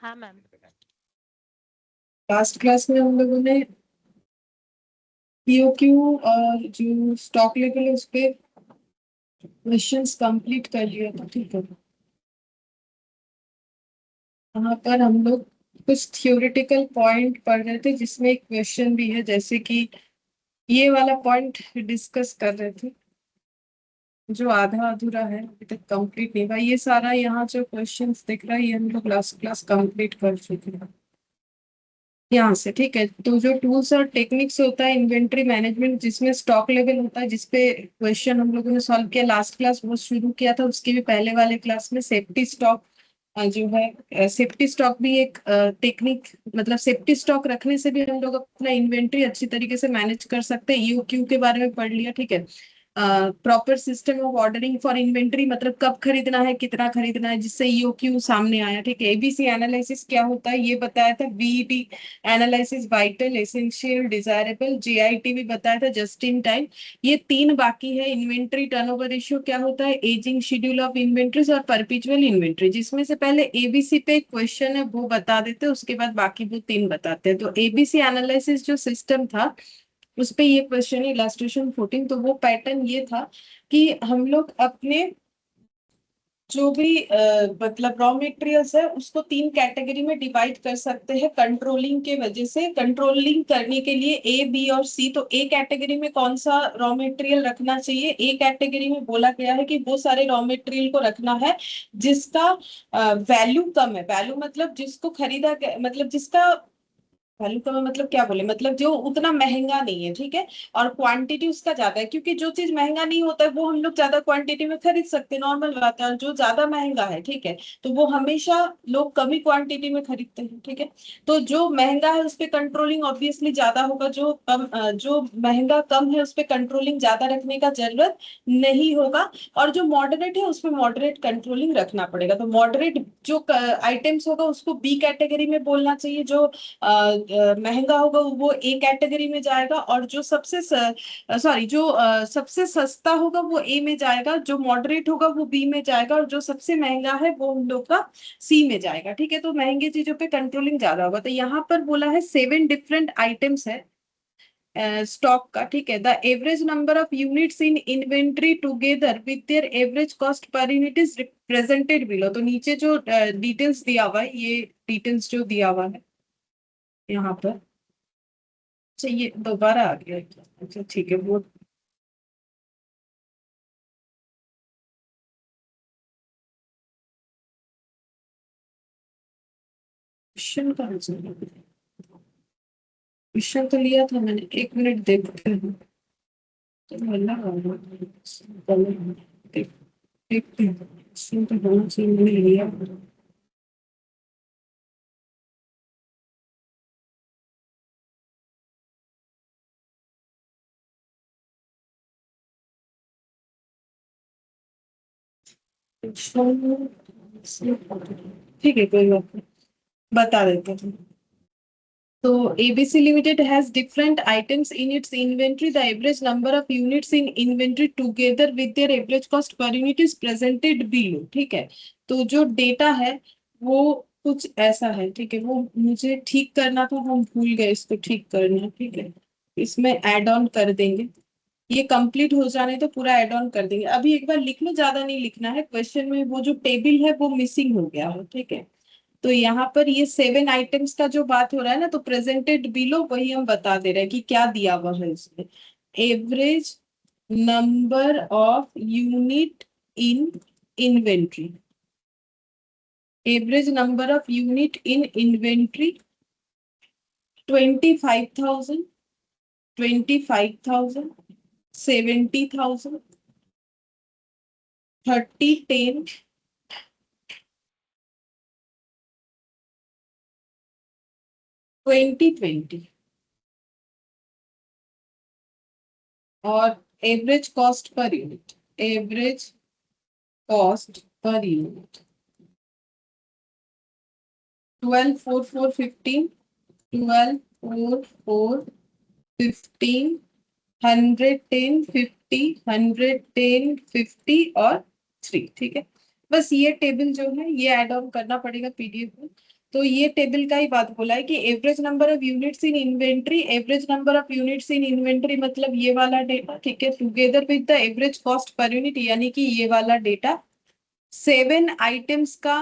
हाँ ma'am. Last class में हम लोगों ने पीओक्यू और जो स्टॉक लेवल है उस पे क्वेश्चंस कंप्लीट कर लिया था, ठीक है। यहाँ पर हम लोग कुछ थ्योरेटिकल पॉइंट पढ़ रहे थे जिसमें एक क्वेश्चन भी है, जैसे कि ये वाला पॉइंट डिस्कस कर रहे थे जो आधा अधूरा है, अभी तक कंप्लीट नहीं हुआ। ये सारा यहाँ जो क्वेश्चंस दिख रहा है ये हम लोग लास्ट क्लास कंप्लीट कर चुके हैं यहाँ से, ठीक है। तो जो टूल्स और टेक्निक्स होता है इन्वेंट्री मैनेजमेंट, जिसमें स्टॉक लेवल होता है, जिसपे क्वेश्चन हम लोगों ने सॉल्व किया लास्ट क्लास, वो शुरू किया था। उसके भी पहले वाले क्लास में सेफ्टी स्टॉक जो है, सेफ्टी स्टॉक भी एक टेक्निक, मतलब सेफ्टी स्टॉक रखने से भी हम लोग अपना इन्वेंट्री अच्छी तरीके से मैनेज कर सकते हैं। ईओक्यू के बारे में पढ़ लिया, ठीक है। Proper system of ordering for inventory, मतलब कब खरीदना है, कितना खरीदना है, जिससे ईओक्यू सामने आया, ठीक है। एबीसी एनालिसिस क्या होता है ये बताया था। VET analysis, vital, essential, desirable. JIT भी बताया था, जस्ट इन टाइम। ये तीन बाकी है। इन्वेंट्री टर्नओवर रेशियो क्या होता है, एजिंग शेड्यूल ऑफ इन्वेंट्रीज और परपेचुअल इन्वेंट्री। जिसमें से पहले एबीसी पे एक क्वेश्चन है वो बता देते हैं, उसके बाद बाकी वो तीन बताते हैं। तो एबीसी एनालिसिस जो सिस्टम था उस पे ये क्वेश्चन है, इलास्ट्रेशन 14। तो वो पैटर्न ये था कि हम लोग अपने जो भी मतलब रॉ मटेरियल्स है उसको तीन कैटेगरी में डिवाइड कर सकते हैं कंट्रोलिंग के वजह से। कंट्रोलिंग करने के लिए ए, बी और सी। तो ए कैटेगरी में कौन सा रॉ मटेरियल रखना चाहिए, ए कैटेगरी में बोला गया है कि वो सारे रॉ मटेरियल को रखना है जिसका वैल्यू कम है। वैल्यू मतलब जिसको खरीदा मतलब जिसका वैल्यू कम है, मतलब क्या बोले, मतलब जो उतना महंगा नहीं है, ठीक है। और क्वांटिटी उसका ज्यादा है, क्योंकि जो चीज महंगा नहीं होता है वो हम लोग ज्यादा क्वांटिटी में खरीद सकते हैं, नॉर्मल बात है। और जो ज्यादा महंगा है, ठीक है, तो वो हमेशा लोग कम ही क्वांटिटी में खरीदते हैं, ठीक है। तो जो महंगा है उस पर कंट्रोलिंग ऑब्वियसली ज्यादा होगा, जो कम जो महंगा कम है उस पर कंट्रोलिंग ज्यादा रखने का जरूरत नहीं होगा। और जो मॉडरेट है उसमें मॉडरेट कंट्रोलिंग रखना पड़ेगा। तो मॉडरेट जो आइटम्स होगा उसको बी कैटेगरी में बोलना चाहिए, जो महंगा होगा वो ए कैटेगरी में जाएगा, और जो सबसे सॉरी जो सबसे सस्ता होगा वो ए में जाएगा, जो मॉडरेट होगा वो बी में जाएगा, और जो सबसे महंगा है वो हम लोग का सी में जाएगा, ठीक है। तो महंगी चीजों पे कंट्रोलिंग ज्यादा होगा। तो यहाँ पर बोला है 7 डिफरेंट आइटम्स है स्टॉक का, ठीक है। The average number of units in inventory together with their average cost per unit is presented below. तो नीचे जो डिटेल्स दिया हुआ है, ये डिटेल्स जो दिया हुआ है यहाँ पर। अच्छा, ये दोबारा आ गया क्या? अच्छा ठीक है, वो क्वेश्चन कहाँ से क्वेश्चन तो लिया था मैंने, 1 मिनट देखते हैं। तो वाला देखते हैं क्वेश्चन तो होना चाहिए, मैंने लिया। ठीक है, कोई बात नहीं, बता देते हैं। So ABC Limited has different items in its inventory. The average number of units in inventory together with their average cost per unit is presented below. ठीक है। तो जो डेटा है वो कुछ ऐसा है, ठीक है। वो मुझे ठीक करना था, हम भूल गए इसको ठीक करना, ठीक है। इसमें ऐड ऑन कर देंगे, ये कंप्लीट हो जाने तो पूरा ऐड ऑन कर देंगे। अभी एक बार लिख लो, ज्यादा नहीं लिखना है। क्वेश्चन में वो जो टेबल है वो मिसिंग हो गया है, ठीक है। तो यहाँ पर ये 7 आइटम्स का जो बात हो रहा है ना, तो प्रेजेंटेड बिलो वही हम बता दे रहे हैं कि क्या दिया हुआ है इसमें। Average number of unit in inventory, average number of unit in inventory 25,000, 25,000, 70,000, 30, 10, 20, 20। और average cost per unit, average cost per unit 12, 4, 4, 15, 12, 4, 4, 15, 110, 50, 110, 50 और 3, ठीक है। बस ये टेबल जो है ये ऐड ऑन करना पड़ेगा पीडीएफ में। तो ये टेबल का ही बात बोला है कि average number of units in inventory, average number of units in inventory मतलब ये वाला डेटा, ठीक है, together with the average cost per unit, यानी कि ये वाला डेटा 7 आइटम्स का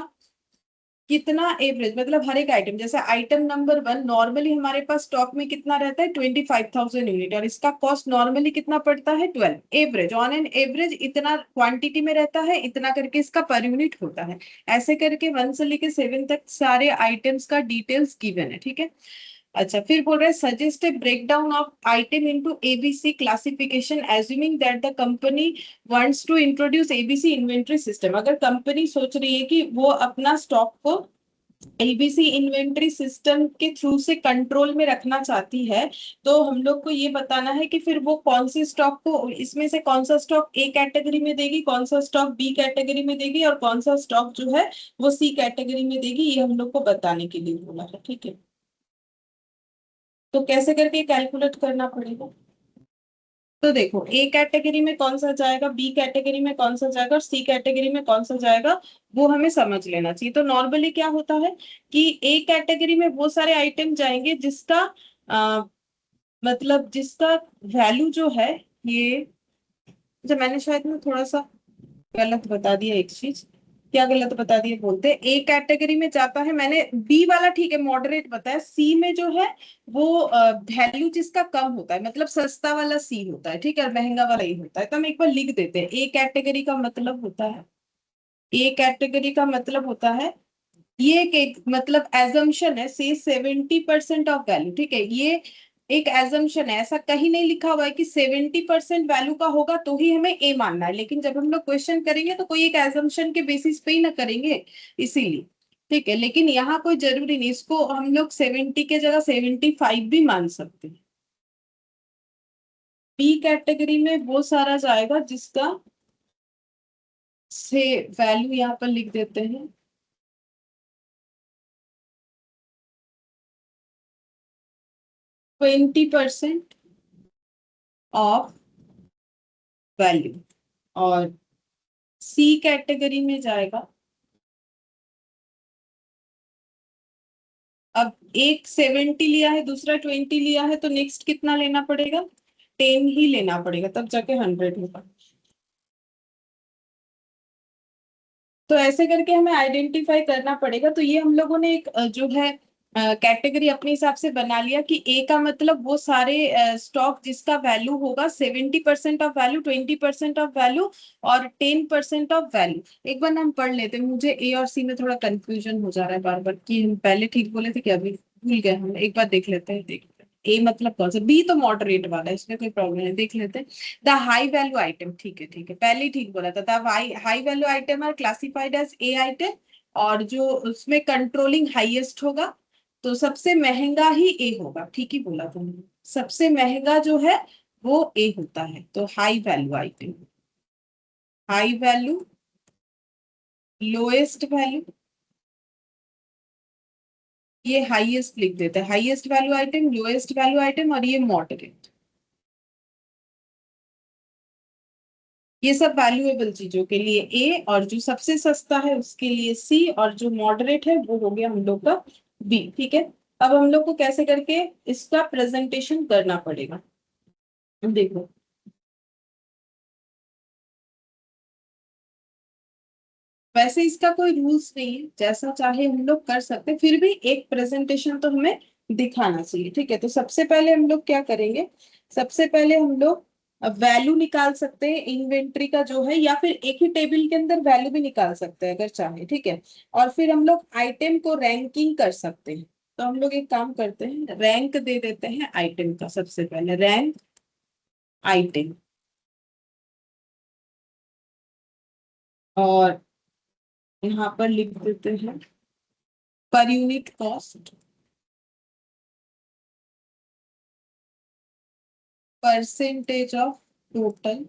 कितना एवरेज, मतलब हर एक आइटम, जैसे आइटम नंबर 1 नॉर्मली हमारे पास स्टॉक में कितना रहता है 25,000 यूनिट, और इसका कॉस्ट नॉर्मली कितना पड़ता है 12, एवरेज ऑन एन एवरेज इतना क्वांटिटी में रहता है, इतना करके इसका पर यूनिट होता है। ऐसे करके 1 से लेके 7 तक सारे आइटम्स का डिटेल्स गिवन है, ठीक है। अच्छा, फिर बोल रहे हैं suggest a breakdown of item into ABC classification assuming that the company wants to introduce ABC inventory system. अगर कंपनी सोच रही है कि वो अपना स्टॉक को एबीसी इन्वेंट्री सिस्टम के थ्रू से कंट्रोल में रखना चाहती है, तो हम लोग को ये बताना है कि फिर वो कौन सी स्टॉक को, इसमें से कौन सा स्टॉक ए कैटेगरी में देगी, कौन सा स्टॉक बी कैटेगरी में देगी, और कौन सा स्टॉक जो है वो सी कैटेगरी में देगी, ये हम लोग को बताने के लिए बोला है, ठीक है। तो कैसे करके कैलकुलेट करना पड़ेगा? तो देखो, ए कैटेगरी में कौन सा जाएगा, बी कैटेगरी में कौन सा जाएगा और सी कैटेगरी में कौन सा जाएगा, वो हमें समझ लेना चाहिए। तो नॉर्मली क्या होता है कि ए कैटेगरी में वो सारे आइटम जाएंगे जिसका आ, मतलब जिसका वैल्यू जो है ये, जो मैंने शायद ना थोड़ा सा गलत बता दिया एक चीज। क्या गलत बता दिया, बोलते हैं ए कैटेगरी में जाता है, मैंने बी वाला ठीक है मॉडरेट बताया, सी में जो है वो वैल्यू जिसका कम होता है, मतलब सस्ता वाला सी होता है, ठीक है, और महंगा वाला ई होता है। तो हम एक बार लिख देते हैं, ए कैटेगरी का मतलब होता है, ए कैटेगरी का मतलब होता है, ये एक मतलब एजम्पशन है, से 70% ऑफ वैल्यू, ठीक है, ये एक एजम्पशन है, ऐसा कहीं नहीं लिखा हुआ है कि 70% वैल्यू का होगा तो ही हमें ए मानना है, लेकिन जब हम लोग क्वेश्चन करेंगे तो कोई एक एजम्पशन के बेसिस पे ही ना करेंगे, इसीलिए, ठीक है। लेकिन यहाँ कोई जरूरी नहीं, इसको हम लोग 70 के जगह 75 भी मान सकते हैं। बी कैटेगरी में वो सारा जाएगा जिसका से वैल्यू यहाँ पर लिख देते हैं 20% ऑफ वैल्यू, और सी कैटेगरी में जाएगा, अब एक 70 लिया है, दूसरा 20 लिया है, तो नेक्स्ट कितना लेना पड़ेगा, 10 ही लेना पड़ेगा, तब जाके 100 होगा। तो ऐसे करके हमें आइडेंटिफाई करना पड़ेगा। तो ये हम लोगों ने एक जो है कैटेगरी अपने हिसाब से बना लिया कि ए का मतलब वो सारे स्टॉक जिसका वैल्यू होगा 70% ऑफ वैल्यू, 20% ऑफ वैल्यू और 10% ऑफ वैल्यू। एक बार हम पढ़ लेते हैं, मुझे ए और सी में थोड़ा कंफ्यूजन हो जा रहा है बार बार कि हम पहले ठीक बोले थे कि अभी भूल गए, हम एक बार देख लेते हैं, ए मतलब कौन सा, बी तो मॉडरेट वाला है, इसमें कोई प्रॉब्लम नहीं, देख लेते हैं। द हाई वैल्यू आइटम, ठीक है ठीक है, पहले ही ठीक बोला था, the high value item are classified as A item, और जो उसमें कंट्रोलिंग हाईएस्ट होगा, तो सबसे महंगा ही ए होगा, ठीक ही बोला था मैंने, सबसे महंगा जो है वो ए होता है। तो high value item, high value, lowest value, ये हाईएस्ट लिख देते हैं, highest value item, lowest value item, और ये मॉडरेट, ये सब वैल्यूएबल चीजों के लिए ए, और जो सबसे सस्ता है उसके लिए सी, और जो मॉडरेट है वो हो गया हम लोग का बी, ठीक है। अब हम लोग को कैसे करके इसका प्रेजेंटेशन करना पड़ेगा, देखो, वैसे इसका कोई रूल्स नहीं है, जैसा चाहे हम लोग कर सकते हैं, फिर भी एक प्रेजेंटेशन तो हमें दिखाना चाहिए, ठीक है। तो सबसे पहले हम लोग क्या करेंगे, सबसे पहले हम लोग वैल्यू निकाल सकते हैं इन्वेंट्री का जो है, या फिर एक ही टेबल के अंदर वैल्यू भी निकाल सकते हैं अगर चाहे, ठीक है। और फिर हम लोग आइटम को रैंकिंग कर सकते हैं। तो हम लोग एक काम करते हैं, रैंक दे देते हैं आइटम का, सबसे पहले रैंक आइटम, और यहाँ पर लिख देते हैं per unit cost, percentage of total,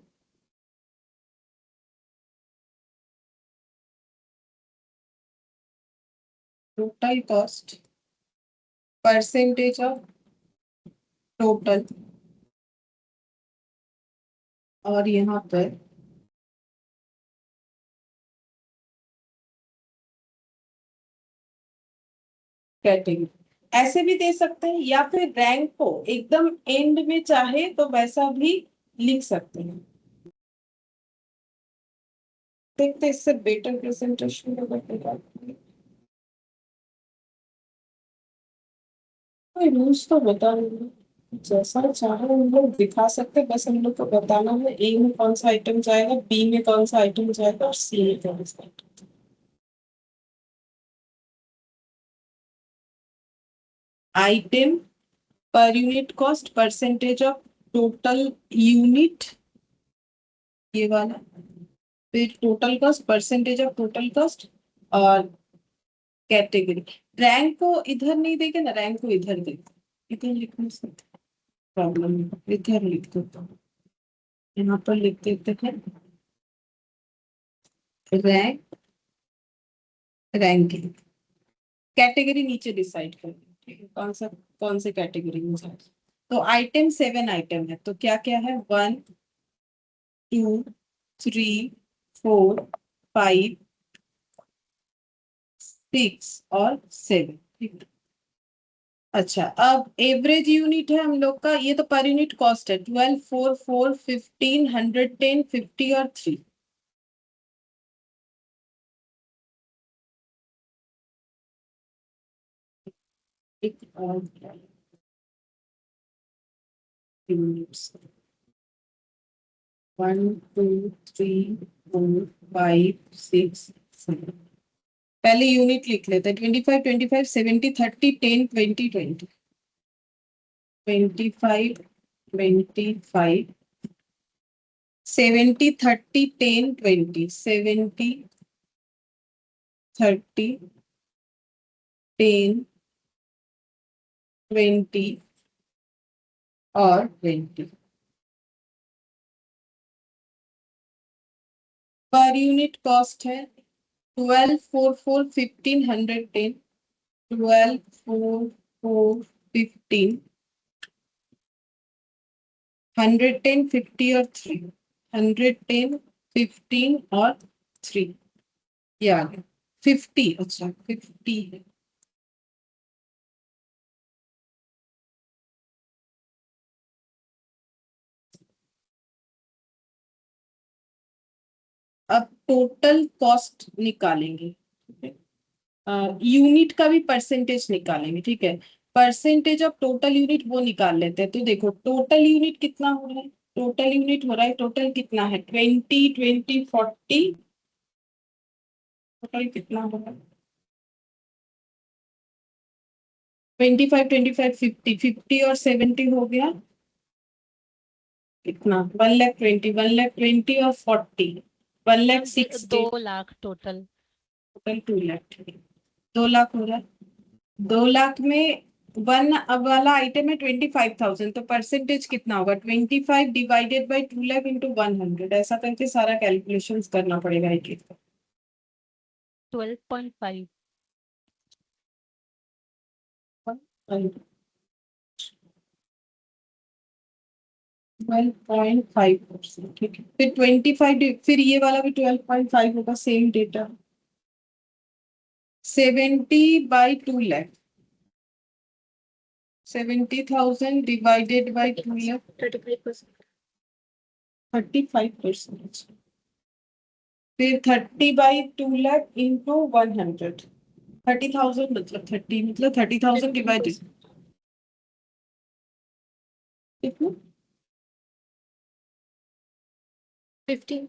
total cost, percentage of total, और यहाँ पर कैटेगरी ऐसे भी दे सकते हैं, या फिर रैंक को एकदम एंड में चाहे तो वैसा भी लिख सकते हैं। देखते इससे बेटर प्रेजेंटेशन को बनेगा। कोई रूल्स तो बता नहीं, जैसा चाहे हम लोग दिखा सकते, बस हम लोग को बताना है ए में कौन सा आइटम जाएगा, बी में कौन सा आइटम जाएगा और सी में कौन सा item. Item per unit cost, percentage of total unit, ये वाला, फिर total cost, percentage of total cost, और कैटेगरी। रैंक को इधर नहीं देंगे ना, रैंक को इधर देंगे, इधर लिखने से प्रॉब्लम है, इधर लिख देता हूँ, यहाँ पर लिख देते हैं रैंक, रैंकिंग। कैटेगरी नीचे डिसाइड करनी है कौन से कैटेगरी में जाए। तो आइटम 7 आइटम है, तो क्या क्या है, 1 2 3 4 5 6 और 7, ठीक है। अच्छा, अब एवरेज यूनिट है हम लोग का, ये तो पर यूनिट कॉस्ट है, 12 4 4 15 110 50 और 3। एक और यूनिट्स, 1 2 3 4 5 6 7। पहले यूनिट लिख लेते हैं, 25 25 70 30 10 20 20 25 25 70 30 10 20 70 30 10 20 और 20। पर यूनिट कॉस्ट है 12 4 4 15 110, 12 4 4 15 110 50 और 3, 110 15 और 3, ये आ गया 50। अच्छा 50 है। अब टोटल कॉस्ट निकालेंगे, यूनिट का भी परसेंटेज निकालेंगे, ठीक है। परसेंटेज ऑफ टोटल यूनिट वो निकाल लेते हैं। तो देखो टोटल यूनिट कितना हो रहा है, टोटल यूनिट हो रहा है, टोटल कितना है 20 20 40, टोटल कितना हो रहा है 25 25 50 50 और 70 हो गया कितना, 1,20,000 1,20,000 और 40, 1,60,000, 2 लाख टोटल। टोटल 2 लाख, 2 लाख हो रहा है। 2 लाख में वन अब वाला आइटम है 25,000, तो परसेंटेज कितना होगा, 25 डिवाइडेड बाई 2 लाख इंटू 100, ऐसा करके सारा कैलकुलेशन करना पड़ेगा एक एक। 12.5। 12.5%, ठीक है। फिर 25, फिर ये वाला भी 12.5 होगा, same data. 70 by 2 lakh, 70,000 divided by 2 lakh, 35%। 35%। फिर 30 बाई 2 लाख इंटू 100, 30,000 मतलब 30 मतलब 30,000 डिवाइडेड कितना, 15।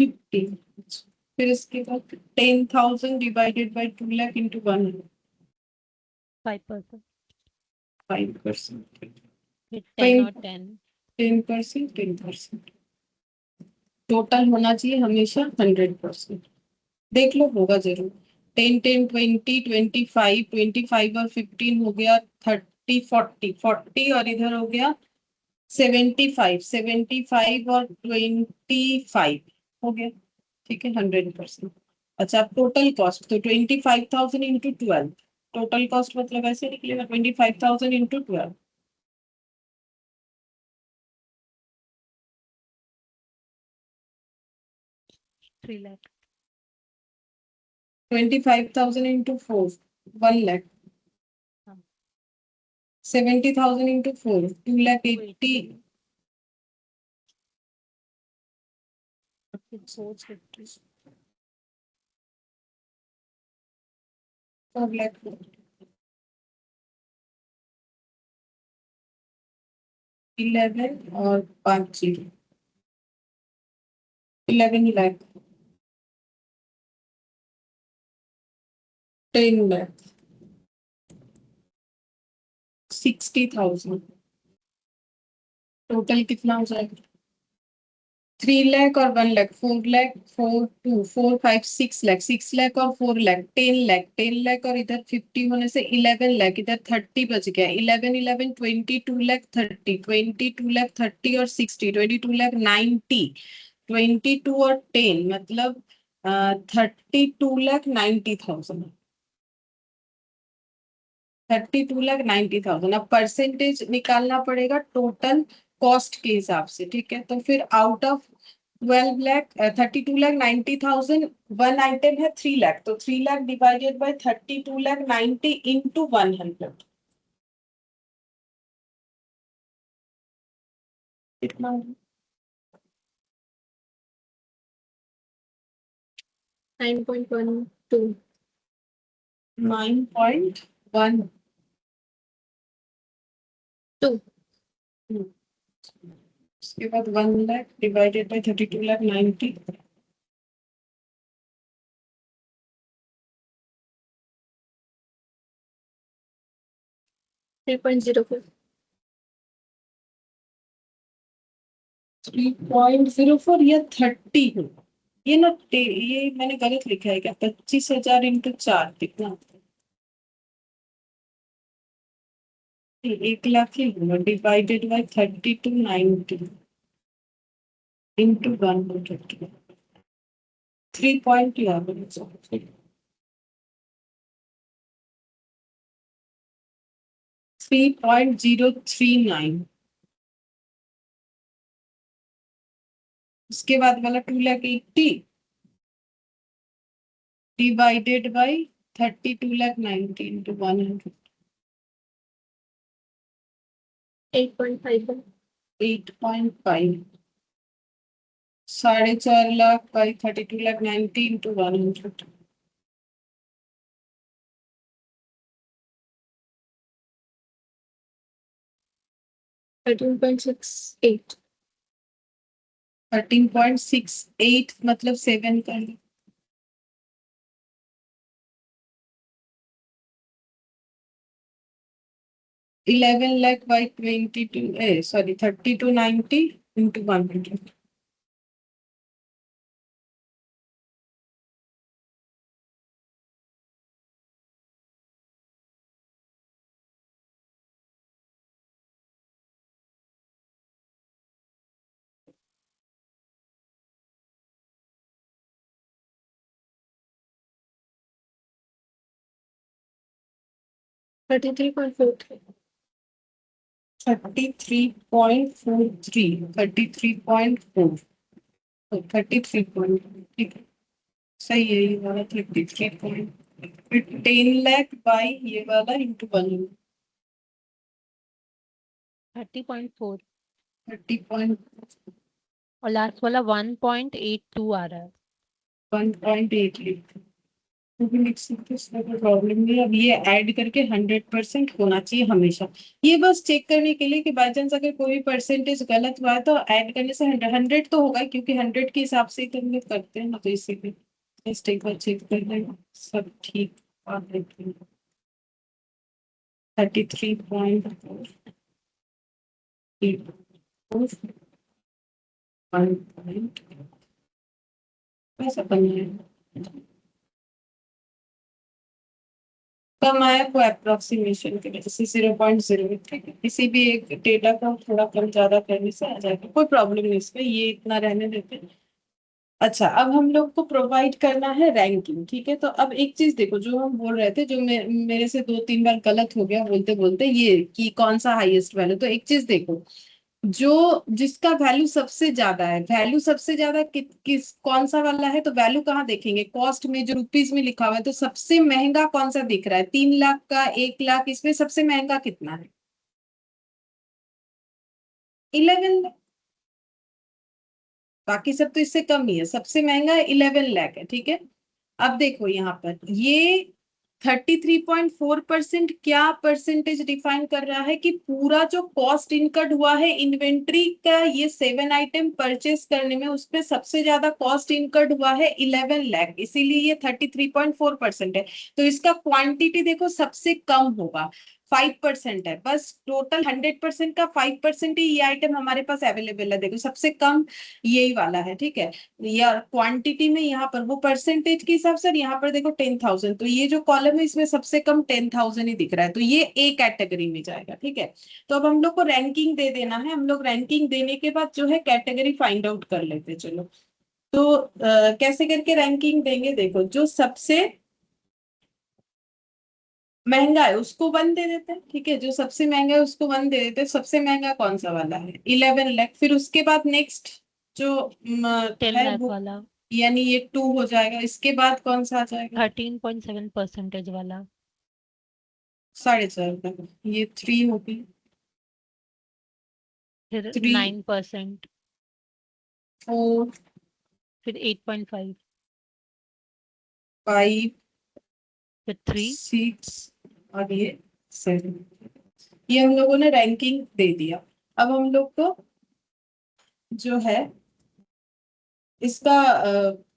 50। फिर इसके बाद 10,000 डिवाइडेड बाई 2 लाख इंटू 100, 5%। 5%। फिर 10 और 10। 10%, 10%। टोटल होना चाहिए हमेशा 100%। देख लो होगा जरूर। 10 10 20 25 25 और 15 हो गया 30 40 40 और इधर हो गया 75 75 और 25 हो गया, ठीक है 100%। अच्छा अब टोटल कॉस्ट, तो 25,000 इंटू 12, टोटल कॉस्ट मतलब ऐसे निकलेगा 25,000 into 12, 3 lakh. 25,000 into 4, 1 lakh. 70,000 into 4, 2 lakh 80. सोच 50. 4 lakh. 11 और 5 जीरो, 11 lakh. 10 lakh. 60,000. टोटल कितना हो जाएगा? 3 lakh और 1 lakh, 4 lakh, 4 2 4 5 6 lakh, 6 lakh और 4 lakh, 10 lakh, 10 lakh और इधर 50 होने से 11 lakh, इधर 30 बच गया. 11 11 22 lakh 30, 22 lakh 30 और 60, 22 lakh 90, 22 और 10 मतलब 32 lakh 90,000. 32 लाख 90,000. अब परसेंटेज निकालना पड़ेगा टोटल कॉस्ट के हिसाब से. ठीक है, तो फिर out of 12 lakh 32 lakh 90,000 one item है 3 लाख, तो 3 lakh divided by 32 lakh 90 into 100 कितना? 9.12. 9.1. 2. उसके बाद 1 लाख डिवाइडेड बाय 32 लाख 90. 3.04. 3.04 या 30. ये ना ये मैंने गलत लिखा है क्या? 25,000 इंटू 4 कितना? 1 लाख ही होगा डिवाइडेड बाय 3290 इंटू 150. 3 पॉइंट या 3.039. उसके बाद वाला 2 lakh 80 divided by 32 lakh 90 into 100. 8.5. 8.5. 4.5 lakh by 32 lakh 90 into 100. 13.68. 13.68 मतलब 7 का. 11 lakh by 22, sorry, 3290 into 100. Thirty three point four three. 33.43, 33.4, 33 ठीक है, सही है ये वाला 33 फिर 10 लाख बाई ये वाला इंटू 1. 30.4 30.1.8 और लास्ट वाला 1.82 आ रहा है. वो भी लिख सकते हैं, इसमें कोई प्रॉब्लम नहीं है. अब ये ऐड करके 100% होना चाहिए हमेशा. ये बस चेक करने के लिए कि बाई चांस अगर कोई परसेंटेज गलत हुआ है तो ऐड करने से 100 तो होगा, क्योंकि 100 के हिसाब से ही तो हम लोग करते हैं ना, तो इसीलिए जस्ट एक बार चेक कर लेंगे सब ठीक. और देखिए 33.4 ऐसा बनना है. कम आया को अप्रोक्सीमेशन के वजह से 0.0. ठीक है, किसी भी एक डेटा का थोड़ा कम ज्यादा करने से आ जाएगा, कोई प्रॉब्लम नहीं इसमें, ये इतना रहने देते हैं. अच्छा, अब हम लोग को प्रोवाइड करना है रैंकिंग. ठीक है, तो अब एक चीज देखो, जो हम बोल रहे थे, जो मेरे से 2-3 बार गलत हो गया बोलते बोलते, ये कि कौन सा हाईएस्ट वैल्यू. तो एक चीज देखो, जो जिसका वैल्यू सबसे ज्यादा है, वैल्यू सबसे ज्यादा किस कौन सा वाला है, तो वैल्यू कहाँ देखेंगे, कॉस्ट में जो रुपीज में लिखा हुआ है, तो सबसे महंगा कौन सा दिख रहा है, 3 लाख का, 1 लाख, इसमें सबसे महंगा कितना है, 11। बाकी सब तो इससे कम ही है, सबसे महंगा 11 लाख है, ठीक है। अब देखो यहाँ पर ये 33.4% क्या परसेंटेज डिफाइन कर रहा है, कि पूरा जो कॉस्ट इनकर्ड हुआ है इन्वेंट्री का, ये 7 आइटम परचेस करने में, उसमें सबसे ज्यादा कॉस्ट इनकर्ड हुआ है 11 लाख, इसीलिए ये 33.4% है। तो इसका क्वांटिटी देखो सबसे कम होगा, 5% है बस, टोटल 100% का 5% ही ये आइटम हमारे पास अवेलेबल है, देखो सबसे कम यही वाला है, ठीक है। या क्वांटिटी में यहाँ पर वो परसेंटेज के हिसाब से, यहाँ पर देखो 10,000, तो ये जो कॉलम है इसमें सबसे कम 10,000 ही दिख रहा है, तो ये ए कैटेगरी में जाएगा, ठीक है। तो अब हम लोग को रैंकिंग दे देना है, हम लोग रैंकिंग देने के बाद जो है कैटेगरी फाइंड आउट कर लेते हैं, चलो। तो कैसे करके रैंकिंग देंगे, देखो जो सबसे महंगा है उसको 1 दे देते हैं, ठीक है, जो सबसे महंगा है उसको 1 दे देते हैं, सबसे महंगा कौन सा वाला है, 11 लाख, फिर उसके बाद नेक्स्ट जो टेन है लाख वो, वाला यानी ये 2 हो जाएगा, इसके बाद कौन सा आ जाएगा, 13.7% वाला 4.5 ये 3 होगी, फिर 3, 9%, 4, फिर 8.5, 5, फिर 3। 6 और ये 7। ये हम लोगों ने रैंकिंग दे दिया। अब हम लोग को जो है इसका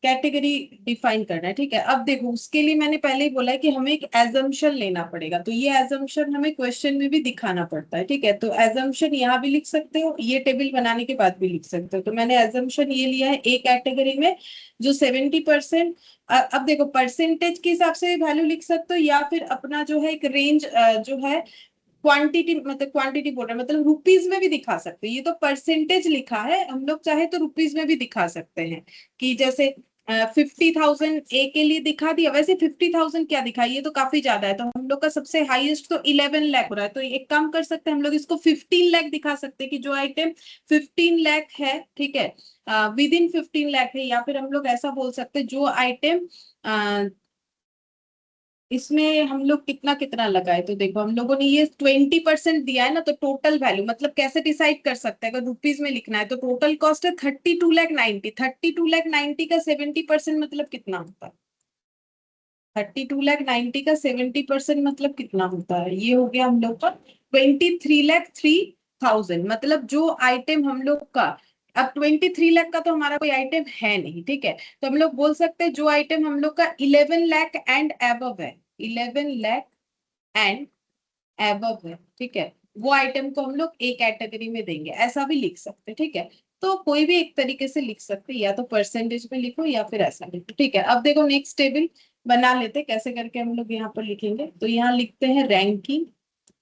कैटेगरी डिफाइन करना है, ठीक है। अब देखो उसके लिए मैंने पहले ही बोला है कि हमें एक एजम्पशन लेना पड़ेगा, तो ये एजम्पशन हमें क्वेश्चन में भी दिखाना पड़ता है, ठीक है। तो एजम्पशन यहाँ भी लिख सकते हो, ये टेबल बनाने के बाद भी लिख सकते हो। तो मैंने एजम्पशन ये लिया है ए कैटेगरी में, जो 70%। अब देखो परसेंटेज के हिसाब से वैल्यू लिख सकते हो, या फिर अपना जो है एक रेंज जो है क्वांटिटी, मतलब क्वांटिटी बोल रहा है, मतलब रुपीज में भी दिखा सकते हैं, ये तो परसेंटेज लिखा है, हम लोग चाहे तो रुपीज में भी दिखा सकते हैं, कि जैसे 50,000 ए के लिए दिखा दिया, वैसे 50,000 क्या दिखा, ये तो काफी ज्यादा है, तो हम लोग का सबसे हाईएस्ट तो 11 लाख हो रहा है, तो एक काम कर सकते हैं हम लोग, इसको 15 लाख दिखा सकते हैं, कि जो आइटम 15 लाख है, ठीक है, विद इन 15 लाख है, या फिर हम लोग ऐसा बोल सकते हैं जो आइटम इसमें हम लोग कितना कितना लगाए, तो देखो हम लोगों ने ये 20% दिया है ना, तो टोटल वैल्यू मतलब कैसे डिसाइड कर सकते हैं, अगर रुपीज में लिखना है तो टोटल कॉस्ट है 32,90,000, 32,90,000 का 70% मतलब कितना होता है, 32,90,000 का 70% मतलब कितना होता है, ये हो गया हम लोग का 23,03,000, मतलब जो आइटम हम लोग का, अब 23 लाख का तो हमारा कोई आइटम है नहीं, ठीक है। तो हम लोग बोल सकते हैं जो आइटम हम लोग का 11 लाख एंड एबव है, 11 लाख एंड एबव है, ठीक है, वो आइटम को हम लोग ए कैटेगरी में देंगे, ऐसा भी लिख सकते हैं, ठीक है। तो कोई भी एक तरीके से लिख सकते हैं, या तो परसेंटेज में लिखो या फिर ऐसा लिखो, ठीक है। अब देखो नेक्स्ट टेबल बना लेते हैं, कैसे करके हम लोग यहाँ पर लिखेंगे, तो यहाँ लिखते हैं रैंकिंग,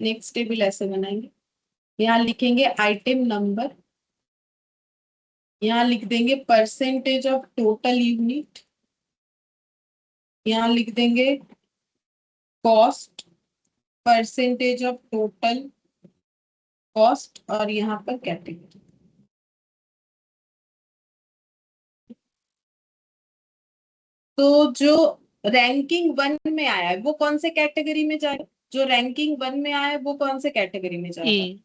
नेक्स्ट टेबल ऐसे बनाएंगे, यहाँ लिखेंगे आइटम नंबर, यहाँ लिख देंगे परसेंटेज ऑफ टोटल यूनिट, यहाँ लिख देंगे cost, percentage of total cost, और यहाँ पर कैटेगरी। तो जो रैंकिंग 1 में आया है वो कौन से कैटेगरी में जाएगा, जो रैंकिंग 1 में आया है वो कौन से कैटेगरी में ए। जाएगा,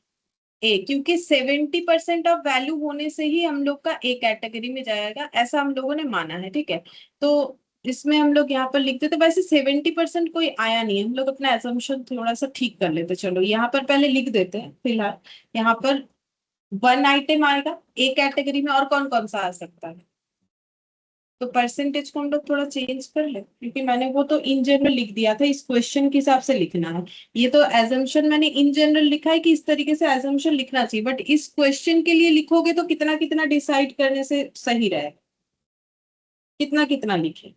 ए, क्योंकि 70% ऑफ वैल्यू होने से ही हम लोग का ए कैटेगरी में जाएगा, ऐसा हम लोगों ने माना है, ठीक है। तो इसमें हम लोग यहाँ पर लिखते, तो वैसे 70% कोई आया नहीं है, हम लोग अपना एजम्पशन थोड़ा सा ठीक कर लेते, चलो यहाँ पर पहले लिख देते हैं फिलहाल, यहाँ पर 1 आइटम आएगा ए कैटेगरी में, और कौन कौन सा आ सकता है, तो परसेंटेज को हम लोग थोड़ा चेंज कर ले, क्योंकि मैंने वो तो इन जनरल लिख दिया था, इस क्वेश्चन के हिसाब से लिखना है, ये तो एजम्पशन मैंने इन जनरल लिखा है कि इस तरीके से एजम्पशन लिखना चाहिए, बट इस क्वेश्चन के लिए लिखोगे तो कितना कितना डिसाइड करने से सही रहेगा, कितना कितना लिखे,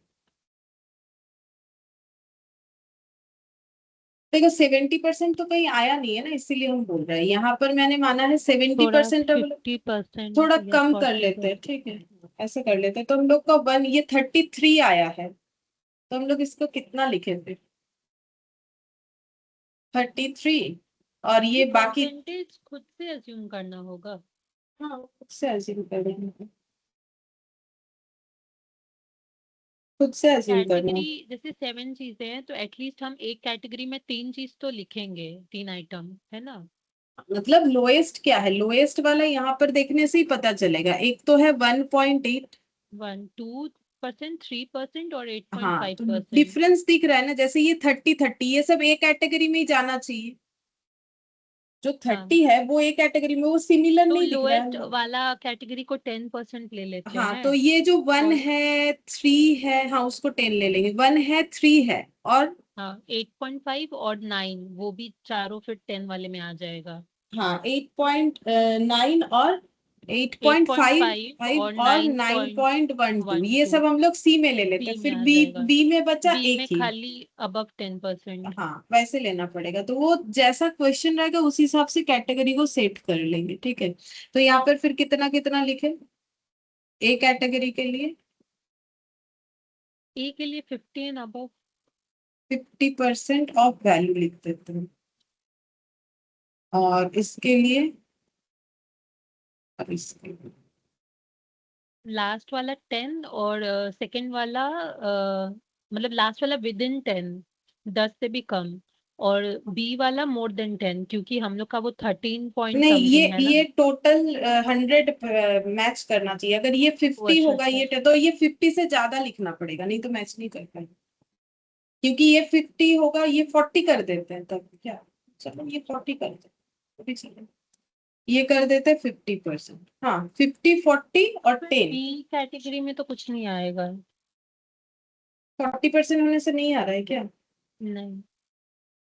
देखो 70% तो कहीं आया नहीं है ना, इसीलिए हम बोल रहे हैं, यहाँ पर मैंने माना है सेवेंटी थोड़ा परसेंट 50% थोड़ा या कम कर लेते हैं, 40%। ठीक है, ऐसे कर लेते हैं, तो हम लोग का 1, ये 33 आया है, तो हम लोग इसको कितना लिखे थे, 33, और ये ये बाकी परसेंटेज खुद से अज्यूम करना होगा। हाँ खुद से अज्यूम करना है, खुद से अज्यूम करना है। कैटेगरी जैसे 7 चीजें हैं तो एटलीस्ट हम एक कैटेगरी में 3 चीज तो लिखेंगे, 3 आइटम, है ना? मतलब लोएस्ट क्या है, लोएस्ट वाला यहाँ पर देखने से ही पता चलेगा। एक तो है 1.8। 1 2% 3% और एट पॉइंट हाँ फाइव तो परसेंट डिफरेंस दिख रहा है ना, जैसे ये 30-30, ये सब एक कैटेगरी में ही जाना चाहिए। जो हाँ, 30 है वो एक कैटेगरी में, वो सिमिलर तो नहीं दिख रहा लोएस्ट है। वाला कैटेगरी को 10% ले लेते हाँ तो हैं। ये जो 1 और है 3 है, हाँ उसको 10 ले लेंगे। 1 है 3 है और हाँ, 8.5 और 9 वो भी चारों फिर 10 वाले में आ जाएगा। हाँ 8.9 और 8.5 8.5 और और नाइन पॉइंट 9.12, वन ये टू सब हम लोग सी में ले लेते बी हैं। में फिर आ बी, जाएगा। बी में बचा बी एक में ही। खाली अबव 10%। हाँ वैसे लेना पड़ेगा, तो वो जैसा क्वेश्चन रहेगा उस हिसाब से कैटेगरी को सेट कर लेंगे, ठीक है। तो यहाँ पर फिर कितना कितना लिखे ए कैटेगरी के लिए? ए के लिए 50 एंड अबव। 50% ऑफ वैल्यू लिख देते हैं। और इसके लिए, और इसके लिए लास्ट वाला 10 और सेकंड वाला मतलब लास्ट वाला विद इन 10, 10 से भी कम। और बी वाला मोर देन 10 क्योंकि हम लोग का वो 13 पॉइंट नहीं, समथिंग है ना। ये टोटल 100 मैच करना चाहिए। अगर ये वो 50 अच्छा होगा अच्छा। ये तो ये 50 से ज्यादा लिखना पड़ेगा, नहीं तो मैच नहीं कर पाएंगे। क्योंकि ये 50 होगा, ये 40 कर देते हैं तब क्या। चलो ये 40 कर देते हैं, वो भी चलेगा। ये कर देते हैं 50%, हाँ 50 40 और 10। बी कैटेगरी में तो कुछ नहीं आएगा। 40% होने से नहीं आ रहा है क्या? नहीं।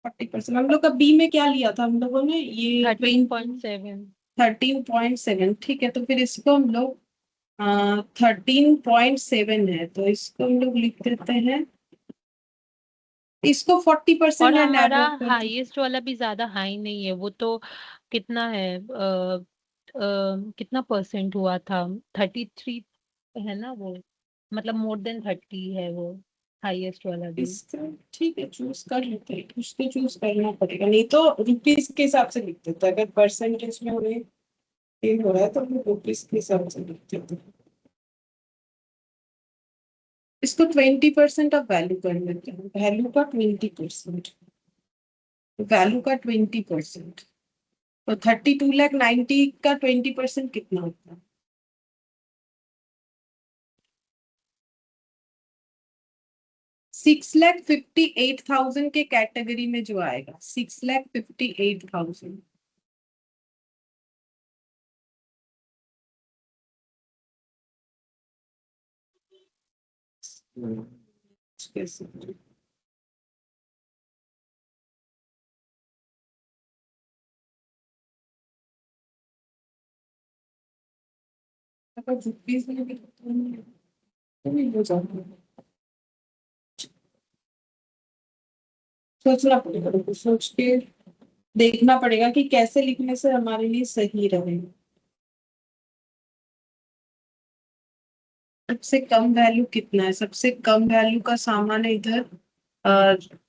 40% हम लोग का बी में क्या लिया था हम लोगों ने, ये 13.7। 13.7, ठीक है। तो फिर इसको हम लोग 13.7 है, तो इसको हम लोग लिख देते हैं, इसको 40% और एंड हमारा अबव कर दो। हाईएस्ट वाला भी ज्यादा हाई नहीं है, वो तो कितना है कितना परसेंट हुआ था? 33 है ना वो, मतलब मोर देन 30 है वो हाईएस्ट वाला भी। इसका ठीक है, चूज कर लेते हैं, कुछ तो चूज करना पड़ेगा, नहीं तो रुपीस के हिसाब से लिख देते हैं। अगर परसेंटेज में हमें ये हो रहा है तो हम रुपीस के हिसाब से लिख देते हैं। इसको 20% ऑफ वैल्यू कर लेते हैं, वैल्यू का 20%, वैल्यू का 20%। तो 32,90,000 का 20% कितना होता है? 6,58,000 के कैटेगरी में जो आएगा, 6,58,000। कैसे? अगर रुपीस में भी तो नहीं हो जाता, सोचना पड़ेगा, रुको सोच के देखना पड़ेगा कि कैसे लिखने से हमारे लिए सही रहेगा। सबसे कम वैल्यू कितना है? सबसे कम वैल्यू का सामान है इधर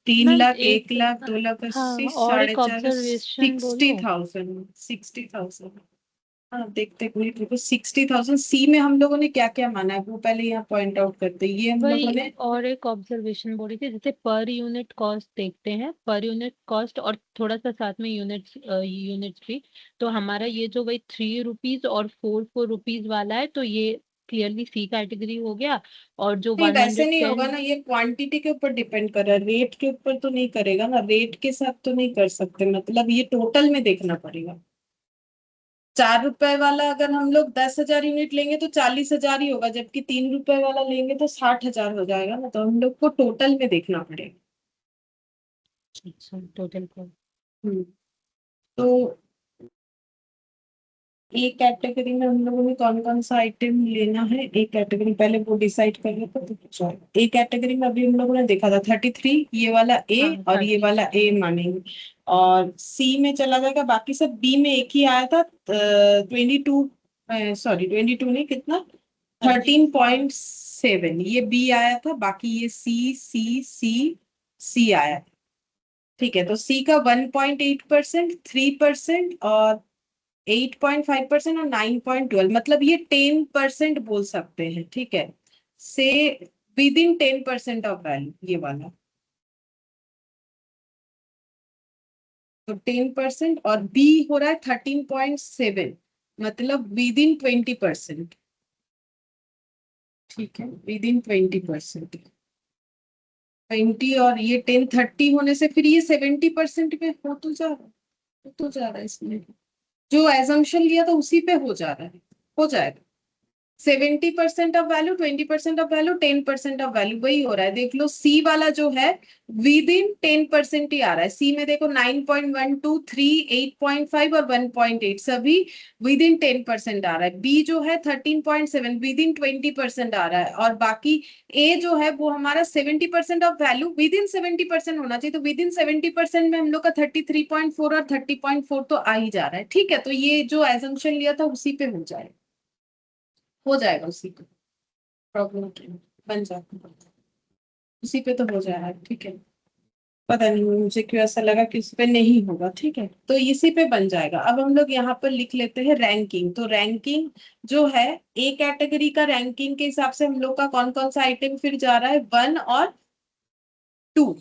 3 लाख, एक 1 लाख, 2,80,000, हाँ, और एक 4,500, ऑब्जर्वेशन बोलूं। 60,000, 60,000। हाँ देखते एक मिनट रुको, 60,000 सी में हम लोगों ने क्या क्या माना है वो पहले यहाँ पॉइंट आउट करते हैं। ये हम लोगों वही, ने और एक ऑब्जर्वेशन बोल रही थी, जैसे पर यूनिट कॉस्ट देखते हैं, पर यूनिट कॉस्ट और थोड़ा सा साथ में यूनिट्स, यूनिट्स भी। तो हमारा ये जो वही 3 रुपीज और 4 4 रुपीज वाला है, तो ये क्लियरली सी कैटेगरी हो गया। और जो नहीं, वन वैसे हंड्रेड नहीं होगा टेन ना, ये क्वांटिटी के ऊपर डिपेंड कर रहा है, रेट के ऊपर तो नहीं करेगा ना, रेट के साथ तो नहीं कर सकते, मतलब ये टोटल में देखना पड़ेगा। 4 रुपए वाला अगर हम लोग 10,000 यूनिट लेंगे तो 40,000 ही होगा, जबकि 3 रुपए वाला लेंगे तो 60,000 हो जाएगा ना, तो हम लोग को टोटल में देखना पड़ेगा। अच्छा, टोटल को। तो एक कैटेगरी में हम लोगों ने कौन कौन सा आइटम लेना है, एक कैटेगरी पहले वो डिसाइड कर लेते हैं, तो चलो एक कैटेगरी में अभी हम लोगों ने देखा था 33, ये वाला ए हाँ, और ये वाला 33। ए मानेंगे। और सी में चला जाएगा, बाकी सब बी में एक ही आया था 22, सॉरी 22 नहीं, कितना, 30। 13.7, ये बी आया था, बाकी ये सी सी सी सी आया। ठीक है, तो सी का 1.8%, 3% और 8.5% और 9.12, मतलब ये 10% बोल सकते हैं, ठीक है, से विद इन 10% ऑफ वैल्यू, ये वाला तो 10%, और बी हो रहा है 13.7, मतलब विद इन 20%, ठीक है, विद इन 20%, 20 और ये 10, 30 होने से फिर ये 70% में हो तो जा रहा है इसमें, जो एजम्पशन लिया था उसी पे हो जा रहा है, हो जाएगा। 70% of value, 20% of value, 10% of value, वही हो रहा है। देख लो सी वाला जो है विद इन 10% ही आ रहा है। सी में देखो 9.12, 3, 8.5 और 1.8 सभी विद इन 10% आ रहा है। बी जो है 13.7 विद इन 20% आ रहा है, और बाकी ए जो है वो हमारा 70% ऑफ वैल्यू विद इन 70% होना चाहिए, तो विद इन 70% में हम लोग का 33.4 और 30.4 तो आ ही जा रहा है, ठीक है। तो ये जो एजम्पशन लिया था उसी पे हो जाएगा उसी पे, प्रॉब्लम क्या है, बन जाता है उसी पे, तो हो जाएगा, ठीक है। पता नहीं मुझे क्यों ऐसा लगा कि उस पे नहीं होगा, ठीक है, तो इसी पे बन जाएगा। अब हम लोग यहाँ पर लिख लेते हैं रैंकिंग। तो रैंकिंग जो है, ए कैटेगरी का रैंकिंग के हिसाब से हम लोग का कौन कौन सा आइटम फिर जा रहा है, 1 और 2।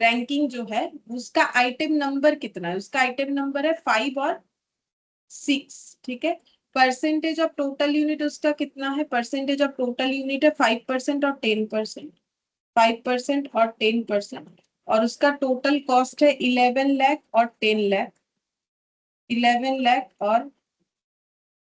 रैंकिंग जो है उसका आइटम नंबर कितना है, उसका आइटम नंबर है 5 और 6, ठीक है। परसेंटेज ऑफ टोटल यूनिट उसका कितना है, परसेंटेज ऑफ टोटल यूनिट है 5% और 10%, 5% और 10%, और उसका टोटल कॉस्ट है 11 लाख और 10 लाख, 11 लाख और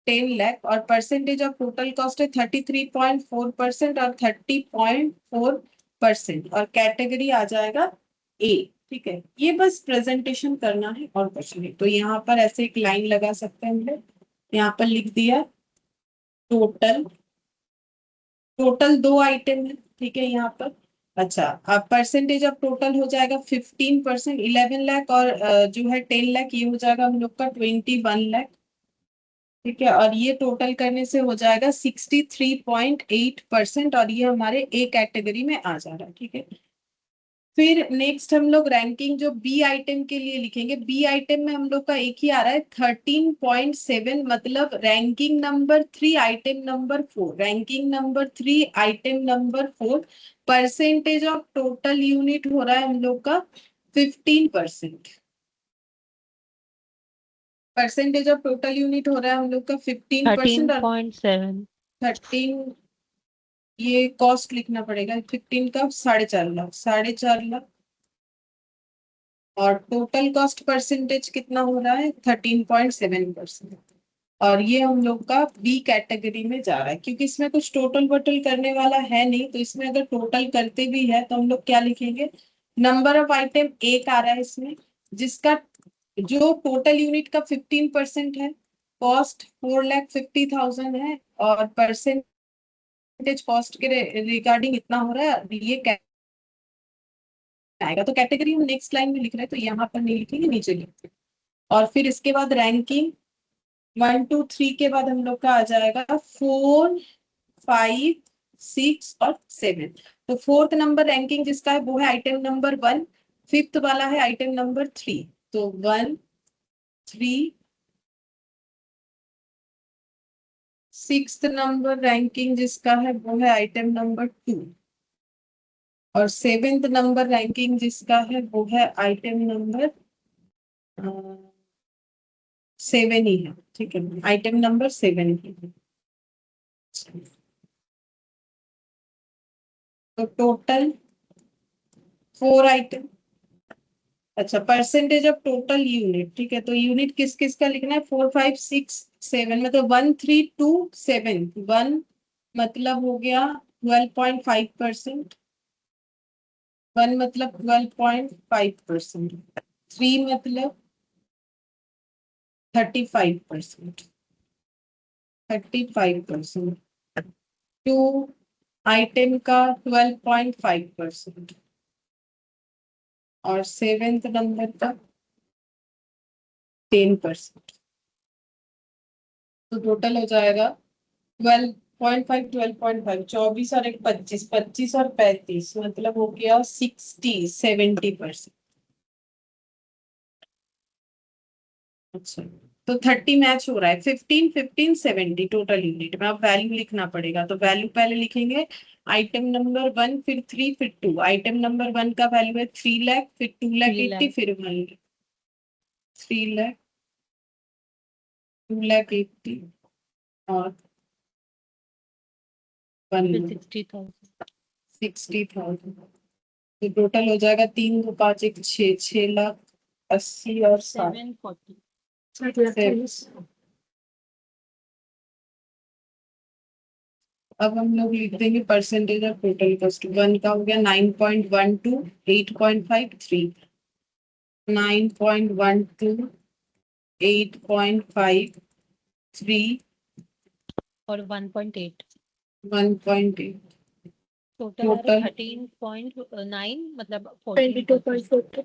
10 लाख, और परसेंटेज ऑफ टोटल कॉस्ट है 33.4% और 30.4%, और कैटेगरी आ जाएगा ए, ठीक है। ये बस प्रेजेंटेशन करना है और कुछ नहीं। तो यहाँ पर ऐसे एक लाइन लगा सकते हैं हम लोग, यहाँ पर लिख दिया टोटल, टोटल दो आइटम है, ठीक है यहाँ पर। अच्छा, अब परसेंटेज ऑफ टोटल हो जाएगा 15%, 11 लाख, और जो है 10 लाख, ये हो जाएगा हम लोग का 21 लाख, ठीक है। और ये टोटल करने से हो जाएगा 63.8%, और ये हमारे ए कैटेगरी में आ जा रहा है, ठीक है। फिर नेक्स्ट हम लोग रैंकिंग जो बी आइटम के लिए लिखेंगे, बी आइटम में हम लोग का एक ही आ रहा है 13.7, मतलब ranking number 3 item number 4, ranking number 3 item number 4, percentage of total unit हो रहा है हम लोग का 15%, परसेंटेज ऑफ टोटल यूनिट हो रहा है हम लोग का 15%, और 13.7। 13, ये कॉस्ट लिखना पड़ेगा, 15 का 4.5 लाख, 4.5 लाख, और टोटल कॉस्ट परसेंटेज कितना हो रहा है 13.7%, और ये हम लोग का बी कैटेगरी में जा रहा है, क्योंकि इसमें कुछ टोटल वोटल करने वाला है नहीं। तो इसमें अगर टोटल करते भी है तो हम लोग क्या लिखेंगे, नंबर ऑफ आइटम एक आ रहा है इसमें, जिसका जो टोटल यूनिट का 15% है, कॉस्ट 4,50,000 है, और परसेंटेज कॉस्ट के रिगार्डिंग इतना हो रहा है, ये आएगा। तो कैटेगरी हम नेक्स्ट लाइन में लिख रहे हैं, तो यहाँ पर नहीं लिखेंगे, नीचे लिखेंगे। और फिर इसके बाद रैंकिंग 1 2 3 के बाद हम लोग का आ जाएगा 4 5 6 और 7। तो फोर्थ नंबर रैंकिंग जिसका है वो है आइटम नंबर 1, फिफ्थ वाला है आइटम नंबर 3, तो 1 3, सिक्स्थ नंबर रैंकिंग जिसका है वो है आइटम नंबर 2, और सेवेंथ नंबर रैंकिंग जिसका है वो है आइटम नंबर 7 ही है, ठीक है, आइटम नंबर 7 ही है। तो टोटल 4 आइटम। अच्छा, परसेंटेज ऑफ टोटल यूनिट, ठीक है, तो यूनिट किस किस का लिखना है, 4 5 6 7, मतलब 1 3 2 7, 1 मतलब हो गया 12.5%, 1 मतलब 12.5%, 3 मतलब 35%, 35%, 2 आइटम का 12.5%, और सेवेंथ नंबर का 10%। तो टोटल हो जाएगा 12.5, 12.5, 24 और एक 25, 25 और 35, मतलब हो गया 70%। अच्छा, तो 30 मैच हो रहा है, 15 15 70 टोटल यूनिट में। अब वैल्यू लिखना पड़ेगा, तो वैल्यू पहले लिखेंगे आइटम नंबर 1, फिर 3, फिर 2। आइटम नंबर 1 का वैल्यू है 3 लाख, फिर 2 लाख 3 80, लाख, फिर 1 लाख, 3 लाख, 2 लाख 80 और 1 फिर लाख 60,000। 60,000। तो टोटल हो जाएगा 3 2 5 1 6, 6 लाख 80 और 60, 740। 7 लाख 40। अब हम लोग लिख देंगे परसेंटेज ऑफ टोटल कॉस्ट। 1 का हो गया 9.12, 8.53, 9.12, 8.53, और 1.8 1.8। टोटल आ रहा टोटल है 13.9, मतलब 22.42,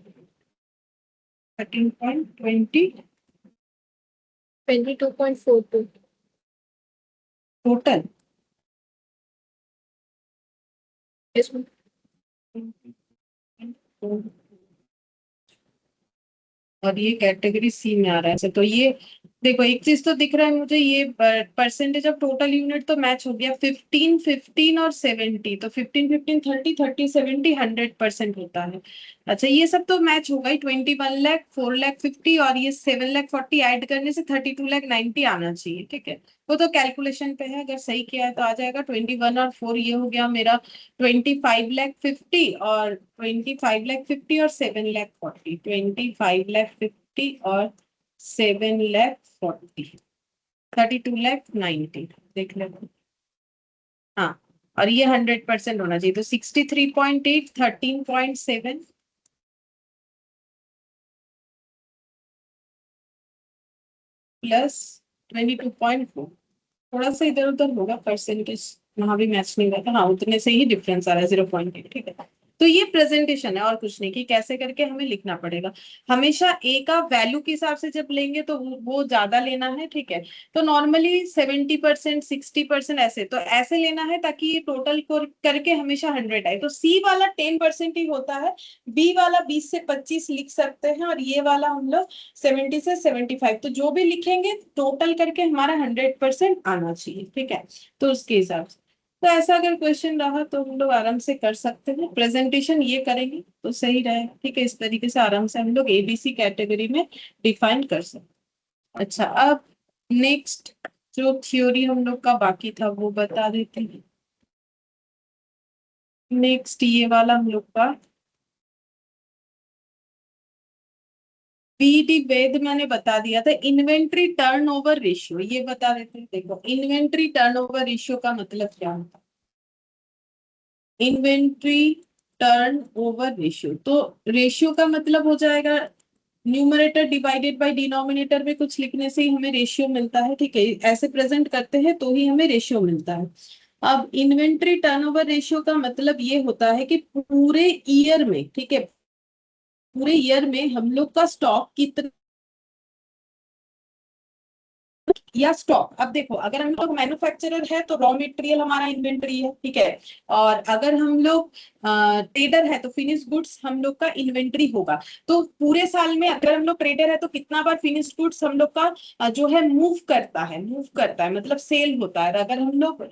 13.20 22.42 टोटल। इसमें और ये कैटेगरी सी में आ रहा है। तो ये देखो, एक चीज तो दिख रहा है मुझे, ये परसेंटेज ऑफ टोटल यूनिट तो मैच हो गया। 15 15 और 70, तो 15 15 30 30 70 100% होता है। अच्छा, ये सब तो मैच होगा ही। 21 लाख, 4 लाख 50 और ये 7 लाख 40 ऐड करने से 32 लाख 90 आना चाहिए। ठीक है, वो तो कैलकुलेशन पे है, अगर सही किया है तो आ जाएगा। 21 और 4 ये हो गया मेरा 25 लाख 50 और 25 लाख 50 और 7 लाख 40, 25 लाख 50 और 7 लाख 40, 32 लाख 90। देख लेते। हाँ, और ये 100% होना चाहिए, तो 63.8, 13.7 प्लस 22.4। थोड़ा सा इधर उधर होगा परसेंटेज, वहां भी मैच नहीं रहता। हाँ, उतने से ही डिफरेंस आ रहा है, 0.8। ठीक है, तो ये प्रेजेंटेशन है और कुछ नहीं, कि कैसे करके हमें लिखना पड़ेगा। हमेशा ए का वैल्यू के हिसाब से जब लेंगे तो वो ज्यादा लेना है। ठीक है, तो नॉर्मली 70% 60% ऐसे, तो ऐसे लेना है ताकि ये टोटल को करके हमेशा 100 आए। तो सी वाला 10% ही होता है, बी वाला 20 से 25 लिख सकते हैं, और ये वाला हम लोग 70 से 75। तो जो भी लिखेंगे टोटल करके हमारा 100% आना चाहिए। ठीक है, तो उसके हिसाब से, तो ऐसा अगर क्वेश्चन रहा तो हम लोग आराम से कर सकते हैं। प्रेजेंटेशन ये करेंगे तो सही रहेगा। ठीक है, इस तरीके से आराम से हम लोग एबीसी कैटेगरी में डिफाइन कर सकते हैं। अच्छा, अब नेक्स्ट जो थ्योरी हम लोग का बाकी था वो बता देते हैं। नेक्स्ट ये वाला हम लोग का पीटी वेद मैंने बता दिया था। इन्वेंट्री टर्नओवर रेशियो ये बता देते हैं। देखो, इन्वेंट्री टर्नओवर रेशियो का मतलब क्या होता है? इन्वेंट्री टर्नओवर रेशियो, तो रेशियो का मतलब हो जाएगा न्यूमरेटर डिवाइडेड बाय डिनोमिनेटर में कुछ लिखने से ही हमें रेशियो मिलता है। ठीक है, ऐसे प्रेजेंट करते हैं तो ही हमें रेशियो मिलता है। अब इन्वेंट्री टर्नओवर रेशियो का मतलब ये होता है कि पूरे ईयर में, ठीक है, पूरे ईयर में हम लोग का स्टॉक कितना या स्टॉक। अब देखो, अगर हम लोग मैन्युफैक्चरर है तो रॉ मटेरियल हमारा इन्वेंटरी है। ठीक है, और अगर हम लोग ट्रेडर है तो फिनिश गुड्स हम लोग का इन्वेंटरी होगा। तो पूरे साल में अगर हम लोग ट्रेडर है तो कितना बार फिनिश गुड्स हम लोग का जो है मूव करता है, मतलब सेल होता है। अगर हम लोग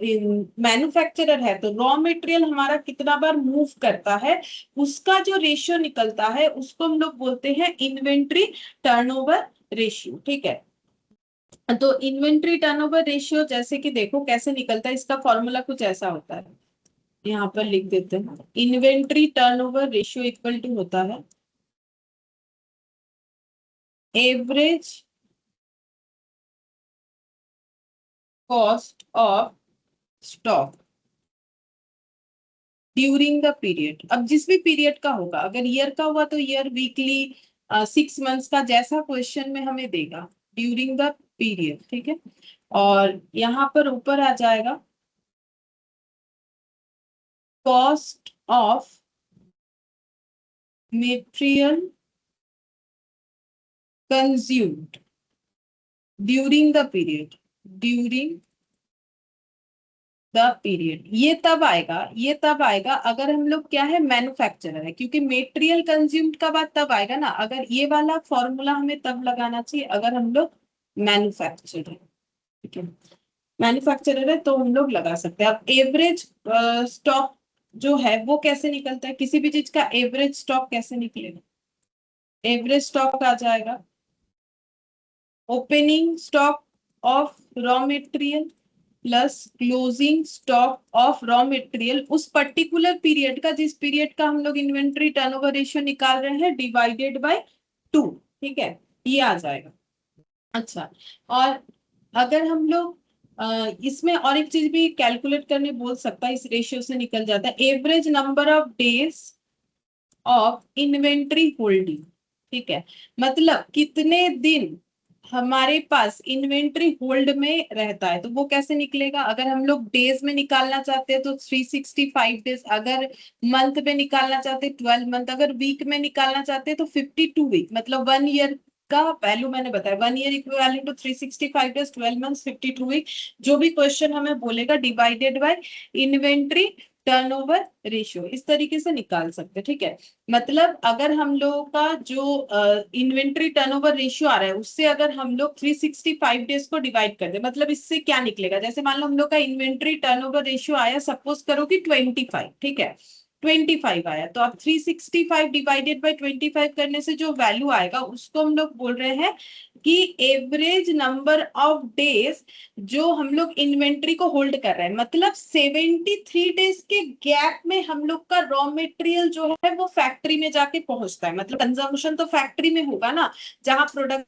मैन्युफैक्चरर है तो रॉ मटेरियल हमारा कितना बार मूव करता है, उसका जो रेशियो निकलता है उसको हम लोग बोलते हैं इन्वेंट्री टर्नओवर रेशियो। ठीक है, तो इन्वेंट्री टर्नओवर रेशियो जैसे कि देखो कैसे निकलता है, इसका फॉर्मूला कुछ ऐसा होता है, यहाँ पर लिख देते हैं। Inventory turnover ratio equal to होता है average cost of stock during the period. अब जिस भी पीरियड का होगा, अगर ईयर का हुआ तो ईयर, वीकली, 6 मंथ्स का, जैसा क्वेश्चन में हमें देगा, ड्यूरिंग द पीरियड। ठीक है, और यहाँ पर ऊपर आ जाएगा cost of material consumed during the period, during the period. ये तब आएगा अगर हम लोग क्या है, मैन्युफैक्चरर है, क्योंकि मेटेरियल कंज्यूम्ड का बात तब आएगा ना। अगर ये वाला फॉर्मूला हमें तब लगाना चाहिए अगर हम लोग मैन्युफैक्चरर, ठीक है, मैन्युफैक्चरर है तो हम लोग लगा सकते हैं। अब एवरेज स्टॉक जो है वो कैसे निकलता है, किसी भी चीज का एवरेज स्टॉक कैसे निकलेगा? एवरेज स्टॉक आ जाएगा opening stock of raw material plus closing stock of raw material उस पर्टिकुलर पीरियड का, जिस पीरियड का हम लोग इन्वेंट्री टर्नओवर रेशियो निकाल रहे हैं, डिवाइडेड बाय 2। ठीक है, ये आ जाएगा। अच्छा, और अगर हम लोग इसमें और एक चीज भी कैलकुलेट करने बोल सकता है, इस रेशियो से निकल जाता है average number of days of inventory holding. ठीक है, मतलब कितने दिन हमारे पास इन्वेंट्री होल्ड में रहता है, तो वो कैसे निकलेगा? अगर हम लोग डेज में निकालना चाहते हैं तो 365 डेज, अगर मंथ में निकालना चाहते हैं 12 मंथ, अगर वीक में निकालना चाहते हैं तो 52 वीक, मतलब 1 ईयर का वैल्यू मैंने बताया। 1 year equivalent to 365 days, 12 month, 52 week. जो भी क्वेश्चन हमें बोलेगा divided by inventory turnover ratio, इस तरीके से निकाल सकते हैं। ठीक है, मतलब अगर हम लोगों का जो इन्वेंट्री टर्नओवर रेशियो आ रहा है उससे अगर हम लोग 365 डेज को डिवाइड कर दे, मतलब इससे क्या निकलेगा? जैसे मान लो हम लोग का इन्वेंट्री टर्नओवर रेशियो आया, सपोज करो कि 25, ठीक है, 25 आया, तो अब 365 डिवाइडेड बाई 25 करने से जो वैल्यू आएगा उसको हम लोग बोल रहे हैं कि एवरेज नंबर ऑफ डेज जो हम लोग इन्वेंट्री को होल्ड कर रहे हैं, मतलब 73 डेज के गैप में हम लोग का रॉ मटेरियल जो है वो फैक्ट्री में जाके पहुंचता है। मतलब कंजम्पशन तो फैक्ट्री में होगा ना, जहां प्रोडक्ट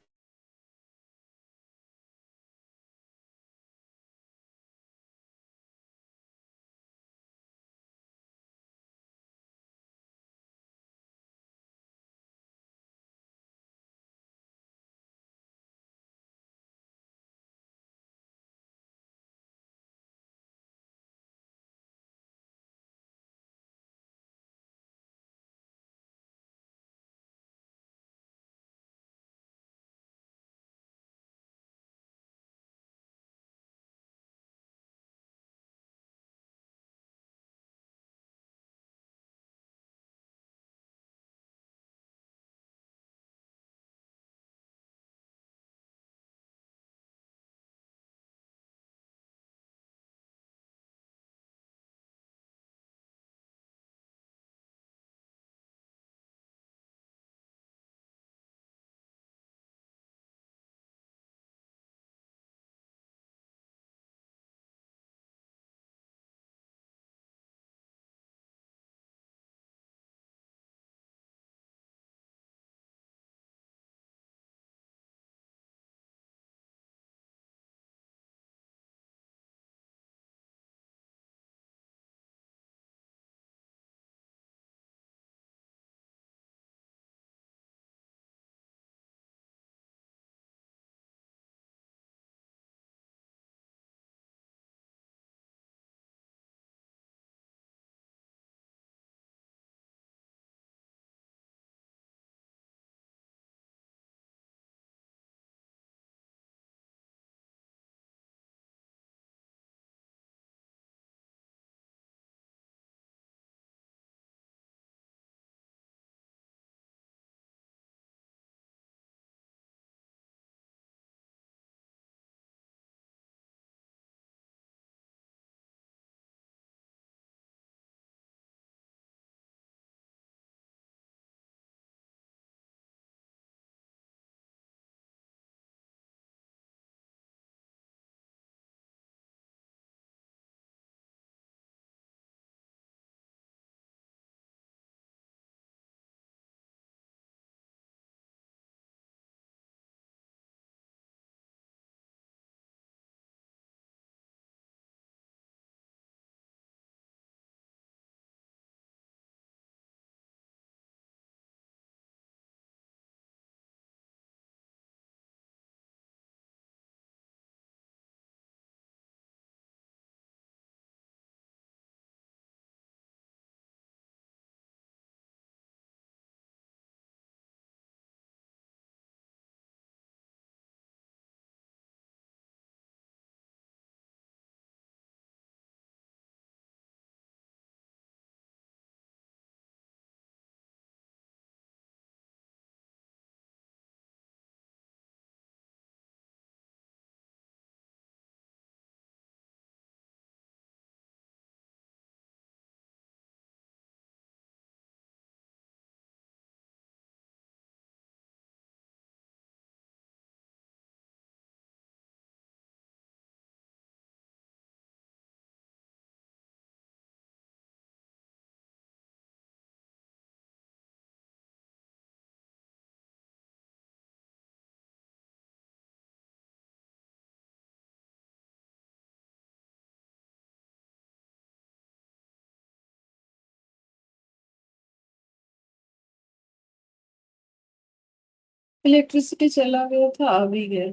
इलेक्ट्रिसिटी चला गया था, आ भी गया।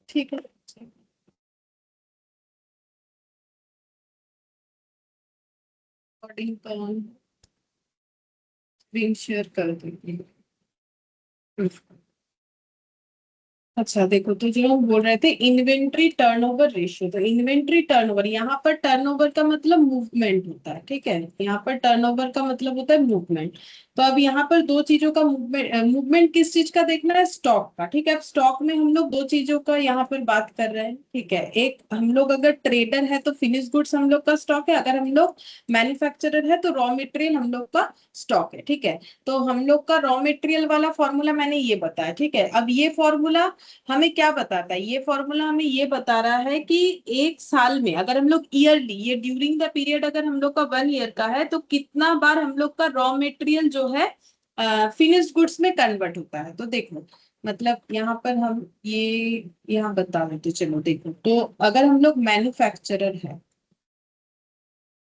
ठीक है, रिकॉर्डिंग का स्क्रीन शेयर कर देंगे। अच्छा देखो, तो जो हम बोल रहे थे इन्वेंट्री टर्नओवर रेशियो, तो इन्वेंट्री टर्नओवर, यहाँ पर टर्नओवर का मतलब मूवमेंट होता है, ठीक है, यहाँ पर टर्नओवर का मतलब होता है मूवमेंट। तो अब यहाँ पर दो चीजों का मूवमेंट, मूवमेंट किस चीज का देखना है, स्टॉक का, ठीक है। अब स्टॉक में हम लोग दो चीजों का यहाँ पर बात कर रहे हैं, ठीक है। एक, हम लोग अगर ट्रेडर है तो फिनिश गुड्स हम लोग का स्टॉक है, अगर हम लोग मैन्युफैक्चरर है तो रॉ मटेरियल हम लोग का स्टॉक है, ठीक है। तो हम लोग का रॉ मटेरियल वाला फॉर्मूला मैंने ये बताया, ठीक है। अब ये फॉर्मूला हमें क्या बताता है, ये फॉर्मूला हमें ये बता रहा है कि एक साल में अगर हम लोग ईयरली, ये ड्यूरिंग द पीरियड अगर हम लोग का 1 ईयर का है, तो कितना बार हम लोग का रॉ मटेरियल जो है फिनिश गुड्स में कन्वर्ट होता है। तो देखो, मतलब यहाँ पर हम ये यहाँ बता देते, चलो देखो, तो अगर हम लोग मैन्युफैक्चरर है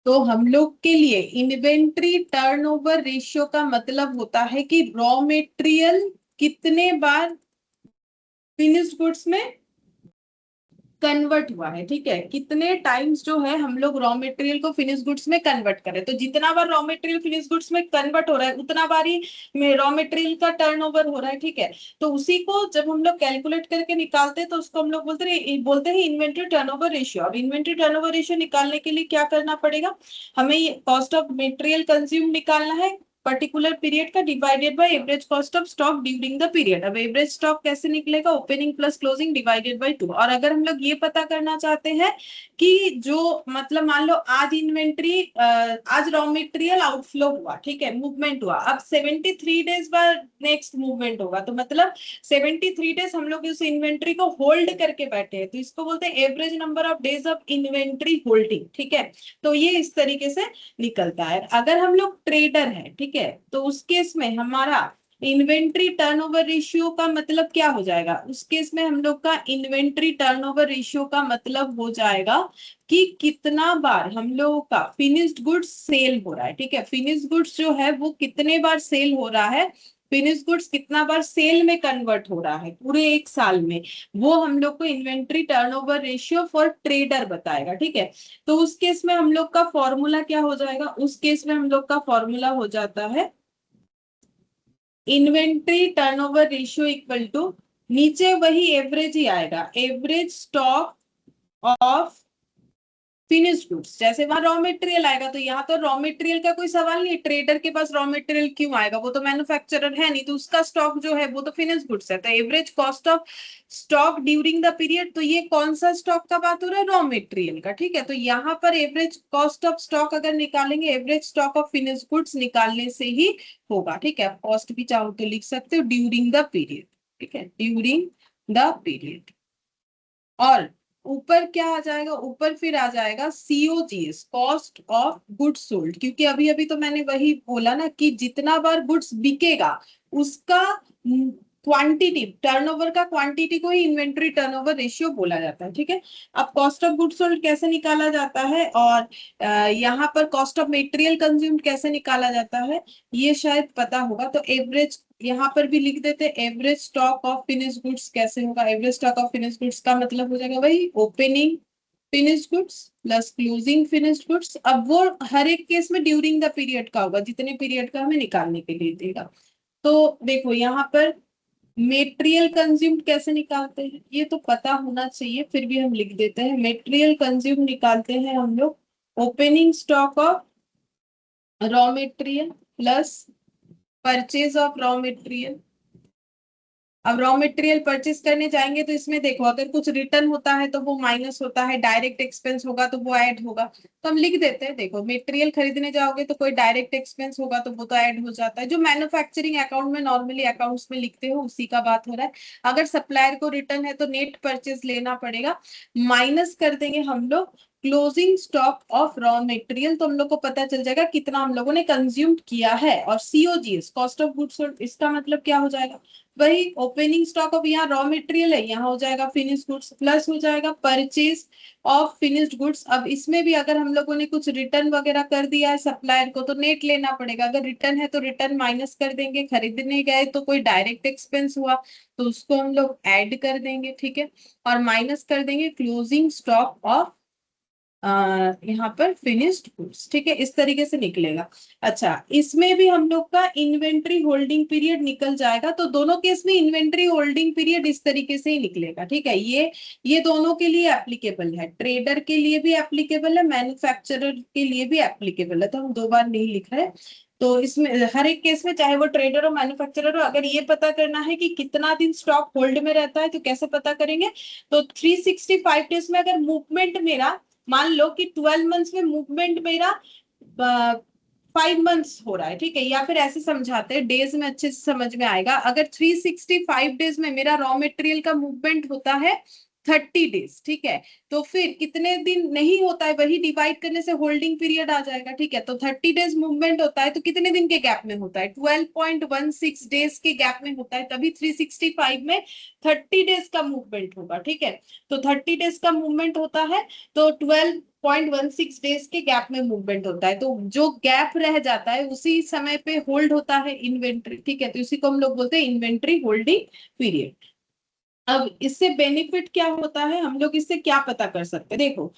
तो हम लोग के लिए इन्वेंट्री टर्नओवर रेशियो का मतलब होता है कि रॉ मटेरियल कितने बार फिनिश्ड गुड्स में कन्वर्ट हुआ है, ठीक है, कितने टाइम्स जो है हम लोग रॉ मटेरियल को फिनिश गुड्स में कन्वर्ट करें। तो जितना बार रॉ मटेरियल फिनिश गुड्स में कन्वर्ट हो रहा है उतना बार ही रॉ मटेरियल का टर्नओवर हो रहा है, ठीक है। तो उसी को जब हम लोग कैलकुलेट करके निकालते हैं तो उसको हम लोग बोलते हैं इन्वेंट्री टर्नओवर रेशियो। अब इन्वेंट्री टर्नओवर रेशियो निकालने के लिए क्या करना पड़ेगा, हमें कॉस्ट ऑफ मटेरियल कंज्यूम निकालना है पर्टिकुलर पीरियड का, divided by average cost of stock during the period. अब एवरेज स्टॉक कैसे निकलेगा, opening plus closing divided by 2। और अगर हम लोग ये पता करना चाहते हैं कि जो, मतलब मान लो आज इन्वेंट्री, आज रॉ मटेरियल आउटफ्लो हुआ, ठीक है, मूवमेंट हुआ, अब 73 डेज बाद नेक्स्ट मूवमेंट होगा, तो मतलब 73 डेज हम लोग उस इन्वेंट्री को होल्ड करके बैठे हैं, तो इसको बोलते हैं average number of days of inventory holding, ठीक है। तो ये इस तरीके से निकलता है। अगर हम लोग ट्रेडर है, ठीक है, तो उस केस में हमारा इन्वेंट्री टर्नओवर रेशियो का मतलब क्या हो जाएगा, उस केस में हम लोग का इन्वेंट्री टर्नओवर रेशियो का मतलब हो जाएगा कि कितना बार हम लोगों का फिनिश्ड गुड्स सेल हो रहा है, ठीक है। फिनिश्ड गुड्स जो है वो कितने बार सेल हो रहा है, फिनिश गुड्स कितना बार सेल में कन्वर्ट हो रहा है पूरे एक साल में, वो हम लोग को inventory turnover ratio for trader बताएगा, ठीक है। तो उस केस में हम लोग का फॉर्मूला क्या हो जाएगा, उस केस में हम लोग का फॉर्मूला हो जाता है inventory turnover ratio equal to, नीचे वही एवरेज ही आएगा, average stock of finished goods. जैसे वहां रॉ मटेरियल आएगा तो यहाँ तो रॉ मटेरियल का कोई सवाल नहीं, ट्रेडर के पास रॉ मटेरियल क्यों आएगा, वो तो मैन्युफैक्चरर है नहीं, तो उसका स्टॉक जो है वो तो फिनिश्ड गुड्स है। तो average cost of stock during the period, तो ये कौन सा स्टॉक का बात हो रहा है, रॉ मटेरियल का, ठीक है। तो यहाँ पर एवरेज कॉस्ट ऑफ स्टॉक अगर निकालेंगे, average stock of finished goods निकालने से ही होगा, ठीक है। कॉस्ट भी चाहो तो लिख सकते हो ड्यूरिंग द पीरियड, ठीक है, ड्यूरिंग द पीरियड। और ऊपर क्या आ जाएगा, ऊपर फिर आ जाएगा COGS, cost of goods sold, क्योंकि अभी अभी तो मैंने वही बोला ना कि जितना बार गुड्स बिकेगा उसका क्वांटिटी, टर्नओवर का क्वांटिटी को ही इन्वेंट्री टर्नओवर रेशियो बोला जाता है, ठीक है। अब कॉस्ट ऑफ गुड्स सोल्ड कैसे निकाला जाता है, और यहाँ पर कॉस्ट ऑफ मटेरियल कंज्यूम्ड कैसे निकाला जाता है, ये शायद पता होगा। तो एवरेज यहाँ पर भी लिख देते, average stock of finish goods कैसे होगा, average stock of finish goods का मतलब हो जाएगा वही opening finish goods plus closing finish goods. अब वो हर एक केस में ड्यूरिंग द पीरियड का होगा, जितने पीरियड का हमें निकालने के लिए देगा। तो देखो यहाँ पर मेटेरियल कंज्यूम्ड कैसे निकालते हैं, ये तो पता होना चाहिए, फिर भी हम लिख देते हैं, मेटेरियल कंज्यूम निकालते हैं हम लोग opening stock of raw material plus purchase of raw material. अब रॉ मटेरियल परचेस करने जाएंगे तो इसमें देखो, अगर कुछ रिटर्न होता है तो वो माइनस होता है, डायरेक्ट एक्सपेंस होगा तो वो ऐड होगा। तो हम लिख देते हैं, देखो मटेरियल खरीदने जाओगे तो कोई डायरेक्ट एक्सपेंस होगा तो वो तो ऐड हो जाता है, जो मैन्युफैक्चरिंग अकाउंट में नॉर्मली अकाउंट्स में लिखते हो उसी का बात हो रहा है। अगर सप्लायर को रिटर्न है तो नेट परचेज लेना पड़ेगा, माइनस कर देंगे हम लोग closing stock of raw material, तो हम लोग को पता चल जाएगा कितना हम लोगों ने कंज्यूम किया है। और COGS cost of goods sold, इसका मतलब क्या हो जाएगा, वही ओपनिंग स्टॉक ऑफ, यहाँ रॉ मटेरियल है, यहाँ हो जाएगा फिनिश गुड्स, प्लस हो जाएगा परचेज ऑफ फिनिश्ड गुड्स। अब इसमें भी अगर हम लोगों ने कुछ रिटर्न वगैरह कर दिया है सप्लायर को तो नेट लेना पड़ेगा, अगर रिटर्न है तो रिटर्न माइनस कर देंगे, खरीदने गए तो कोई डायरेक्ट एक्सपेंस हुआ तो उसको हम लोग ऐड कर देंगे, ठीक है, और माइनस कर देंगे क्लोजिंग स्टॉक ऑफ यहाँ पर फिनिश्ड गुड्स, ठीक है, इस तरीके से निकलेगा। अच्छा, इसमें भी हम लोग का इन्वेंट्री होल्डिंग पीरियड निकल जाएगा, तो दोनों केस में इन्वेंट्री होल्डिंग पीरियड इस तरीके से ही निकलेगा, ठीक है। ये दोनों के लिए एप्लीकेबल है, ट्रेडर के लिए भी एप्लीकेबल है, मैन्युफैक्चरर के लिए भी एप्लीकेबल है, तो हम दो बार नहीं लिख रहे। तो इसमें हर एक केस में चाहे वो ट्रेडर हो मैन्युफैक्चरर हो, अगर ये पता करना है कि कितना दिन स्टॉक होल्ड में रहता है तो कैसे पता करेंगे, तो 365 डेज में अगर मूवमेंट मेरा, मान लो कि 12 मंथ्स में मूवमेंट मेरा 5 मंथ्स हो रहा है, ठीक है, या फिर ऐसे समझाते हैं डेज में अच्छे से समझ में आएगा, अगर 365 डेज में मेरा रॉ मटेरियल का मूवमेंट होता है 30 डेज, ठीक है, तो फिर कितने दिन नहीं होता है वही डिवाइड करने से होल्डिंग पीरियड आ जाएगा, ठीक है। तो 30 डेज मूवमेंट होता है तो कितने दिन के गैप में होता है, 12.16 डेज के गैप में होता है, तभी 365 में 30 डेज का मूवमेंट होगा, ठीक है। तो 30 डेज का मूवमेंट होता है तो 12.16 डेज के गैप में मूवमेंट होता है, तो जो गैप रह जाता है उसी समय पे होल्ड होता है इन्वेंट्री, ठीक है, तो इसी को हम लोग बोलते हैं इन्वेंट्री होल्डिंग पीरियड। अब इससे बेनिफिट क्या होता है, हम लोग इससे क्या पता कर सकते हैं, देखो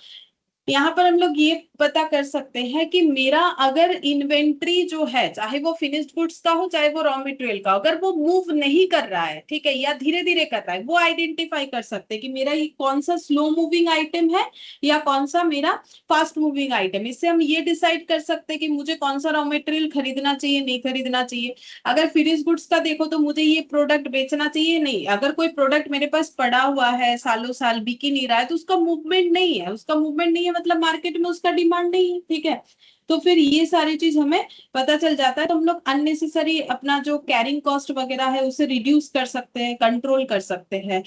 यहाँ पर हम लोग ये पता कर सकते हैं कि मेरा अगर इन्वेंट्री जो है, चाहे वो फिनिश्ड गुड्स का हो चाहे वो रॉ मटेरियल का, अगर वो मूव नहीं कर रहा है, ठीक है, या धीरे धीरे कर रहा है, वो आइडेंटिफाई कर सकते हैं कि मेरा ये कौन सा स्लो मूविंग आइटम है या कौन सा मेरा फास्ट मूविंग आइटम। इससे हम ये डिसाइड कर सकते हैं कि मुझे कौन सा रॉ मटेरियल खरीदना चाहिए नहीं खरीदना चाहिए। अगर फिनिश गुड्स का देखो तो मुझे ये प्रोडक्ट बेचना चाहिए नहीं, अगर कोई प्रोडक्ट मेरे पास पड़ा हुआ है सालों साल बिक ही नहीं रहा है तो उसका मूवमेंट नहीं है, उसका मूवमेंट नहीं है मतलब मार्केट में उसका डिमांड नहीं है, ठीक है। तो फिर ये सारी चीज हमें पता चल जाता है, तो हम लोग अननेसेसरी अपना जो कैरिंग कॉस्ट वगैरह है उसे रिड्यूस कर सकते हैं, कंट्रोल कर सकते हैं।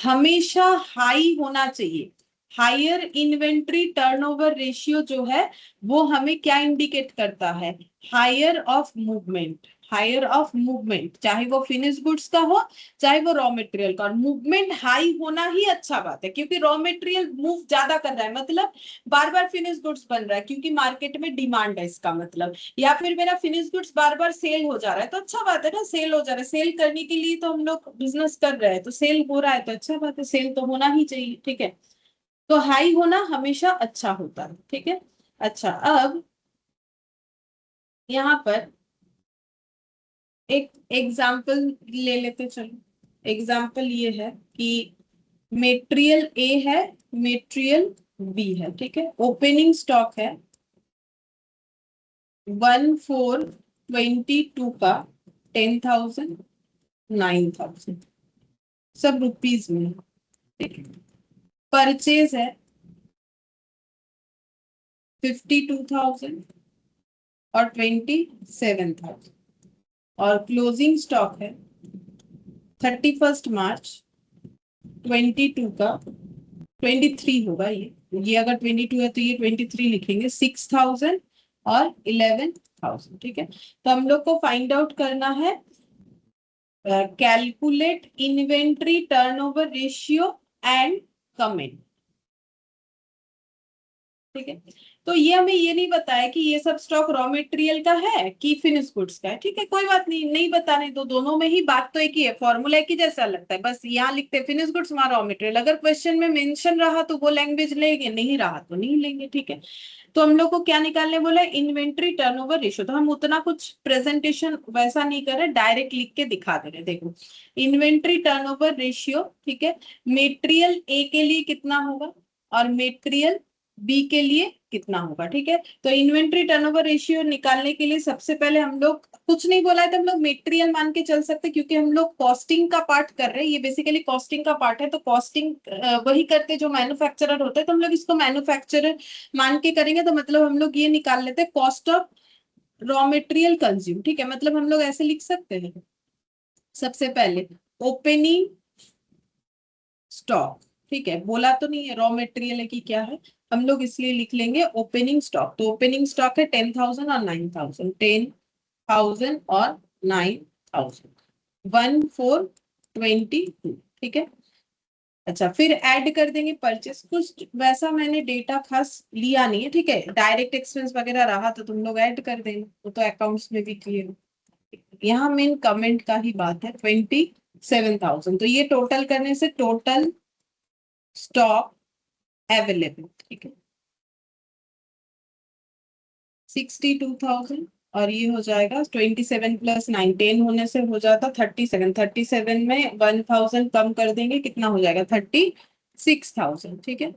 हमेशा हाई होना चाहिए, हायर इन्वेंट्री टर्नओवर रेशियो जो है वो हमें क्या इंडिकेट करता है, higher of movement, higher of movement, चाहे वो फिनिश गुड्स का हो चाहे वो रॉ मटेरियल का, और मूवमेंट हाई होना ही अच्छा बात है, क्योंकि रॉ मटेरियल मूव ज्यादा कर रहा है मतलब बार बार फिनिश गुड्स बन रहा है क्योंकि मार्केट में डिमांड है इसका मतलब, या फिर मेरा फिनिश गुड्स बार बार सेल हो जा रहा है तो अच्छा बात है ना, सेल हो जा रहा है, सेल करने के लिए तो हम लोग बिजनेस कर रहे हैं, तो सेल हो रहा है तो अच्छा बात है, सेल तो होना ही चाहिए, ठीक है। तो हाई होना हमेशा अच्छा होता है, ठीक है। अच्छा, अब यहाँ पर एक एग्जाम्पल ले लेते, चलो एग्जाम्पल ये है कि मेटेरियल ए है, मेटेरियल बी है, ठीक है, ओपनिंग स्टॉक है 1422 का 10,000 9,000 सब रुपीज में है, ठीक है। परचेज है 52,000 और 27,000, और क्लोजिंग स्टॉक है 31 मार्च 22 का 23 होगा, ये अगर 22 है तो ये 23 लिखेंगे, 6,000 और 11,000, ठीक है। तो हम लोग को फाइंड आउट करना है, calculate inventory turnover ratio and comment, ठीक है। तो ये हमें ये नहीं बताया कि ये सब स्टॉक रॉ मटेरियल का है कि फिनिश गुड्स का है, ठीक है, कोई बात नहीं, नहीं बताने तो दोनों में ही बात तो एक ही है, फॉर्मूला एक ही जैसा लगता है, बस यहाँ लिखते फिनिश गुड्स वहां रॉ मटेरियल, अगर क्वेश्चन में मेंशन रहा तो वो लैंग्वेज लेंगे, नहीं रहा तो नहीं लेंगे, ठीक है। तो हम लोग को क्या निकालने बोला, इन्वेंट्री टर्नओवर रेशियो, तो हम उतना कुछ प्रेजेंटेशन वैसा नहीं कर रहे, डायरेक्ट लिख के दिखा दे रहे, देखो इन्वेंट्री टर्नओवर रेशियो, ठीक है, मेटेरियल ए के लिए कितना होगा और मेटेरियल बी के लिए कितना होगा, ठीक है। तो इन्वेंट्री टर्नओवर रेशियो निकालने के लिए सबसे पहले हम लोग कुछ नहीं बोला है तो हम लोग मेटेरियल मान के चल सकते, क्योंकि हम लोग कॉस्टिंग का पार्ट कर रहे हैं, ये बेसिकली कॉस्टिंग का पार्ट है, तो कॉस्टिंग वही करते जो मैन्युफैक्चरर होते हैं, तो हम लोग इसको मैन्युफैक्चरर मान के करेंगे, तो मतलब हम लोग ये निकाल लेते हैं cost of raw material consume, ठीक है, मतलब हम लोग ऐसे लिख सकते हैं, सबसे पहले ओपनिंग स्टॉक ठीक है, बोला तो नहीं है रॉ मटेरियल है कि क्या है, हम लोग इसलिए लिख लेंगे ओपनिंग स्टॉक। तो ओपनिंग स्टॉक है 10,000 और 9,000, 10,000 और 9,000, 1,422, ठीक है। अच्छा, फिर ऐड कर देंगे परचेस। कुछ वैसा मैंने डेटा खास लिया नहीं है, ठीक है, डायरेक्ट एक्सपेंस वगैरह रहा तो तुम लोग ऐड कर देना, वो तो अकाउंट्स में भी क्लियर। यहाँ मेन कमेंट का ही बात है, 27,000, तो ये टोटल करने से टोटल स्टॉक अवेलेबल, ठीक है, 62,000। और ये हो जाएगा 27 प्लस 9, 10 होने से हो जाता 37, 37 में 1,000 कम कर देंगे, कितना हो जाएगा 36,000, ठीक है।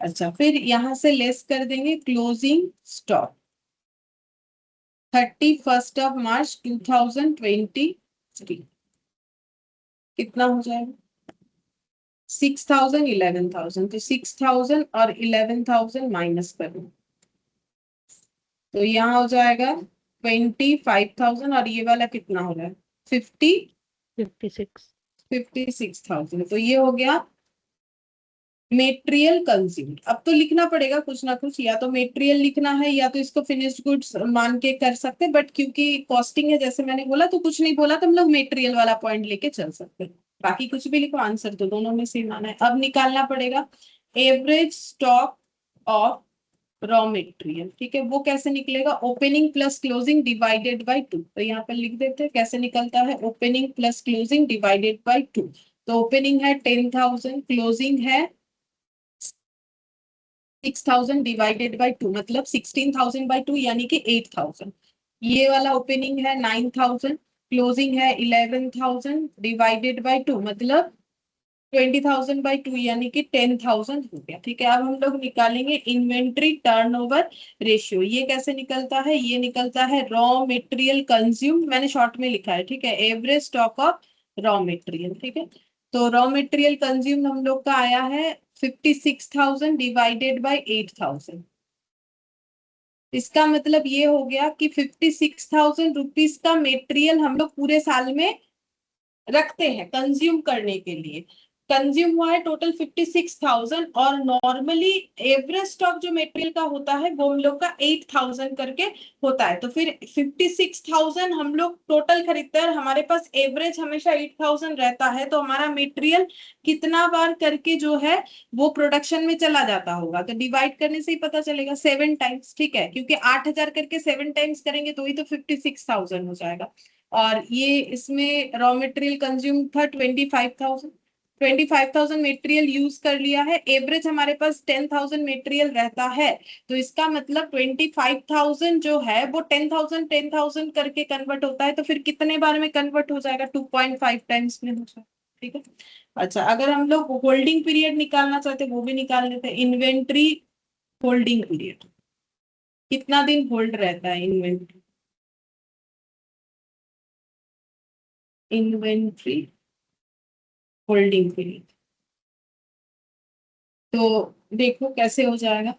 अच्छा, फिर यहां से लेस कर देंगे क्लोजिंग स्टॉक 31 मार्च 2023, कितना हो जाएगा 6,000, 11,000, तो 6,000 और 11,000 माइनस करो तो यहाँ हो जाएगा 25,000, और ये वाला कितना हो रहा है 56। 56,000, तो ये हो गया मेटेरियल कंज्यूम्ड। अब तो लिखना पड़ेगा कुछ ना कुछ, या तो मेटेरियल लिखना है या तो इसको फिनिश्ड गुड्स मान के कर सकते हैं, बट क्योंकि कॉस्टिंग है जैसे मैंने बोला तो कुछ नहीं बोला, तो हम लोग मेटेरियल वाला पॉइंट लेके चल सकते हैं। बाकी कुछ भी लिखो, आंसर तो दोनों में सेम आना है। अब निकालना पड़ेगा average stock of raw material, ठीक है, वो कैसे निकलेगा, opening plus closing divided by 2। तो यहाँ पर लिख देते हैं कैसे निकलता है, opening plus closing divided by 2। तो ओपनिंग है 10,000, क्लोजिंग है 6,000 डिवाइडेड बाय 2, मतलब 16,000 बाय 2 यानी कि 8,000। ये वाला ओपनिंग है 9,000, क्लोजिंग है 11,000 डिवाइडेड बाय 2, मतलब 20,000 बाई 2 यानी कि 10,000 हो गया, ठीक है। अब हम लोग निकालेंगे इन्वेंट्री टर्नओवर रेशियो। ये कैसे निकलता है, ये निकलता है रॉ मटेरियल कंज्यूम, मैंने शॉर्ट में लिखा है, ठीक है, average stock of raw material, ठीक है। तो रॉ मटेरियल कंज्यूम हम लोग का आया है 56,000 डिवाइडेड बाई 8,000। इसका मतलब ये हो गया कि 56,000 रुपीज का मेटेरियल हम लोग पूरे साल में रखते हैं कंज्यूम करने के लिए। कंज्यूम हुआ है टोटल 56,000, और नॉर्मली एवरेज स्टॉक जो मटेरियल का होता है वो हम लोग का 8,000 करके होता है। तो फिर 56,000 हम लोग टोटल खरीदते हैं, हमारे पास एवरेज हमेशा 8,000 रहता है, तो हमारा मटेरियल कितना बार करके जो है वो प्रोडक्शन में चला जाता होगा, तो डिवाइड करने से ही पता चलेगा 7 टाइम्स, ठीक है, क्योंकि 8,000 करके 7 टाइम्स करेंगे तो ही तो 56,000 हो जाएगा। और ये इसमें रॉ मटेरियल कंज्यूम था 25,000, 25,000 मटेरियल यूज कर लिया है, एवरेज हमारे पास 10,000 मटेरियल रहता है, तो इसका मतलब 25,000 जो है वो 10,000 10,000 करके कन्वर्ट होता है, तो फिर कितने बार में कन्वर्ट हो जाएगा, 2.5 टाइम्स में हो जाएगा, ठीक है। अच्छा, अगर हम लोग होल्डिंग पीरियड निकालना चाहते हैं वो भी निकाल लेते हैं। इन्वेंट्री होल्डिंग पीरियड, कितना दिन होल्ड रहता है इन्वेंट्री, इन्वेंट्री होल्डिंग पीरियड, तो देखो कैसे हो जाएगा।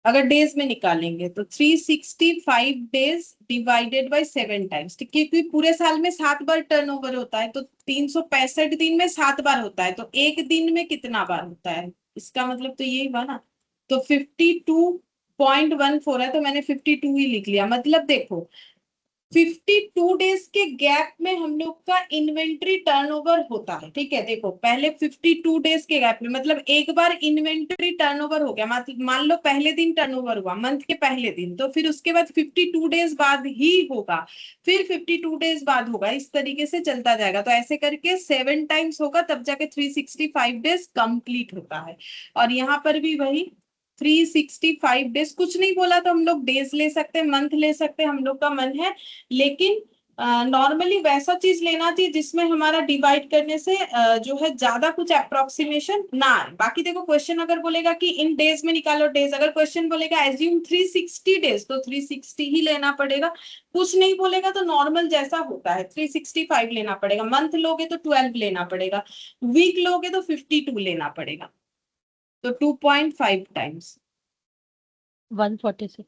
अगर डेज में निकालेंगे तो 365 डेज डिवाइडेड बाय 7 टाइम्स, क्योंकि पूरे साल में 7 बार टर्नओवर होता है, तो 365 दिन में 7 बार होता है, तो एक दिन में कितना बार होता है, इसका मतलब तो यही हुआ ना। तो 52.14 है, तो मैंने 52 ही लिख लिया। मतलब देखो 52 डेज के गैप में हम लोग का इन्वेंट्री टर्नओवर होता है, ठीक है। देखो पहले 52 डेज के गैप में, मतलब एक बार इन्वेंट्री टर्नओवर हो गया, मान लो पहले दिन टर्नओवर हुआ मंथ के पहले दिन, तो फिर उसके बाद 52 डेज बाद ही होगा, फिर 52 डेज बाद होगा, इस तरीके से चलता जाएगा। तो ऐसे करके 7 टाइम्स होगा, तब जाके 365 डेज कंप्लीट होता है। और यहाँ पर भी वही 365 डेज, कुछ नहीं बोला तो हम लोग डेज ले सकते हैं, मंथ ले सकते हैं, हम लोग का मन है, लेकिन नॉर्मली वैसा चीज लेना चाहिए जिसमें हमारा डिवाइड करने से जो है ज्यादा कुछ अप्रोक्सीमेशन ना आए। बाकी देखो क्वेश्चन अगर बोलेगा कि इन डेज में निकालो डेज, अगर क्वेश्चन बोलेगा एज्यूम 360 डेज तो 360 ही लेना पड़ेगा। कुछ नहीं बोलेगा तो नॉर्मल जैसा होता है 365 लेना पड़ेगा, मंथ लोगे तो 12 लेना पड़ेगा, वीक लोगे तो 52 लेना पड़ेगा, तो 2.5 टाइम्स 146।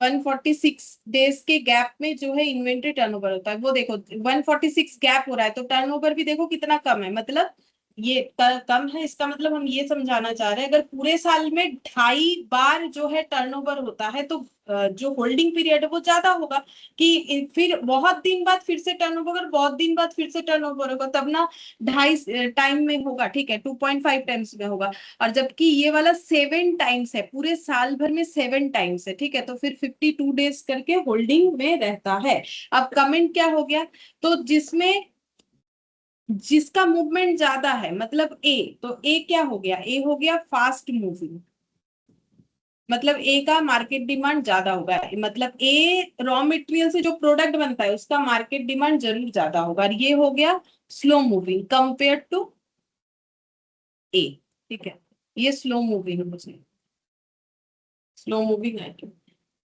146 डेज के गैप में जो है इन्वेंट्री टर्नओवर होता है। वो देखो 146 गैप हो रहा है, तो टर्नओवर भी देखो कितना कम है, मतलब ये कम है, इसका मतलब हम ये समझाना चाह रहे हैं अगर पूरे साल में 2.5 बार जो है टर्नओवर होता है तो जो होल्डिंग पीरियड है वो ज्यादा होगा, कि फिर बहुत दिन बाद फिर से टर्नओवर, बहुत दिन बाद फिर से टर्नओवर होगा, तब ना 2.5 टाइम में होगा, ठीक है, 2.5 टाइम्स में होगा। और जबकि ये वाला 7 टाइम्स है, पूरे साल भर में 7 टाइम्स है, ठीक है, तो फिर 52 डेज करके होल्डिंग में रहता है। अब कमेंट क्या हो गया, तो जिसका मूवमेंट ज्यादा है मतलब ए, तो ए क्या हो गया, ए हो गया फास्ट मूविंग, मतलब ए का मार्केट डिमांड ज्यादा होगा, मतलब ए रॉ मटेरियल से जो प्रोडक्ट बनता है उसका मार्केट डिमांड जरूर ज्यादा होगा, और ये हो गया स्लो मूविंग कंपेयर टू ए, ठीक है, ये स्लो मूविंग मुझे, स्लो मूविंग है,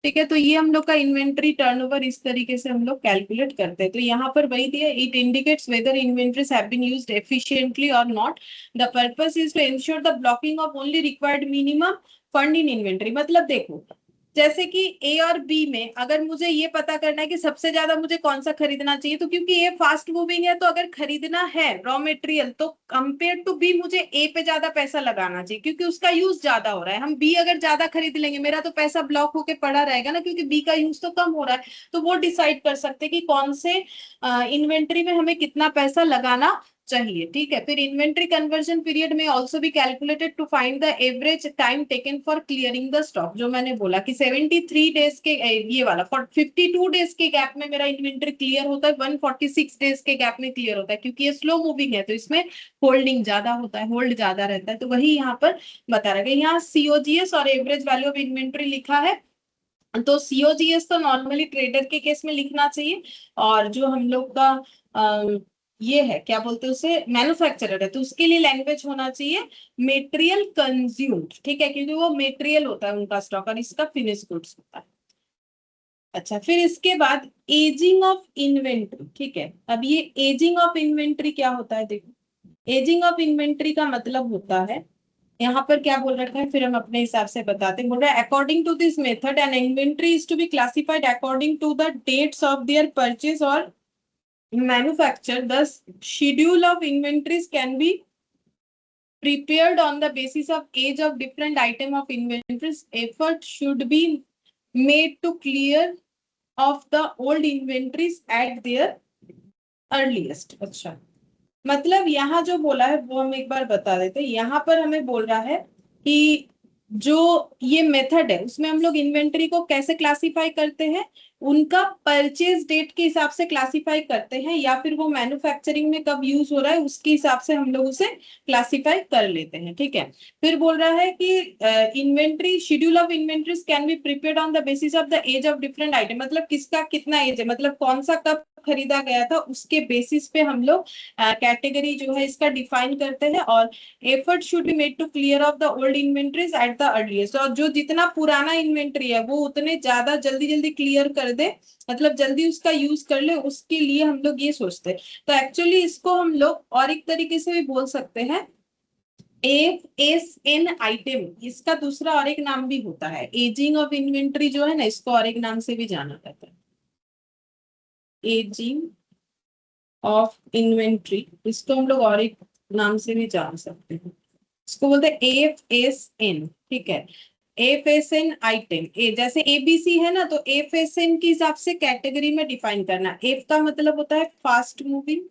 ठीक है। तो ये हम लोग का इन्वेंट्री टर्नओवर इस तरीके से हम लोग कैलकुलेट करते हैं। तो यहाँ पर वही दिया, it indicates whether inventories have been used efficiently और not, the purpose is to ensure the blocking of only required minimum fund in inventory. मतलब देखो, जैसे कि ए और बी में अगर मुझे ये पता करना है कि सबसे ज्यादा मुझे कौन सा खरीदना चाहिए, तो क्योंकि ए फास्ट मूविंग है तो अगर खरीदना है रॉ मटेरियल तो कंपेयर टू बी मुझे ए पे ज्यादा पैसा लगाना चाहिए, क्योंकि उसका यूज ज्यादा हो रहा है। हम बी अगर ज्यादा खरीद लेंगे मेरा तो पैसा ब्लॉक होके पड़ा रहेगा ना, क्योंकि बी का यूज तो कम हो रहा है। तो वो डिसाइड कर सकते हैं कि कौन से इन्वेंट्री में हमें कितना पैसा लगाना चाहिए, ठीक है। फिर इन्वेंट्री कन्वर्जन पीरियड में ऑल्सो भी calculated to find the average time taken for clearing the stock, जो मैंने बोला कि 73 डेज के ये वाला 52 डेज के गैप में मेरा इन्वेंट्री क्लियर होता है, 146 डेज के गैप में क्लियर होता है, क्योंकि ये स्लो मूविंग है तो इसमें होल्डिंग ज्यादा होता है, होल्ड ज्यादा रहता है। तो वही यहाँ पर बता रहा है, यहाँ सीओजीएस और एवरेज वैल्यू ऑफ इन्वेंट्री लिखा है, तो सीओजीएस तो नॉर्मली ट्रेडर के केस में लिखना चाहिए, और जो हम लोग का ये है क्या बोलते हैं उसे, मैन्युफैक्चरर है, तो उसके लिए लैंग्वेज होना चाहिए मेटेरियल कंज्यूम्ड, ठीक है, क्योंकि वो मेटेरियल होता है उनका स्टॉक और इसका फिनिश गुड्स होता है। अच्छा, फिर इसके बाद एजिंग ऑफ इन्वेंट्री, ठीक है। अब ये एजिंग ऑफ इन्वेंट्री क्या होता है, देखो, एजिंग ऑफ इन्वेंट्री का मतलब होता है, यहाँ पर क्या बोल रखा है, फिर हम अपने हिसाब से बताते हैं। बोल रहा है according to this method an inventory is to be classified according to the dates of their purchase और manufacture, thus schedule of inventories can be prepared on the basis of age of different item of inventories. Effort should be made to clear of the old inventories at their earliest. अच्छा, मतलब यहाँ जो बोला है वो हम एक बार बता देते हैं। यहाँ पर हमें बोल रहा है कि जो ये मेथड है उसमें हम लोग इन्वेंटरी को कैसे क्लासिफाई करते हैं, उनका परचेज डेट के हिसाब से क्लासिफाई करते हैं, या फिर वो मैन्युफैक्चरिंग में कब यूज हो रहा है उसके हिसाब से हम लोग उसे क्लासिफाई कर लेते हैं, ठीक है। फिर बोल रहा है कि inventory schedule of inventories can be prepared on the basis of the age of different item, मतलब किसका कितना एज है, मतलब कौन सा कब खरीदा गया था उसके बेसिस पे हम लोग कैटेगरी जो है इसका डिफाइन करते हैं। और effort should be made to clear off the old inventories at the earliest, और जो जितना पुराना इन्वेंट्री है वो उतने ज्यादा जल्दी जल्दी क्लियर कर दे, मतलब जल्दी उसका यूज कर ले, उसके लिए हम लोग ये सोचते हैं। तो एक्चुअली इसको हम लोग और एक तरीके से भी बोल सकते हैं, एफ एस एन आइटम, इसका दूसरा और एक नाम भी होता है, एजिंग ऑफ इन्वेंट्री जो है ना, इसको और एक नाम से भी जाना जाता है, एजिंग ऑफ इन्वेंट्री, इसको हम लोग और एक नाम से भी जान सकते हैं, इसको बोलते हैं एफ एस एन, ठीक है। एफ एस एन आइटम, ए जैसे एबीसी है ना, तो एफ एस एन के हिसाब से कैटेगरी में डिफाइन करना। एफ का मतलब होता है फास्ट मूविंग,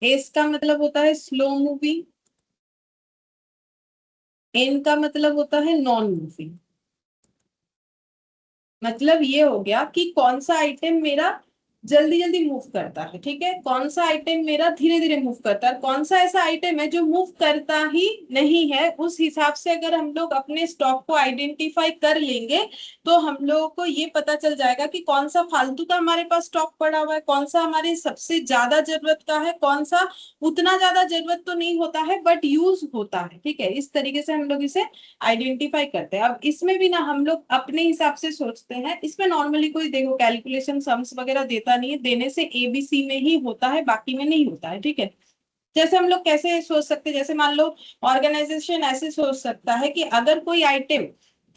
एस का मतलब होता है स्लो मूविंग, एन का मतलब होता है नॉन मूविंग। मतलब ये हो गया कि कौन सा आइटम मेरा जल्दी जल्दी मूव करता है, ठीक है, कौन सा आइटम मेरा धीरे धीरे मूव करता है, कौन सा ऐसा आइटम है जो मूव करता ही नहीं है। उस हिसाब से अगर हम लोग अपने स्टॉक को आइडेंटिफाई कर लेंगे तो हम लोगों को ये पता चल जाएगा कि कौन सा फालतू का हमारे पास स्टॉक पड़ा हुआ है, कौन सा हमारी सबसे ज्यादा जरूरत का है, कौन सा उतना ज्यादा जरूरत तो नहीं होता है बट यूज होता है, ठीक है। इस तरीके से हम लोग इसे आइडेंटिफाई करते हैं। अब इसमें भी ना हम लोग अपने हिसाब से सोचते हैं, इसमें नॉर्मली कोई देखो कैलकुलेशन सम्स वगैरह देता नहीं है, देने से एबीसी में ही होता है, बाकी में नहीं होता है, ठीक है। जैसे हम लोग कैसे सोच सकते हैं, जैसे मान लो ऑर्गेनाइजेशन ऐसे सोच सकता है कि अगर कोई आइटम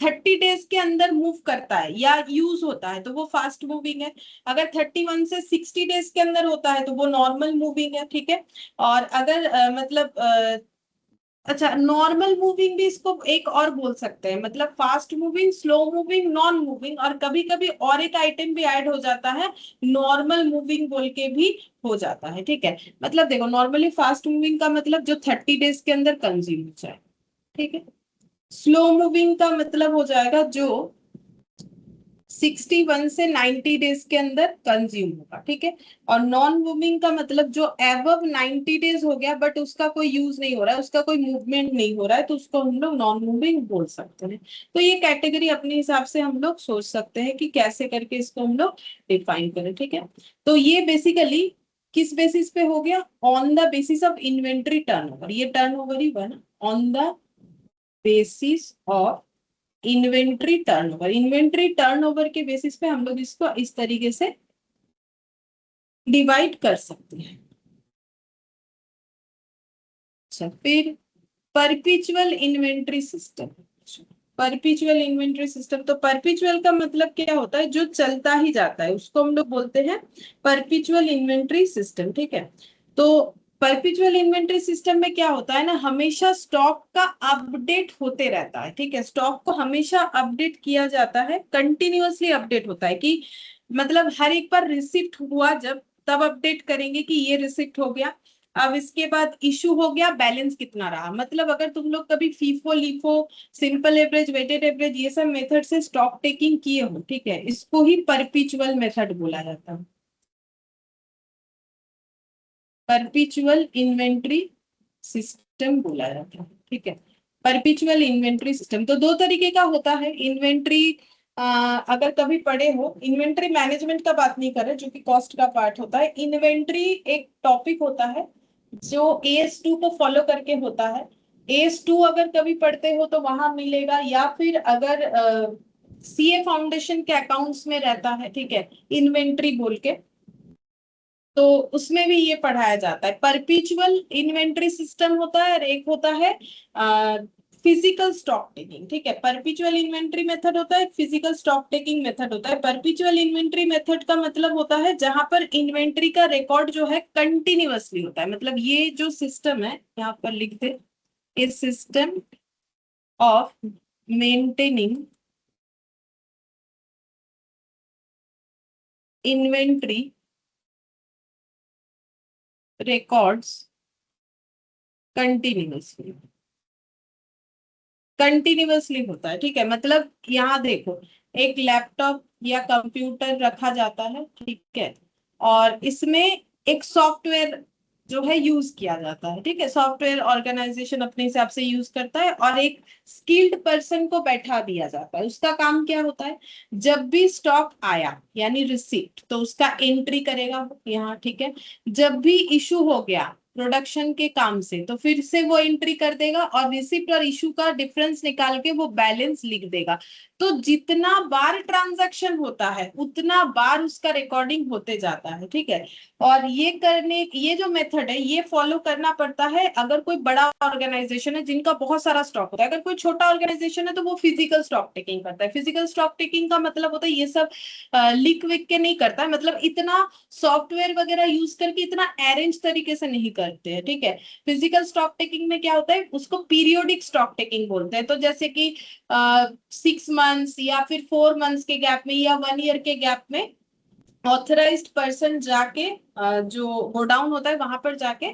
30 डेज के अंदर मूव करता है या यूज होता है तो वो फास्ट मूविंग है। अगर 31 से 60 डेज के अंदर होता है तो वो नॉर्मल मूविंग है, ठीक है। और अगर अच्छा, नॉर्मल मूविंग भी इसको एक और बोल सकते हैं, मतलब fast moving, slow moving, non moving, और कभी कभी और एक आइटम भी ऐड हो जाता है, नॉर्मल मूविंग बोल के भी हो जाता है, ठीक है। मतलब देखो, नॉर्मली फास्ट मूविंग का मतलब जो 30 डेज के अंदर कंज्यूम हो जाए, ठीक है। स्लो मूविंग का मतलब हो जाएगा जो 61 से 90 डेज के अंदर कंज्यूम होगा, ठीक है। और नॉन मूविंग का मतलब जो एबव 90 डेज हो गया बट उसका कोई यूज नहीं हो रहा है, उसका कोई मूवमेंट नहीं हो रहा है, तो उसको हम लोग नॉन मूविंग बोल सकते हैं। तो ये कैटेगरी अपने हिसाब से हम लोग सोच सकते हैं कि कैसे करके इसको हम लोग डिफाइन करें, ठीक है। तो ये बेसिकली किस बेसिस पे हो गया? On the basis of inventory turnover, ये टर्नओवर ही बना, on the basis of inventory turnover. Inventory turnover के बेसिस पे हम लोग इसको इस तरीके से डिवाइड कर सकते हैं। अच्छा, फिर perpetual inventory system. Perpetual inventory system, तो परपिचुअल का मतलब क्या होता है? जो चलता ही जाता है उसको हम लोग बोलते हैं परपिचुअल इन्वेंट्री सिस्टम, ठीक है। तो परपिचुअल इन्वेंट्री सिस्टम में क्या होता है ना, हमेशा स्टॉक का अपडेट होते रहता है, ठीक है। स्टॉक को हमेशा अपडेट किया जाता है, कंटिन्यूअसली अपडेट होता है, कि मतलब हर एक बार रिसिप्ट हुआ जब, तब अपडेट करेंगे कि ये रिसिप्ट हो गया। अब इसके बाद इशू हो गया, बैलेंस कितना रहा। मतलब अगर तुम लोग कभी FIFO LIFO, simple average, weighted average, ये सब मेथड से स्टॉक टेकिंग किए हो, ठीक है, इसको ही परपिचुअल मेथड बोला जाता है, परपिचुअल इन्वेंट्री सिस्टम बोला जाता है, ठीक है। परपिचुअल इन्वेंट्री सिस्टम तो दो तरीके का होता है। इन्वेंट्री, अगर कभी पढ़े हो, इन्वेंट्री मैनेजमेंट का बात नहीं कर रहे जो कि कॉस्ट का पार्ट होता है। इन्वेंट्री एक टॉपिक होता है जो AS2 को फॉलो करके होता है। AS2 अगर कभी पढ़ते हो तो वहां मिलेगा, या फिर अगर CA फाउंडेशन के अकाउंट्स में रहता है, ठीक है, इन्वेंट्री बोल के, तो उसमें भी ये पढ़ाया जाता है। परपिचुअल इन्वेंट्री सिस्टम होता है और एक होता है फिजिकल स्टॉक टेकिंग, ठीक है। परपिचुअल इन्वेंट्री मेथड होता है, फिजिकल स्टॉक टेकिंग मेथड होता है। परपिचुअल इन्वेंट्री मेथड का मतलब होता है जहां पर इन्वेंट्री का रिकॉर्ड जो है कंटिन्यूअसली होता है। मतलब ये जो सिस्टम है, यहाँ पर लिख दे, a system of maintaining inventory records continuously, continuously होता है, ठीक है। मतलब यहाँ देखो, एक लैपटॉप या कंप्यूटर रखा जाता है, ठीक है, और इसमें एक सॉफ्टवेयर जो है यूज किया जाता है, ठीक है। सॉफ्टवेयर ऑर्गेनाइजेशन अपने हिसाब से यूज करता है और एक स्किल्ड पर्सन को बैठा दिया जाता है। उसका काम क्या होता है? जब भी स्टॉक आया यानी रिसीप्ट, तो उसका एंट्री करेगा यहाँ, ठीक है। जब भी इशू हो गया प्रोडक्शन के काम से, तो फिर से वो एंट्री कर देगा और रिसिप्ट और इशू का डिफरेंस निकाल के वो बैलेंस लिख देगा। तो जितना बार ट्रांजैक्शन होता है उतना बार उसका रिकॉर्डिंग होते जाता है, ठीक है। और ये जो मेथड है ये फॉलो करना पड़ता है अगर कोई बड़ा ऑर्गेनाइजेशन है जिनका बहुत सारा स्टॉक होता है। अगर कोई छोटा ऑर्गेनाइजेशन है तो वो फिजिकल स्टॉक टेकिंग करता है। फिजिकल स्टॉक टेकिंग का मतलब होता है ये सब लिख विक के नहीं करता है, मतलब इतना सॉफ्टवेयर वगैरह यूज करके इतना अरेंज तरीके से नहीं करते हैं, ठीक है। फिजिकल स्टॉक टेकिंग में क्या होता है, उसको पीरियोडिक स्टॉक टेकिंग बोलते हैं। तो जैसे कि 6 मंथ्स या फिर 4 मंथ्स के गैप में या 1 ईयर के गैप में ऑथराइज्ड पर्सन जाके जो गोडाउन होता है वहां पर जाके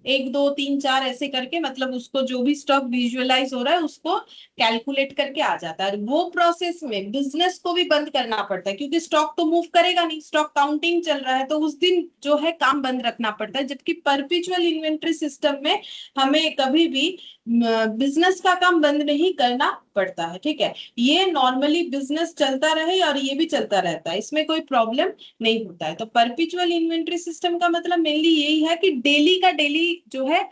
1 2 3 4 ऐसे करके, मतलब उसको जो भी स्टॉक विजुअलाइज हो रहा है उसको कैलकुलेट करके आ जाता है। वो प्रोसेस में बिजनेस को भी बंद करना पड़ता है क्योंकि स्टॉक तो मूव करेगा नहीं, स्टॉक काउंटिंग चल रहा है, तो उस दिन जो है काम बंद रखना पड़ता है। जबकि परपिचुअल इन्वेंट्री सिस्टम में हमें कभी भी बिजनेस का काम बंद नहीं करना पड़ता है, ठीक है। ये नॉर्मली बिजनेस चलता रहे और ये भी चलता रहता है, इसमें कोई प्रॉब्लम नहीं होता है। तो परपिचुअल इन्वेंट्री सिस्टम का मतलब मेनली यही है कि डेली का डेली जो है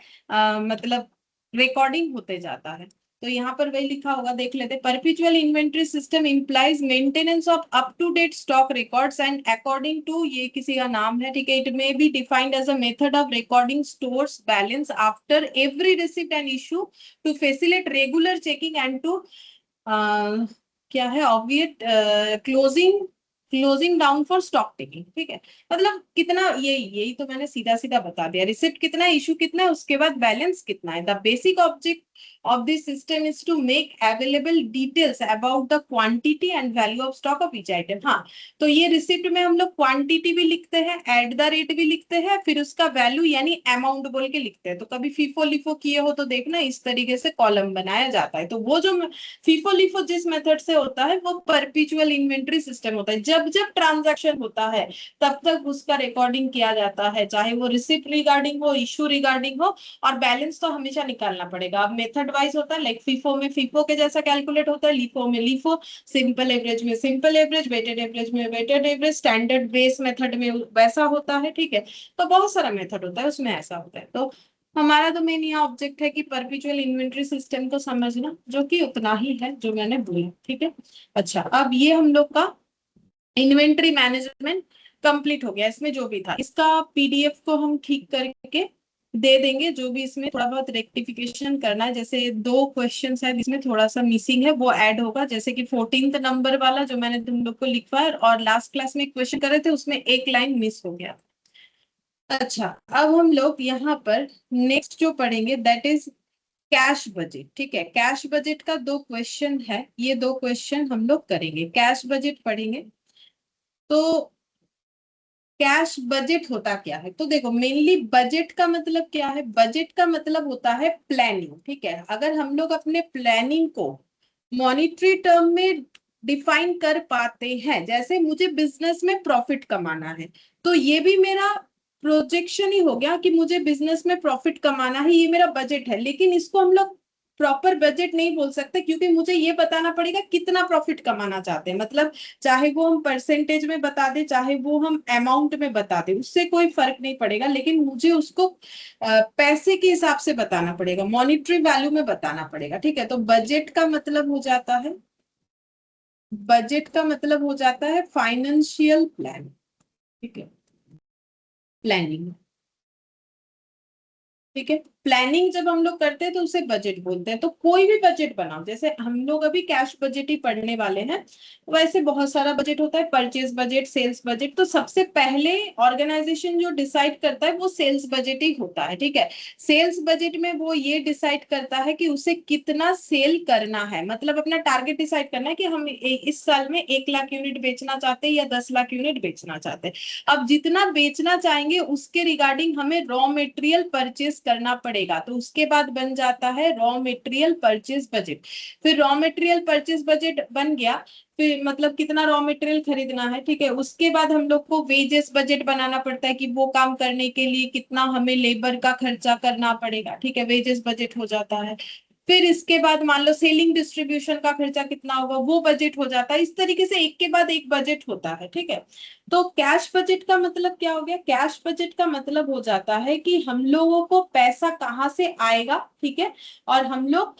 मतलब रिकॉर्डिंग होते जाता है। तो यहाँ पर वही लिखा होगा, देख लेते। Perpetual inventory system implies maintenance of up to date stock records and according to, ये किसी का नाम है, ठीक है, it may be defined as a method of recording stores balance after every receipt and issue to facilitate regular checking and to क्या है, obviate closing down for stock taking, ठीक है। मतलब कितना, यही तो मैंने सीधा सीधा बता दिया, रिसिप्ट कितना है, इशू कितना है, उसके बाद बैलेंस कितना है। The basic object of this system is to make available details about the quantity and value of stock of each item। हाँ, तो ये रिसिप्ट में हम लोग क्वांटिटी भी लिखते हैं, एट द रेट भी लिखते हैं, फिर उसका वैल्यू यानी अमाउंट बोल के लिखते हैं। तो कभी फीफो लिफो किए हो तो देखना इस तरीके से कॉलम बनाया जाता है। तो वो जो फीफो लिफो जिस मेथड से होता है वो परपिचुअल इन्वेंट्री सिस्टम होता है। जब जब ट्रांजैक्शन होता है तब तक उसका रिकॉर्डिंग किया जाता है, चाहे वो रिसिप्ट रिगार्डिंग हो, इशू रिगार्डिंग हो, और बैलेंस तो हमेशा निकालना पड़ेगा। अब मेथड वाइज होता है, लाइक फीफो में फीफो के जैसा कैलकुलेट होता है, लिफो में लिफो, सिंपल एवरेज में सिंपल एवरेज, वेटेड एवरेज में weighted average, standard base method में वैसा होता है, ठीक है। तो बहुत सारा मेथड होता है, उसमें ऐसा होता है। तो हमारा तो मेन यहाँ ऑब्जेक्ट है कि परपेचुअल इन्वेंट्री सिस्टम को समझना, जो कि उतना ही है जो मैंने बोला, ठीक है। अच्छा, अब ये हम लोग का इन्वेंट्री मैनेजमेंट कंप्लीट हो गया। इसमें जो भी था इसका पीडीएफ को हम ठीक करके दे देंगे, जो भी इसमें थोड़ा बहुत रेक्टिफिकेशन करना है, जैसे दो क्वेश्चंस है जिसमें थोड़ा सा मिसिंग है वो ऐड होगा, जैसे कि 14th नंबर वाला जो मैंने तुम लोग को लिखवाया, और लास्ट क्लास में एक क्वेश्चन कर रहे थे उसमें एक लाइन मिस हो गया। अच्छा, अब हम लोग यहाँ पर नेक्स्ट जो पढ़ेंगे दैट इज कैश बजट, ठीक है। कैश बजट का दो क्वेश्चन है, ये दो क्वेश्चन हम लोग करेंगे। कैश बजट पढ़ेंगे तो कैश बजट होता क्या है, तो देखो मेनली बजट का मतलब क्या है, बजट का मतलब होता है प्लानिंग, ठीक है। अगर हम लोग अपने प्लानिंग को मॉनिटरी टर्म में डिफाइन कर पाते हैं, जैसे मुझे बिजनेस में प्रॉफिट कमाना है, तो ये भी मेरा प्रोजेक्शन ही हो गया कि मुझे बिजनेस में प्रॉफिट कमाना है, ये मेरा बजट है। लेकिन इसको हम लोग प्रॉपर बजट नहीं बोल सकते, क्योंकि मुझे ये बताना पड़ेगा कितना प्रॉफिट कमाना चाहते हैं। मतलब चाहे वो हम परसेंटेज में बता दें, चाहे वो हम अमाउंट में बता दें, उससे कोई फर्क नहीं पड़ेगा, लेकिन मुझे उसको पैसे के हिसाब से बताना पड़ेगा, मॉनिटरी वैल्यू में बताना पड़ेगा, ठीक है। तो बजट का मतलब हो जाता है, बजट का मतलब हो जाता है फाइनेंशियल प्लान, ठीक है, प्लानिंग, ठीक है। प्लानिंग जब हम लोग करते हैं तो उसे बजट बोलते हैं। तो कोई भी बजट बनाओ, जैसे हम लोग अभी कैश बजट ही पढ़ने वाले हैं, वैसे बहुत सारा बजट होता है, परचेज बजट, सेल्स बजट। तो सबसे पहले ऑर्गेनाइजेशन जो डिसाइड करता है वो सेल्स बजट ही होता है, ठीक है। सेल्स बजट में वो ये डिसाइड करता है कि उसे कितना सेल करना है, मतलब अपना टारगेट डिसाइड करना है कि हम इस साल में 1 लाख यूनिट बेचना चाहते हैं या 10 लाख यूनिट बेचना चाहते हैं। अब जितना बेचना चाहेंगे उसके रिगार्डिंग हमें रॉ मटेरियल परचेज करना पड़ेगा, तो उसके बाद बन जाता है रॉ मटेरियल परचेज बजट। फिर रॉ मटेरियल परचेज बजट बन गया, फिर मतलब कितना रॉ मटेरियल खरीदना है, ठीक है। उसके बाद हम लोग को वेजेस बजट बनाना पड़ता है कि वो काम करने के लिए कितना हमें लेबर का खर्चा करना पड़ेगा, ठीक है, वेजेस बजट हो जाता है। फिर इसके बाद मान लो सेलिंग डिस्ट्रीब्यूशन का खर्चा कितना होगा, वो बजट हो जाता है। इस तरीके से एक के बाद एक बजट होता है, ठीक है। तो कैश बजट का मतलब क्या हो गया, कैश बजट का मतलब हो जाता है कि हम लोगों को पैसा कहाँ से आएगा, ठीक है, और हम लोग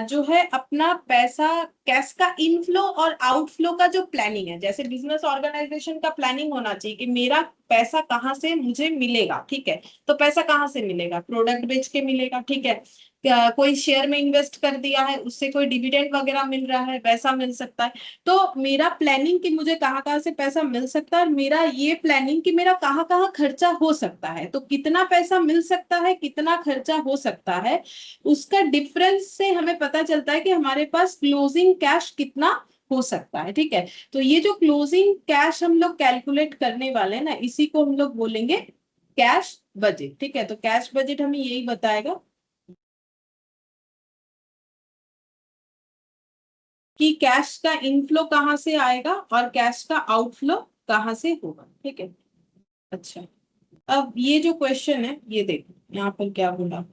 जो है अपना पैसा, कैश का इनफ्लो और आउटफ्लो का जो प्लानिंग है, जैसे बिजनेस ऑर्गेनाइजेशन का प्लानिंग होना चाहिए कि मेरा पैसा कहाँ से मुझे मिलेगा, ठीक है। तो पैसा कहाँ से मिलेगा, प्रोडक्ट बेच के मिलेगा, ठीक है। कोई शेयर में इन्वेस्ट कर दिया है, उससे कोई डिविडेंड वगैरह मिल रहा है, वैसा मिल सकता है। तो मेरा प्लानिंग कि मुझे कहाँ कहाँ से पैसा मिल सकता है, और मेरा ये प्लानिंग कि मेरा कहाँ कहाँ खर्चा हो सकता है, तो कितना पैसा मिल सकता है, कितना खर्चा हो सकता है, उसका डिफरेंस से हमें पता चलता है कि हमारे पास क्लोजिंग कैश कितना हो सकता है, ठीक है। तो ये जो क्लोजिंग कैश हम लोग कैलकुलेट करने वाले हैं ना, इसी को हम लोग बोलेंगे कैश बजट, ठीक है। तो कैश बजट हमें यही बताएगा कि कैश का इनफ्लो कहाँ से आएगा और कैश का आउटफ्लो कहाँ से होगा, ठीक है। अच्छा, अब ये जो क्वेश्चन है ये देखो यहाँ पर क्या बोला,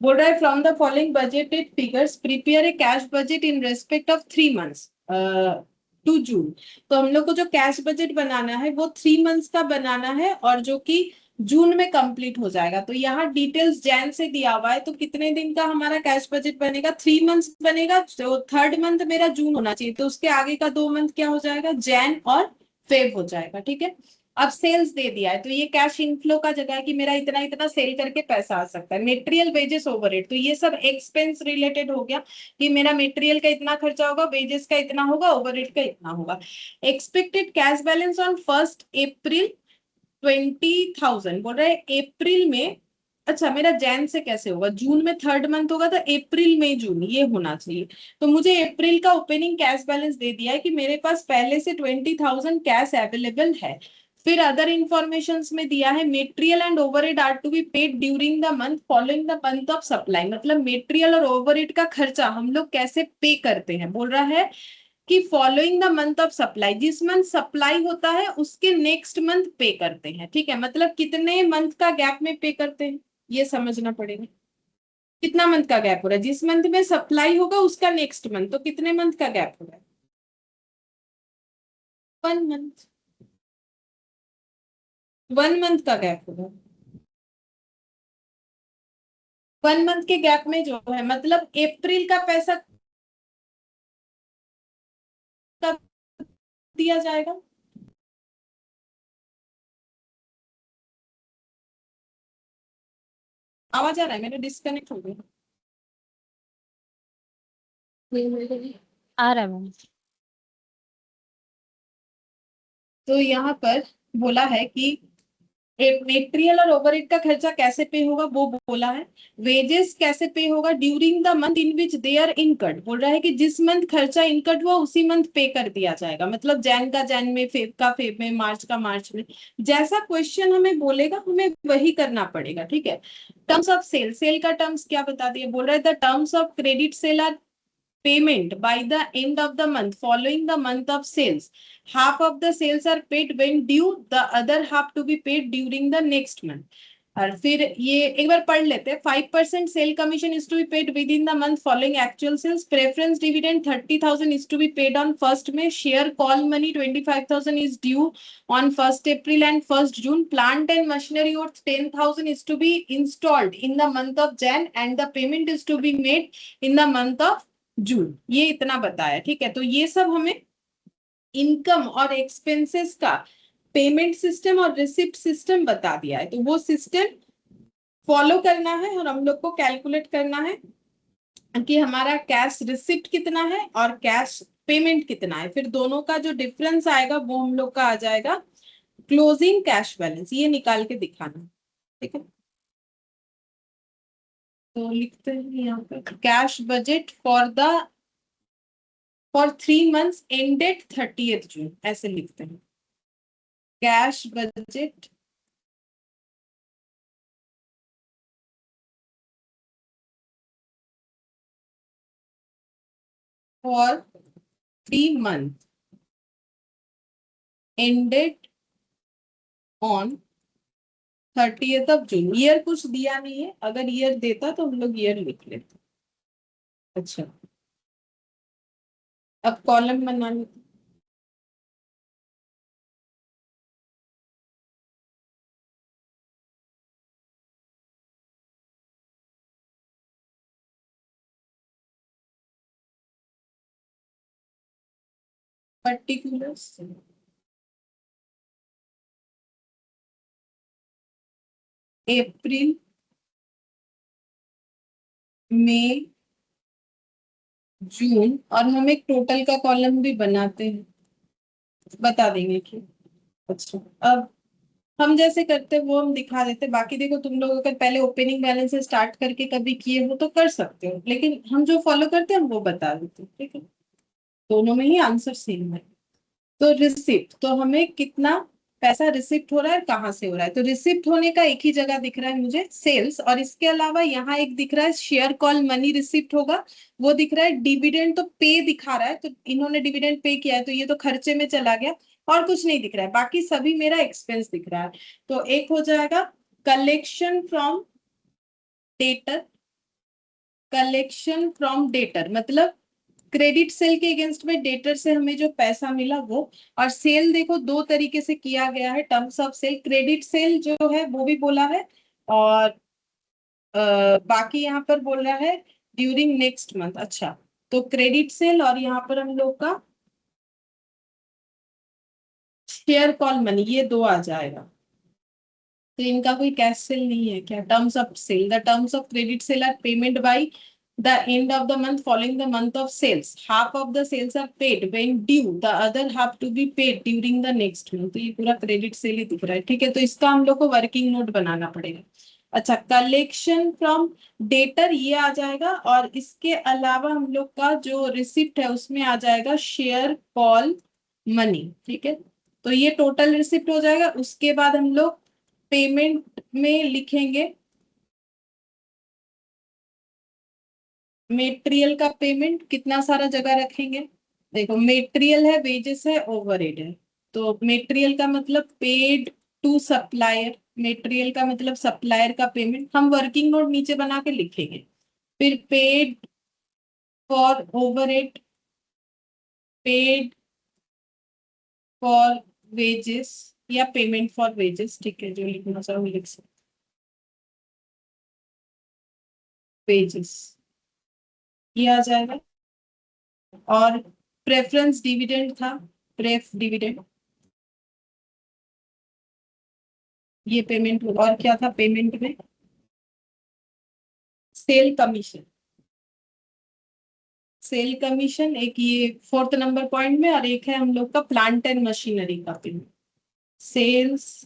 बोल रहा है from the following budgeted figures prepare a cash budget in respect of 3 months to June. तो हम लोग को जो कैश बजट बनाना है वो 3 मंथ्स का बनाना है, और जो कि जून में कंप्लीट हो जाएगा। तो यहाँ डिटेल्स जैन से दिया हुआ है, तो कितने दिन का हमारा कैश बजट बनेगा, 3 मंथ्स बनेगा। तो थर्ड मंथ मेरा जून होना चाहिए, तो उसके आगे का 2 मंथ क्या हो जाएगा, जैन और फेब हो जाएगा, ठीक है। अब सेल्स दे दिया है तो ये कैश इनफ्लो का जगह है कि मेरा इतना इतना सेल करके पैसा आ सकता है। मटेरियल, वेजेस, ओवरहेड, तो ये सब एक्सपेंस रिलेटेड हो गया कि मेरा मटेरियल का इतना खर्चा होगा, वेजेस का इतना होगा, ओवरहेड का इतना होगा। एक्सपेक्टेड कैश बैलेंस ऑन 1 अप्रैल 20,000 बोल रहा है अप्रैल में। अच्छा, मेरा जैन से कैसे होगा, जून में थर्ड मंथ होगा तो अप्रैल मई जून ये होना चाहिए। तो मुझे अप्रैल का ओपनिंग कैश बैलेंस दे दिया है कि मेरे पास पहले से 20,000 कैश अवेलेबल है। फिर अदर इंफॉर्मेशन में दिया है material and overhead are to be paid during the month following the month of supply. मतलब मेटेरियल और ओवरहेड का खर्चा हम लोग कैसे पे करते हैं, बोल रहा है कि following the month of supply, जिस मंथ सप्लाई होता है उसके नेक्स्ट मंथ पे करते हैं। ठीक है, मतलब कितने मंथ का गैप में पे करते हैं ये समझना पड़ेगा। कितना मंथ का गैप हो रहा है, जिस मंथ में सप्लाई होगा उसका नेक्स्ट मंथ, तो कितने मंथ का गैप हो रहा है, 1 मंथ। 1 मंथ का गैप होगा। 1 मंथ के गैप में जो है मतलब अप्रैल का पैसा कब दिया जाएगा। आवाज आ रहा है, मेरा डिस्कनेक्ट हो गया। आ रहा है मैम। तो यहाँ पर बोला है कि मेटेरियल और ओवरहेड का खर्चा कैसे पे होगा वो बोला है। वेजेस कैसे पे होगा, during the month in which they are incurred, बोल रहा है कि जिस मंथ खर्चा इनकर्ड हुआ उसी मंथ पे कर दिया जाएगा। मतलब जैन का जैन में, फेब का फेब में, मार्च का मार्च में। जैसा क्वेश्चन हमें बोलेगा हमें वही करना पड़ेगा। ठीक है, टर्म्स ऑफ सेल, सेल का टर्म्स क्या बता दिया, बोल रहा है the terms of credit sale are payment by the end of the month following the month of sales. Half of the sales are paid when due, the other half to be paid during the next month. और फिर ये एक बार पढ़ लेते हैं। 5% sale commission is to be paid with in the month following actual sales. Preference dividend 30,000 is to be paid on first में। Share call money 25,000 is due on 1 April and 1 June. Plant and machinery worth 10,000 is to be installed in the month of Jan and the payment is to be made in the month of जून। ये इतना बताया। ठीक है, तो ये सब हमें income और एक्सपेंसेस का पेमेंट सिस्टम और रिसिप्ट सिस्टम बता दिया है। तो वो सिस्टम फॉलो करना है और हम लोग को कैलकुलेट करना है कि हमारा कैश रिसिप्ट कितना है और कैश पेमेंट कितना है। फिर दोनों का जो डिफरेंस आएगा वो हम लोग का आ जाएगा क्लोजिंग कैश बैलेंस, ये निकाल के दिखाना। ठीक है, तो लिखते हैं यहाँ पर cash budget for 3 months ended 30th June, ऐसे लिखते हैं cash budget for 3 month ended on 30th June। Year कुछ दिया नहीं है, अगर ईयर देता तो हम लोग ईयर लिख लेते। अच्छा, अब कॉलम बना लेते। पर्टिकुलर्स, अप्रैल, मई, जून, और हम एक टोटल का कॉलम भी बनाते हैं, बता देंगे कि। अच्छा, अब हम जैसे करते हैं वो हम दिखा देते हैं। बाकी देखो, तुम लोग अगर पहले ओपनिंग बैलेंस से स्टार्ट करके कभी किए हो तो कर सकते हो, लेकिन हम जो फॉलो करते हैं हम वो बता देते हैं। ठीक है, दोनों में ही आंसर सेम है। तो रिसिप्ट, तो हमें कितना पैसा रिसिप्ट हो रहा है, कहाँ से हो रहा है। तो रिसिप्ट होने का एक ही जगह दिख रहा है मुझे, सेल्स, और इसके अलावा यहाँ एक दिख रहा है शेयर कॉल मनी रिसिप्ट होगा, वो दिख रहा है। डिविडेंड तो पे दिखा रहा है, तो इन्होंने डिविडेंड पे किया है तो ये तो खर्चे में चला गया। और कुछ नहीं दिख रहा है, बाकी सभी मेरा एक्सपेंस दिख रहा है। तो एक हो जाएगा collection from debtor. Collection from debtor मतलब क्रेडिट सेल के अगेंस्ट में डेटर से हमें जो पैसा मिला वो। और सेल देखो दो तरीके से किया गया है, terms of sale, credit sale जो है वो भी बोला है, और बाकी यहाँ पर बोल रहा है ड्यूरिंग नेक्स्ट मंथ। अच्छा, तो क्रेडिट सेल और यहाँ पर हम लोग का शेयर कॉल मनी, ये दो आ जाएगा। तो इनका कोई कैश सेल नहीं है क्या? Terms of sale, the terms of credit sale are payment by the end of the month following the month of sales, half of the sales are paid when due, the other half to be paid during the next month. तो ये पूरा credit sale ही दिख रहा है, ठीक है। तो इसका हम लोग को वर्किंग नोट बनाना पड़ेगा। अच्छा, कलेक्शन फ्रॉम डेटर ये आ जाएगा, और इसके अलावा हम लोग का जो रिसिप्ट है उसमें आ जाएगा शेयर कॉल मनी, ठीक है। तो ये टोटल रिसिप्ट हो जाएगा। उसके बाद हम लोग पेमेंट में लिखेंगे मेटेरियल का पेमेंट, कितना सारा जगह रखेंगे। देखो, मेटेरियल है, वेजेस है, ओवरहेड है। तो मेटेरियल का मतलब पेड टू सप्लायर, मेटेरियल का मतलब सप्लायर का पेमेंट हम वर्किंग नोट नीचे बना के लिखेंगे। फिर paid for overhead, paid for wages, या पेमेंट फॉर वेजेस, ठीक है, जो लिखना चाहो लिख सकते, वेजेस ये आ जाएगा। और प्रेफरेंस डिविडेंड था, प्रेफ डिविडेंड, ये पेमेंट होगा। और क्या था पेमेंट में? सेल कमीशन, सेल कमीशन एक, ये फोर्थ नंबर पॉइंट में। और एक है हम लोग का प्लांट एंड मशीनरी का पेमेंट, सेल्स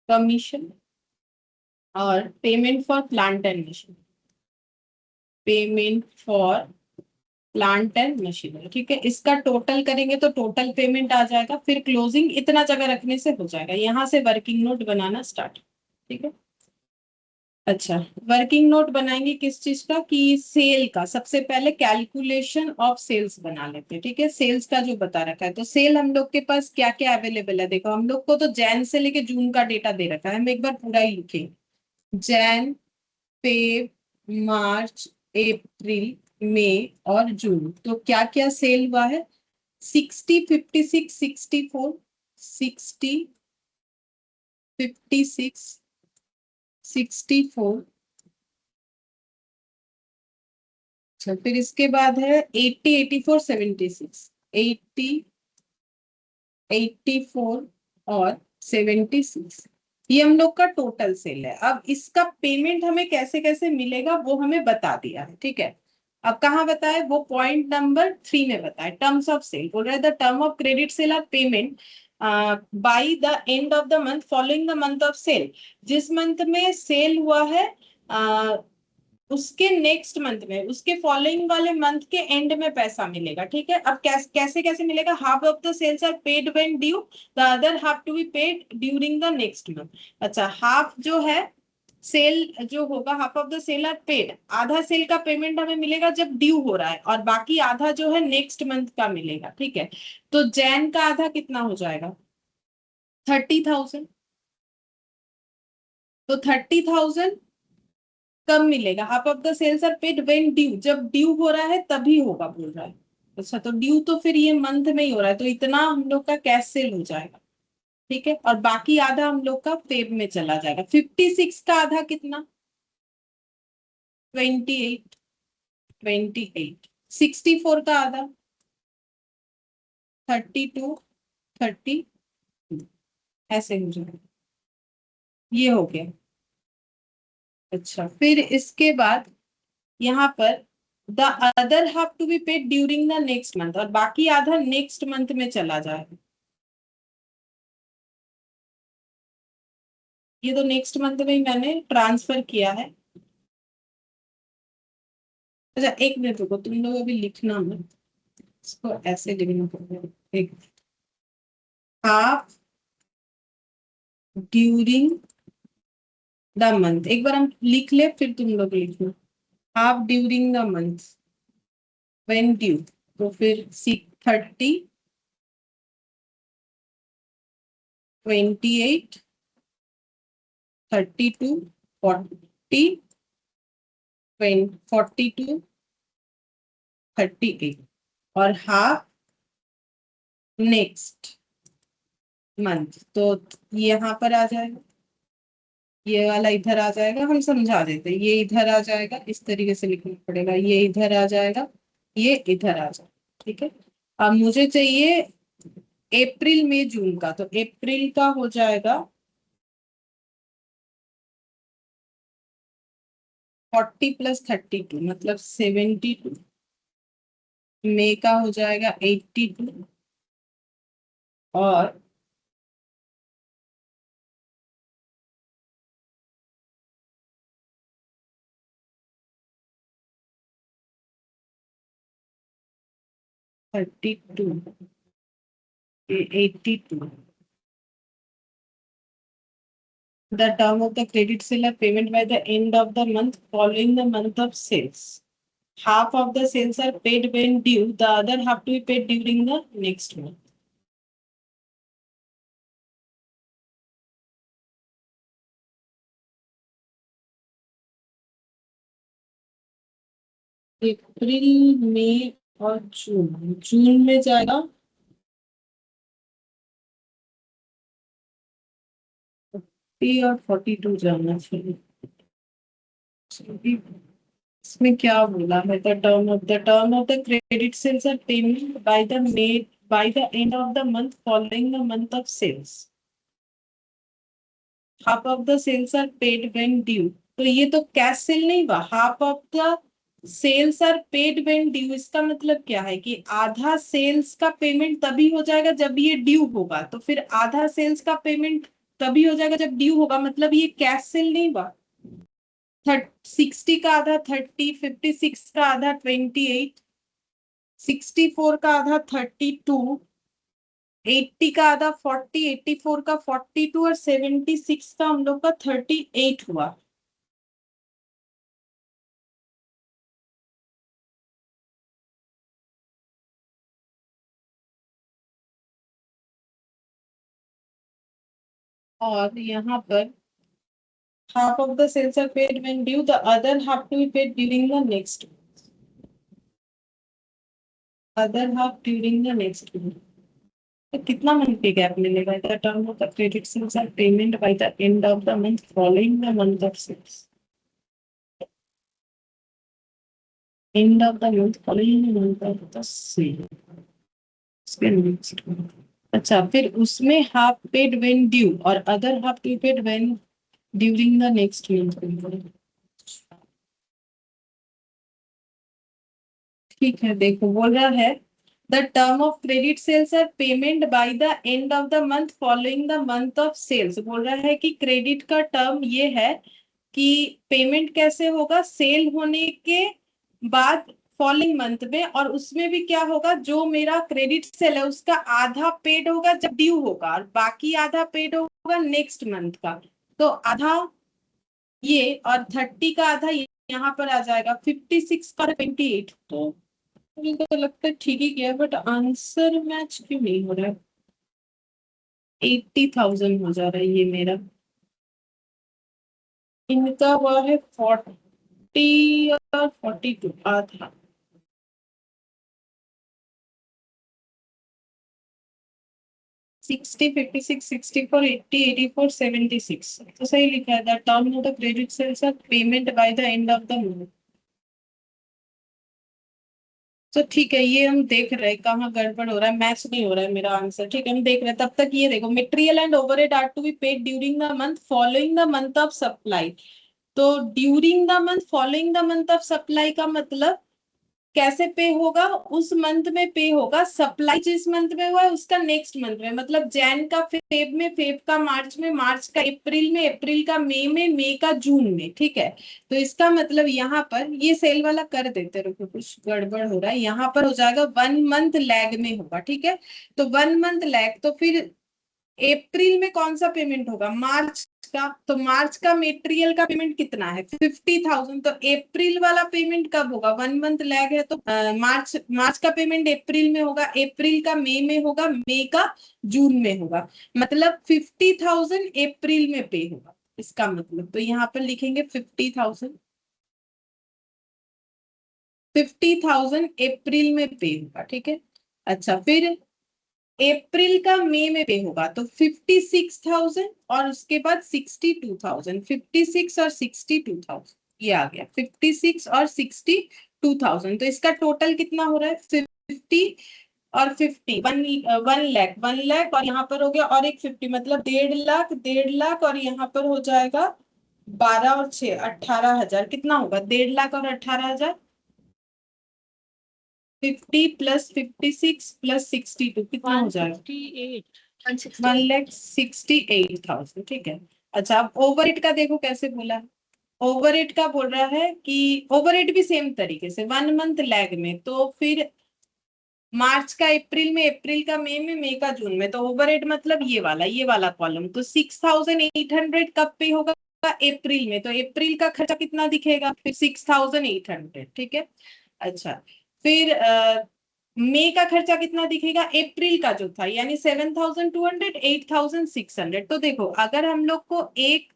कमीशन और payment for plant and machine, payment for plant and machinery, ठीक है। इसका टोटल करेंगे तो टोटल पेमेंट आ जाएगा। फिर क्लोजिंग इतना जगह रखने से हो जाएगा। यहाँ से वर्किंग नोट बनाना स्टार्ट, ठीक है। अच्छा, वर्किंग नोट बनाएंगे किस चीज का? कि सेल का। सबसे पहले कैलकुलेशन ऑफ सेल्स बना लेते हैं, ठीक है। सेल्स का जो बता रखा है, तो सेल हम लोग के पास क्या क्या अवेलेबल है। देखो, हम लोग को तो जैन से लेके जून का डेटा दे रखा है, हम एक बार पूरा ही लिखेंगे। जैन, फेब, मार्च, अप्रैल, मई और जून। तो क्या क्या सेल हुआ है? 60, 56, 64, 60, 56, 64। अच्छा, फिर इसके बाद है 80, 84, 76, 80, 84 और 76। ये हम लोग का टोटल सेल है। अब इसका पेमेंट हमें कैसे कैसे मिलेगा वो हमें बता दिया है, ठीक है। अब कहाँ बताए? वो पॉइंट नंबर 3 में बताए, टर्म्स ऑफ सेल बोल रहे हैं, the term of credit sale are payment by the end of the month following the month of sale. जिस मंथ में सेल हुआ है उसके नेक्स्ट मंथ में, उसके फॉलोइंग वाले मंथ के एंड में पैसा मिलेगा, ठीक है। अब कैसे कैसे मिलेगा? Half of the sales are paid when due, the other half to be paid during the next month. अच्छा, हाफ जो है सेल जो होगा, half of the sale are paid, आधा सेल का पेमेंट हमें मिलेगा जब ड्यू हो रहा है, और बाकी आधा जो है नेक्स्ट मंथ का मिलेगा, ठीक है। तो जैन का आधा कितना हो जाएगा? 30,000। तो 30,000 कब मिलेगा? Half of the sales are paid when due, जब ड्यू हो रहा है तभी होगा बोल रहा है। अच्छा, तो ड्यू तो फिर ये मंथ में ही हो रहा है, तो इतना हम लोग का कैश सेल हो जाएगा, ठीक है। और बाकी आधा हम लोग का पेब में चला जाएगा। 56 का आधा कितना? 28, 28। 64 का आधा 32, 30, ऐसे हो जाएगा। ये हो गया। अच्छा, फिर इसके बाद यहाँ पर the other half to be paid during the next month, और बाकी आधा नेक्स्ट मंथ में चला जाएगा। ये तो नेक्स्ट मंथ में ही मैंने ट्रांसफर किया है। अच्छा, एक मिनट रुको, तुम लोग अभी लिखना मत, इसको ऐसे लिखना पड़ेगा। एक, हाफ ड्यूरिंग द मंथ, एक बार हम लिख ले फिर तुम लोग लिखना। Half during the month when due, तो फिर 30, 28, 32, 40, 42, 38, और हाफ नेक्स्ट मंथ। तो यहाँ पर आ जाएगा, ये वाला इधर आ जाएगा, हम समझा देते हैं। ये इधर आ जाएगा, इस तरीके से लिखना पड़ेगा, ये इधर आ जाएगा, ये इधर आ जाएगा, ठीक है। अब मुझे चाहिए अप्रैल मई जून का, तो अप्रैल का हो जाएगा 40 + 32 मतलब 72, मई का हो जाएगा 82 और thirty two 82. The term of the credit sale are payment by the end of the month following the month of sales. Half of the sales are paid when due, the other half to be paid during the next month. अप्रैल मई और जून, जून में जाएगा 40 और 42 जाना चाहिए। इसमें क्या बोला है? The term of the credit sales are payment by the end of the month following the month of sales. Half of the sales are paid when due, तो ये तो कैश सेल नहीं हुआ। Half of the sales are paid when due, इसका मतलब क्या है कि आधा सेल्स का पेमेंट तभी हो जाएगा जब ये ड्यू होगा, तो फिर आधा सेल्स का पेमेंट तभी हो जाएगा जब ड्यू होगा, मतलब ये कैश सेल नहीं हुआ। 60 का आधा 30, 56 का आधा 28, 64 का आधा 32, 80 का आधा 40, 84 का 42 और 76 का हम लोग का 38 हुआ। और यहाँ पर half of the sales are paid when due, the other half to be paid during the next month. Other half during the next month. तो कितना मंथ पे गैप मिलेगा? The term of the credit sales are payment by the end of the month following the month of sales. End of the month following the month of the sale. अच्छा, फिर उसमें half paid when due और other half to paid when during the next month. ठीक है, देखो बोल रहा है the term of credit sales are payment by the end of the month following the month of sales. बोल रहा है कि क्रेडिट का टर्म ये है कि पेमेंट कैसे होगा, सेल होने के बाद फॉलोइंग मंथ में, और उसमें भी क्या होगा, जो मेरा क्रेडिट सेल है उसका आधा पेड होगा जब ड्यू होगा और बाकी आधा पेड होगा नेक्स्ट मंथ का। तो आधा ये और 30 का आधा यहाँ पर आ जाएगा 56 का 28। तो मुझे तो लगता है ठीक ही किया, बट आंसर मैच क्यों नहीं हो रहा है? 80,000 हो जा रहा है ये मेरा। इनका हुआ है 40 और 42 आधा। 60, 56, 64, 80, 84, 76 तो सही लिखा है। The term of the credit sales are payment by the end of the month. तो ठीक है, ये हम देख रहे हैं कहाँ गड़बड़ हो रहा है, मैच नहीं हो रहा है मेरा आंसर। ठीक है, हम देख रहे हैं तब तक। ये देखो, material and overhead are to be paid during the month following the month of supply. तो during the month following the month of supply का मतलब कैसे पे होगा? उस मंथ में पे होगा। सप्लाई जिस मंथ में हुआ है उसका नेक्स्ट मंथ में, मतलब जैन का फेब में, फेब का मार्च में, मार्च का अप्रैल में, अप्रैल का मई में, मई का जून में। ठीक है, तो इसका मतलब यहाँ पर ये सेल वाला कर देते, रुको कुछ गड़बड़ हो रहा है। यहाँ पर हो जाएगा 1 मंथ लैग में होगा। ठीक है, तो 1 मंथ लैग, तो फिर अप्रैल में कौन सा पेमेंट होगा? मार्च का। तो मार्च का मटेरियल का पेमेंट कितना है? 50,000। तो अप्रैल वाला पेमेंट कब होगा? 1 मंथ लैग है, तो मार्च का पेमेंट अप्रैल में होगा, अप्रैल का मई में होगा, मई का जून में होगा। मतलब 50,000 अप्रैल में पे होगा, इसका मतलब। तो यहाँ पर लिखेंगे 50,000। 50,000 अप्रैल में पे होगा। ठीक है, अच्छा, फिर अप्रैल का मई में पे होगा तो 56,000 और उसके बाद 62,000। 56 और 62,000 ये आ गया। 56 और 62,000, तो इसका टोटल कितना हो रहा है? 50 और 50, 1 लाख और यहाँ पर हो गया और एक 50, मतलब 1.5 लाख, 1.5 लाख और यहाँ पर हो जाएगा 12 और 6 18,000। कितना होगा? 1.5 लाख और 18,000। 50 प्लस 56 प्लस 62 कितना हो जाएगा? 168। 1,68,000। ठीक है। अच्छा, अब ओवरहेड का देखो कैसे बोला है। ओवरहेड का बोल रहा है कि ओवरहेड भी सेम तरीके से 1 मंथ लैग में, तो फिर मार्च का अप्रैल में, अप्रैल का मई का जून में, तो ओवरहेड मतलब ये वाला कॉलम। तो 6,800 कब पे होगा? अप्रैल में। तो अप्रैल का खर्चा कितना दिखेगा? फिर 6,800। ठीक है। अच्छा, फिर मई का खर्चा कितना दिखेगा? अप्रैल का जो था, यानी 7,200, 8,600। तो देखो, अगर हम लोग को एक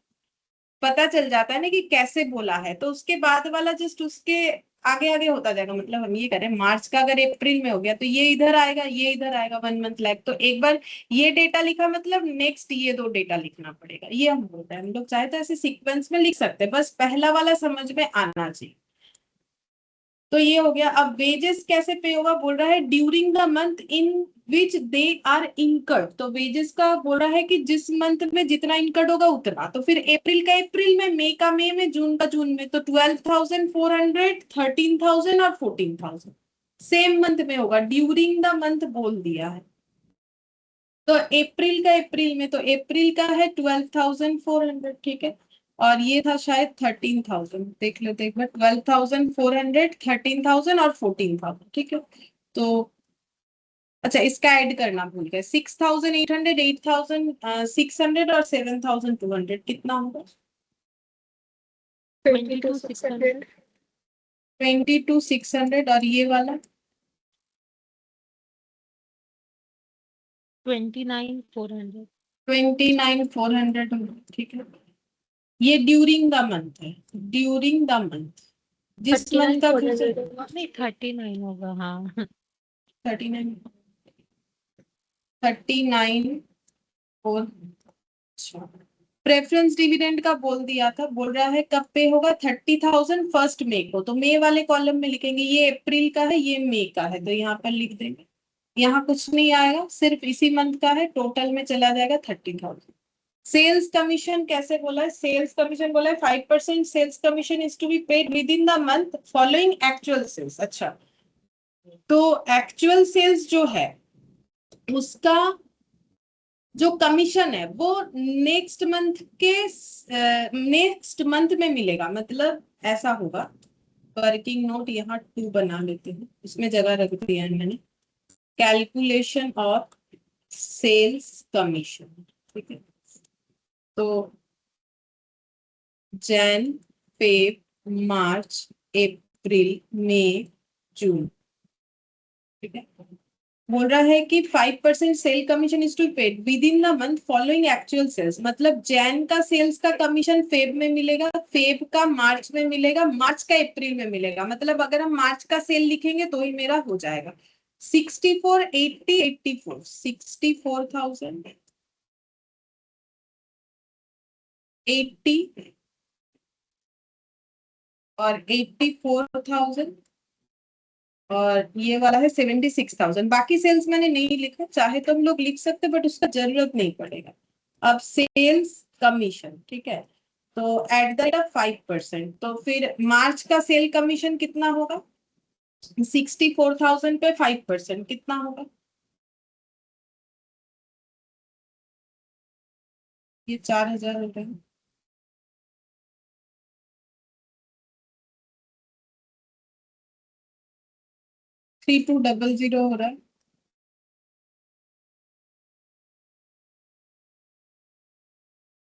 पता चल जाता है ना कि कैसे बोला है, तो उसके बाद वाला जस्ट उसके आगे आगे होता जाएगा। मतलब हम ये करें, मार्च का अगर अप्रैल में हो गया तो ये इधर आएगा, ये इधर आएगा, 1 मंथ लैग। तो एक बार ये डेटा लिखा, मतलब नेक्स्ट ये 2 डेटा लिखना पड़ेगा। ये हम बोलते हैं, हम लोग चाहे तो ऐसे सीक्वेंस में लिख सकते हैं, बस पहला वाला समझ में आना चाहिए। तो ये हो गया। अब वेजेस कैसे पे होगा? बोल रहा है during the month in which they are incurred. तो वेजेस का बोल रहा है कि जिस मंथ में जितना इनकर्ड होगा उतना। तो फिर अप्रैल का अप्रैल में, मई का मई में, जून का जून में। तो 12,400, 13,000 और 14,000 सेम मंथ में होगा। ड्यूरिंग द मंथ बोल दिया है। तो अप्रैल का अप्रैल में, तो अप्रैल का है 12,400। ठीक है। और ये था शायद 13,000। देख लेते एक बार। 12,400, 13,000 और 14,000। ठीक है। तो अच्छा, इसका ऐड करना भूल गए। 6,800, 8,600 और 7,200 कितना होगा? 22,600। 22,600। और ये वाला 29,400। 29,400 होगा। ठीक है। ये ड्यूरिंग द मंथ है, ड्यूरिंग द मंथ, जिस मंथ का खर्चा। 39,400 होगा, नहीं 39 होगा, हाँ। 39, 39 और प्रेफरेंस डिविडेंड का बोल दिया था। बोल रहा है कब पे होगा? 30,000 फर्स्ट मई को। तो मई वाले कॉलम में लिखेंगे। ये अप्रैल का है, ये मई का है, तो यहाँ पर लिख देंगे। यहाँ कुछ नहीं आएगा, सिर्फ इसी मंथ का है। टोटल में चला जाएगा 30,000। सेल्स कमीशन कैसे बोला है? सेल्स कमीशन बोला है 5% sales commission is to be paid with in the month following actual sales. अच्छा, तो एक्चुअल सेल्स जो है उसका जो कमीशन है वो नेक्स्ट मंथ में मिलेगा। मतलब ऐसा होगा। वर्किंग नोट यहाँ 2 बना लेते हैं, इसमें जगह रख दिया है मैंने। Calculation of sales commission. ठीक है। तो जैन, फेब, मार्च, अप्रैल, मई, जून। ठीक है। बोल रहा है कि 5% sale commission is to paid with in the month following actual sales. मतलब जैन का सेल्स का कमीशन फेब में मिलेगा, फेब का मार्च में मिलेगा, मार्च का अप्रैल में मिलेगा। मतलब अगर हम मार्च का सेल लिखेंगे तो ही मेरा हो जाएगा 64, 80, 84, 64,000, 80 और 84,000। और ये वाला है 76,000। बाकी सेल्स मैंने नहीं लिखा, चाहे तो हम लोग लिख सकते, बट उसका जरूरत नहीं पड़ेगा। अब सेल्स कमीशन, ठीक है। तो एट द रेट ऑफ 5%। तो फिर मार्च का सेल कमीशन कितना होगा? 64,000 पे 5% कितना होगा? ये 4,000 हो रहा है। 3,200 हो रहा है।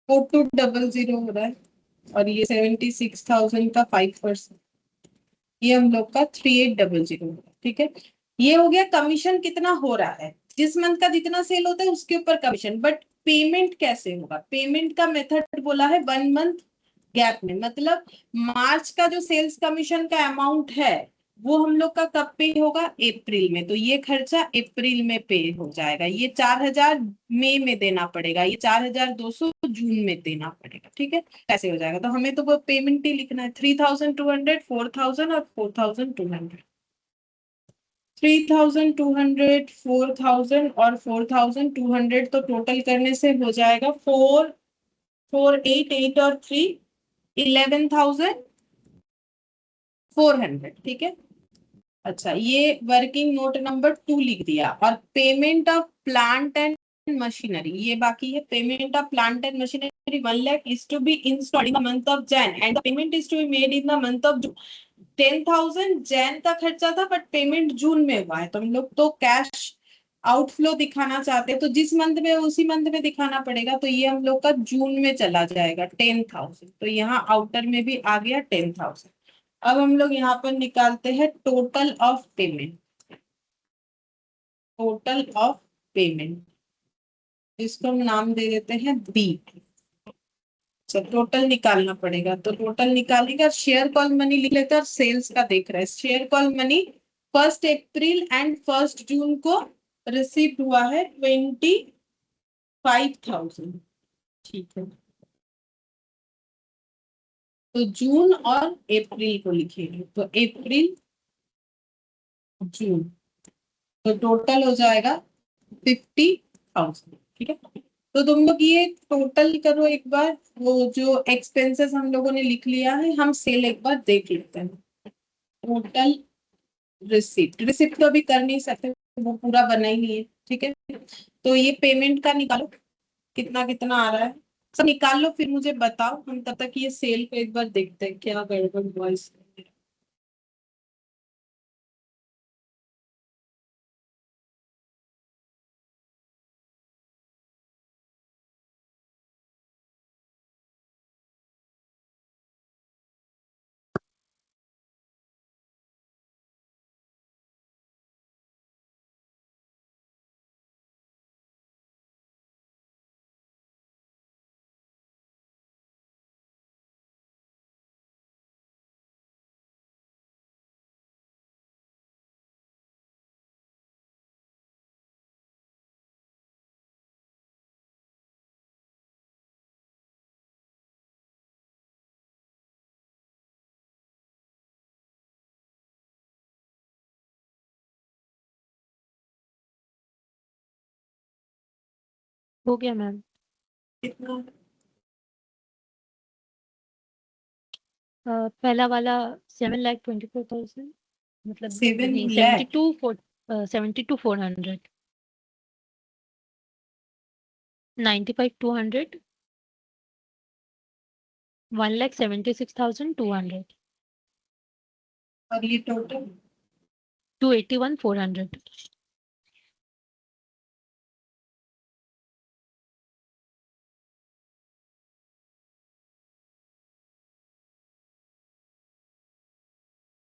4,200 हो रहा है। और ये 76,000 का 5%, ये हम लोग का 3,800 होगा। ठीक है। ये हो गया कमीशन कितना हो रहा है। जिस मंथ का जितना सेल होता है उसके ऊपर कमीशन। बट पेमेंट कैसे होगा? पेमेंट का मेथड बोला है 1 मंथ गैप में। मतलब मार्च का जो सेल्स कमीशन का अमाउंट है वो हम लोग का कब पे होगा? अप्रैल में। तो ये खर्चा अप्रैल में पे हो जाएगा। ये 4,000 मई में देना पड़ेगा, ये 4,200 जून में देना पड़ेगा। ठीक है। कैसे हो जाएगा? तो हमें तो वो पेमेंट ही लिखना है। 3,200, 4,000 और 4,200। 3,200, 4,000 और 4,200, तो टोटल करने से हो जाएगा 4,488 और 3, 11,400। ठीक है। अच्छा, ये वर्किंग नोट नंबर 2 लिख दिया। और payment of plant and machinery ये बाकी है। Payment of plant and machinery 1 lakh is to be installed in the month of Jan and the payment is to be made in the month of June. 10,000 Jan का खर्चा था but payment जून में हुआ है, तो हम लोग तो कैश आउटफ्लो दिखाना चाहते हैं, तो जिस मंथ में उसी मंथ में दिखाना पड़ेगा, तो ये हम लोग का जून में चला जाएगा 10,000। तो यहाँ आउटर में भी आ गया 10,000। अब हम लोग यहाँ पर निकालते हैं total of payment. Total of payment, इसको हम नाम दे देते हैं बी। टोटल निकालना पड़ेगा, तो टोटल निकालेगा। शेयर कॉल मनी लिख लेते हैं और सेल्स का देख रहे हैं। Share call money 1 April and 1 जून को रिसीव हुआ है 25,000। ठीक है, तो जून और अप्रैल को लिखेंगे, तो अप्रैल जून, तो टोटल हो जाएगा 50,000। ठीक है, तो तुम लोग ये टोटल करो एक बार। वो जो एक्सपेंसेस हम लोगों ने लिख लिया है, हम सेल एक बार देख लेते हैं। टोटल रिसिप्ट, रिसिप्ट तो अभी कर नहीं सकते, वो पूरा बना ही नहीं है। ठीक है, तो ये पेमेंट का निकालो, कितना कितना आ रहा है सब निकाल लो, फिर मुझे बताओ। हम तब तक ये सेल को एक बार देखते हैं क्या गड़बड़ हुआ इसमें। हो गया मैम। कितना? पहला वाला 7,24,000, मतलब 7 नहीं, लाख 72,400, 95,200, 1,76,200, और ये टोटल 281,400।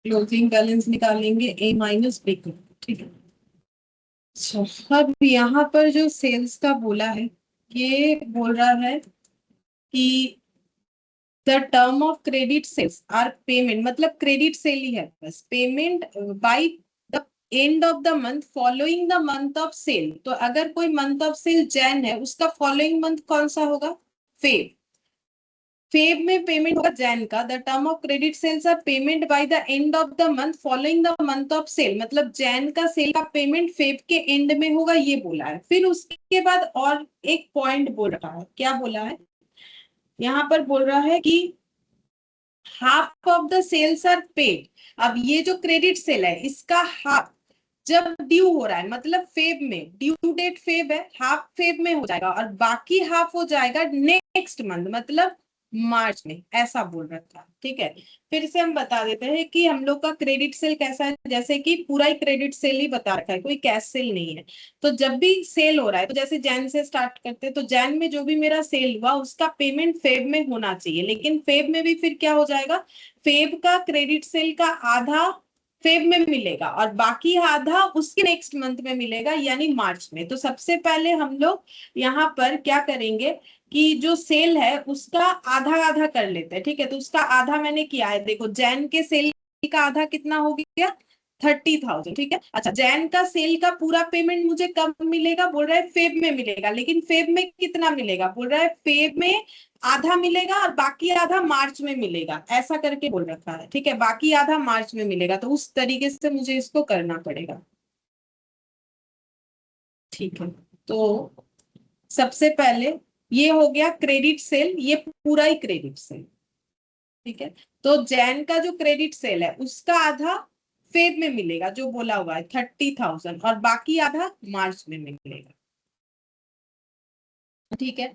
क्लोजिंग बैलेंस निकालेंगे ए माइनस बी को। ठीक है, अच्छा अब यहाँ पर जो सेल्स का बोला है, ये बोल रहा है कि the term of credit sales are payment, मतलब क्रेडिट सेल ही है बस, payment by the end of the month following the month of sale. तो अगर कोई मंथ ऑफ सेल जैन है, उसका फॉलोइंग मंथ कौन सा होगा? फेब। फेब में पेमेंट होगा जैन का। The term of credit sales are payment by the end of the month following the month of sale, मतलब जैन का सेल का पेमेंट फेब के एंड में होगा, ये बोला है। फिर उसके बाद और एक पॉइंट बोल रहा है, क्या बोला है यहाँ पर? बोल रहा है कि half of the sales are paid. अब ये जो क्रेडिट सेल है, इसका हाफ जब ड्यू हो रहा है, मतलब फेब में, ड्यू डेट फेब है, हाफ फेब में हो जाएगा और बाकी हाफ हो जाएगा नेक्स्ट मंथ, मतलब मार्च में, ऐसा बोल रखा। ठीक है, फिर से हम बता देते हैं कि हम लोग का क्रेडिट सेल कैसा है। जैसे कि पूरा ही क्रेडिट सेल ही बता रखा है, कोई कैश सेल नहीं है। तो जब भी सेल हो रहा है, तो जैसे जैन से स्टार्ट करते हैं, तो जैन में जो भी मेरा सेल हुआ, उसका पेमेंट फेब में होना चाहिए। लेकिन फेब में भी फिर क्या हो जाएगा? फेब का क्रेडिट सेल का आधा फेब में मिलेगा और बाकी आधा उसके नेक्स्ट मंथ में मिलेगा, यानी मार्च में। तो सबसे पहले हम लोग यहाँ पर क्या करेंगे कि जो सेल है उसका आधा आधा कर लेते हैं। ठीक है, तो उसका आधा मैंने किया है। देखो, जैन के सेल का आधा कितना हो गया? 30,000, ठीक है। अच्छा, जैन का सेल का पूरा पेमेंट मुझे कब मिलेगा, बोल रहा है फेब में मिलेगा, लेकिन फेब में कितना मिलेगा, बोल रहा है फेब में आधा मिलेगा और बाकी आधा मार्च में मिलेगा, ऐसा करके बोल रखा है, ठीक है। बाकी आधा मार्च में मिलेगा, तो उस तरीके से मुझे इसको करना पड़ेगा, ठीक है। तो सबसे पहले ये हो गया क्रेडिट सेल, ये पूरा ही क्रेडिट सेल, ठीक है। तो जैन का जो क्रेडिट सेल है उसका आधा फेब में मिलेगा, जो बोला हुआ है 30,000, और बाकी आधा मार्च में मिलेगा, ठीक है।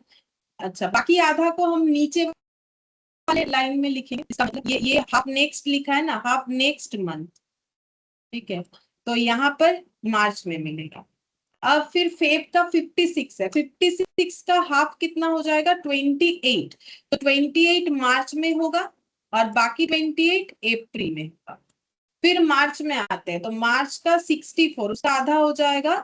अच्छा, बाकी आधा को हम नीचे वाले लाइन में लिखेंगे, इसका मतलब ये हाफ नेक्स्ट लिखा है ना, हाफ नेक्स्ट मंथ, ठीक है। तो यहाँ पर मार्च में मिलेगा। अब फिर फेब का 56 है, 56 का हाफ कितना हो जाएगा, 28, तो 28 मार्च में होगा और बाकी 28 अप्रैल में होगा। फिर मार्च में आते हैं, तो मार्च का 64, उसका आधा हो जाएगा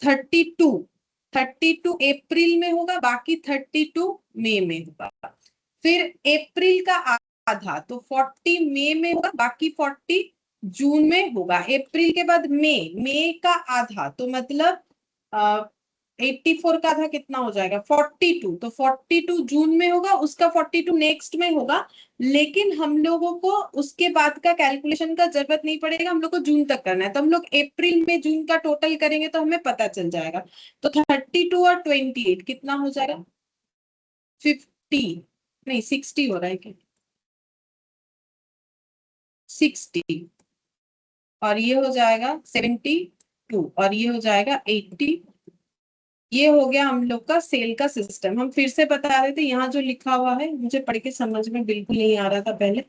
32, 32 अप्रैल में होगा, बाकी 32 मई में होगा। फिर अप्रैल का आधा, तो 40 मई में होगा, बाकी 40 जून में होगा। अप्रैल के बाद मई, मई का आधा, तो मतलब 84 का आधा कितना हो जाएगा, 42, तो 42 जून में होगा, उसका 42 नेक्स्ट में होगा। लेकिन हम लोगों को उसके बाद का कैलकुलेशन का जरूरत नहीं पड़ेगा, हम लोग को जून तक करना है, तो हम लोग अप्रैल में जून का टोटल करेंगे तो हमें पता चल जाएगा। तो 32 और 28 कितना हो जाएगा, 50, नहीं 60 हो रहा है क्या, 60, और ये हो जाएगा 72, और ये हो जाएगा 80। ये हो गया हम लोग का सेल का सिस्टम। हम फिर से बता रहे थे, यहाँ जो लिखा हुआ है मुझे पढ़ के समझ में बिल्कुल नहीं आ रहा था पहले।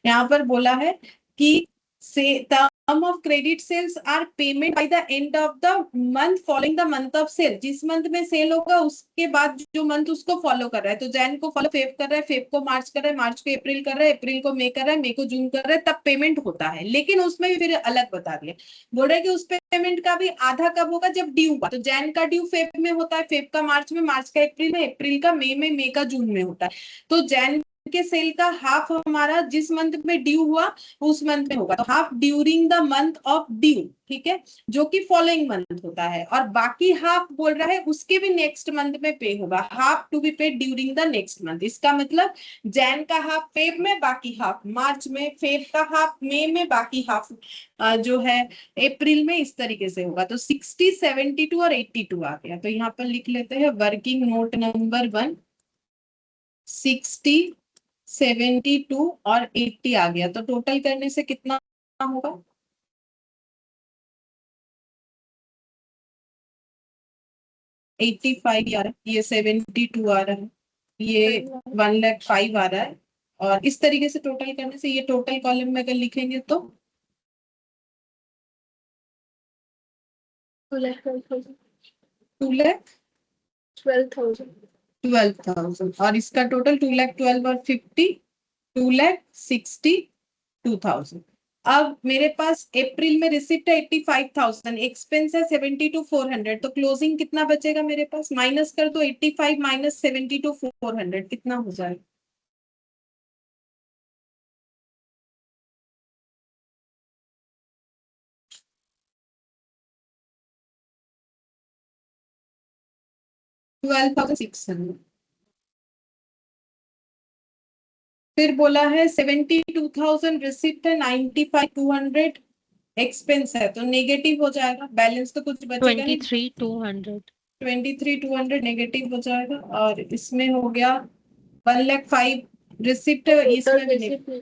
यहाँ पर बोला है कि से term of credit sales are payment by the end of the month following the month of sale. जिस मंथ में सेल होगा उसके बाद जो मंथ उसको फॉलो कर रहा है, तो जैन को फॉलो फेब कर रहा है, फेब को मार्च कर रहा है, मार्च को अप्रैल कर रहा है, अप्रैल को मई कर रहा है, मई को जून कर रहा है, तब पेमेंट होता है। लेकिन उसमें भी फिर अलग बता दिया, बोल रहे कि उस पेमेंट का भी आधा कब होगा, जब ड्यू हुआ। तो जैन का ड्यू फेब में होता है, फेब का मार्च में, मार्च का अप्रैल में, अप्रैल का मई में, मई का जून में होता है। तो जैन के सेल का हाफ हमारा जिस मंथ में ड्यू हुआ उस मंथ में होगा, तो half during the month of due, ठीक है, जो कि फॉलोइंग मंथ होता है। और बाकी हाफ बोल रहा है उसके भी नेक्स्ट मंथ में पे होगा, half to be paid during the next month. इसका मतलब जैन का हाफ फेब में, बाकी हाफ मार्च में, फेब का हाफ मई में, बाकी हाफ जो है अप्रैल में, इस तरीके से होगा। तो 60, 72 और 82 आ गया। तो यहाँ पर लिख लेते हैं वर्किंग नोट नंबर 1, 60, 72 और 80 आ गया। तो टोटल करने से कितना होगा, 85 आ रहा है, ये 72 आ रहा है, ये 1,05,000 आ रहा है। और इस तरीके से टोटल करने से ये टोटल कॉलम में अगर लिखेंगे तो 2,12,000। 12,000, और इसका टोटल 2,12,000 और 50, 2,62,000। अब मेरे पास अप्रैल में रिसिप्ट है 85,000, एक्सपेंस है 72,400, तो क्लोजिंग कितना बचेगा मेरे पास, माइनस कर दो, 85 माइनस 72,400 कितना हो जाएगा, 12,600। फिर बोला है 72,000 रिसिप्ट है, 95,200 एक्सपेंस है, तो नेगेटिव हो जाएगा, बैलेंस तो कुछ बचेगा नहीं, 23,200। 23,200 नेगेटिव हो जाएगा। और इसमें हो गया 1,05,000 रिसिप्ट, इसमें भी negative।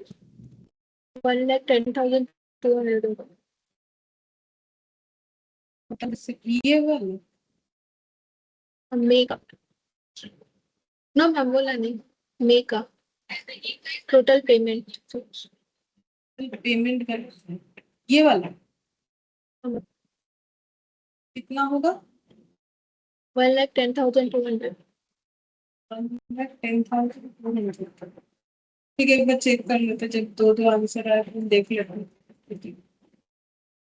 1,10,200 होगा। मतलब ये हुआ ना, मे का ना मैम, बोला नहीं, मे का टोटल पेमेंट। पेमेंट कर, ये वाला कितना होगा, 1,10,200। 10,000। ठीक है, एक बार चेक कर लेते, जब दो दो आंसर आए तो देख लेते।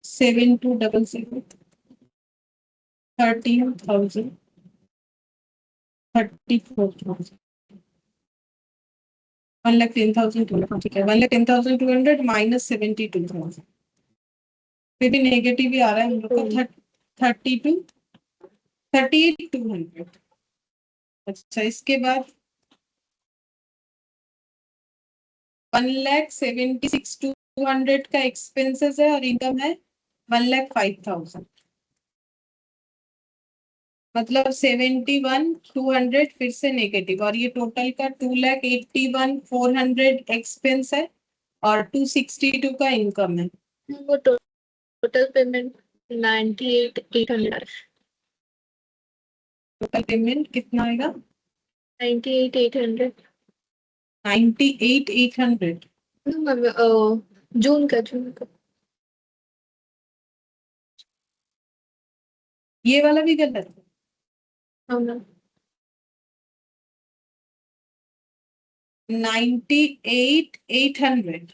7,200, 13,000, 34,000, 1,10,200, ठीक है, 1,10,200 माइनस 72,000, फिर भी नेगेटिव ही आ रहा है हम लोग का 38,200। अच्छा, इसके बाद 1,76,200 का एक्सपेंसेस है और इनकम है 1,05,000, मतलब 71,200 फिर से नेगेटिव, और ये टोटल का 2,81,400 एक्सपेंस है और 262 का इनकम है। वो टोटल पेमेंट 98,800। टोटल पेमेंट कितना आएगा? 98,800। 98,800। जून का ये वाला भी गलत है। हाँ मैम। 98,800।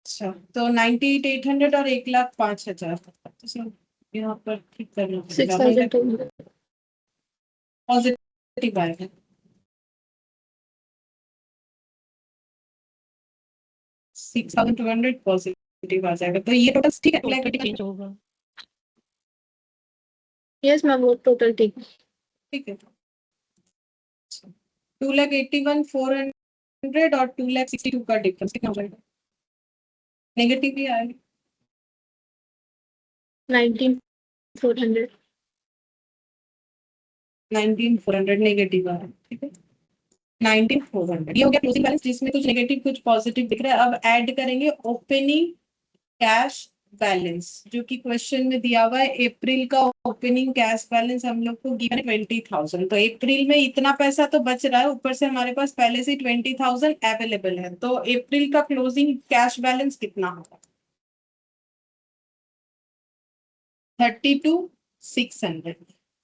अच्छा, तो 98,800 और 1,05,000, तो यहाँ पर ठीक करना पड़ेगा, 6,200। पॉजिटिव आएगा। 6,200 पॉजिटिव आ जाएगा, तो ये टोटल ठीक है, चेंज होगा। यस मैम, वो टोटल ठीक ठीक है। 2,81,400 और 2,62 का डिफरेंस कितना हो जाएगा? नेगेटिव भी आएगा। 19,400। 19,400 नेगेटिव आ रहा है, ठीक है। 19,400 ये हो गया क्लोजिंग बैलेंस, जिसमें कुछ नेगेटिव कुछ पॉजिटिव दिख रहा है। अब ऐड करेंगे ओपनिंग कैश बैलेंस, जो कि क्वेश्चन में दिया हुआ है। अप्रैल का ओपनिंग कैश बैलेंस हम लोग को गिवन 20,000, तो अप्रैल में इतना पैसा तो बच रहा है, ऊपर से हमारे पास पहले से 20,000 अवेलेबल है, तो अप्रैल का क्लोजिंग कैश बैलेंस कितना होगा? 32,600।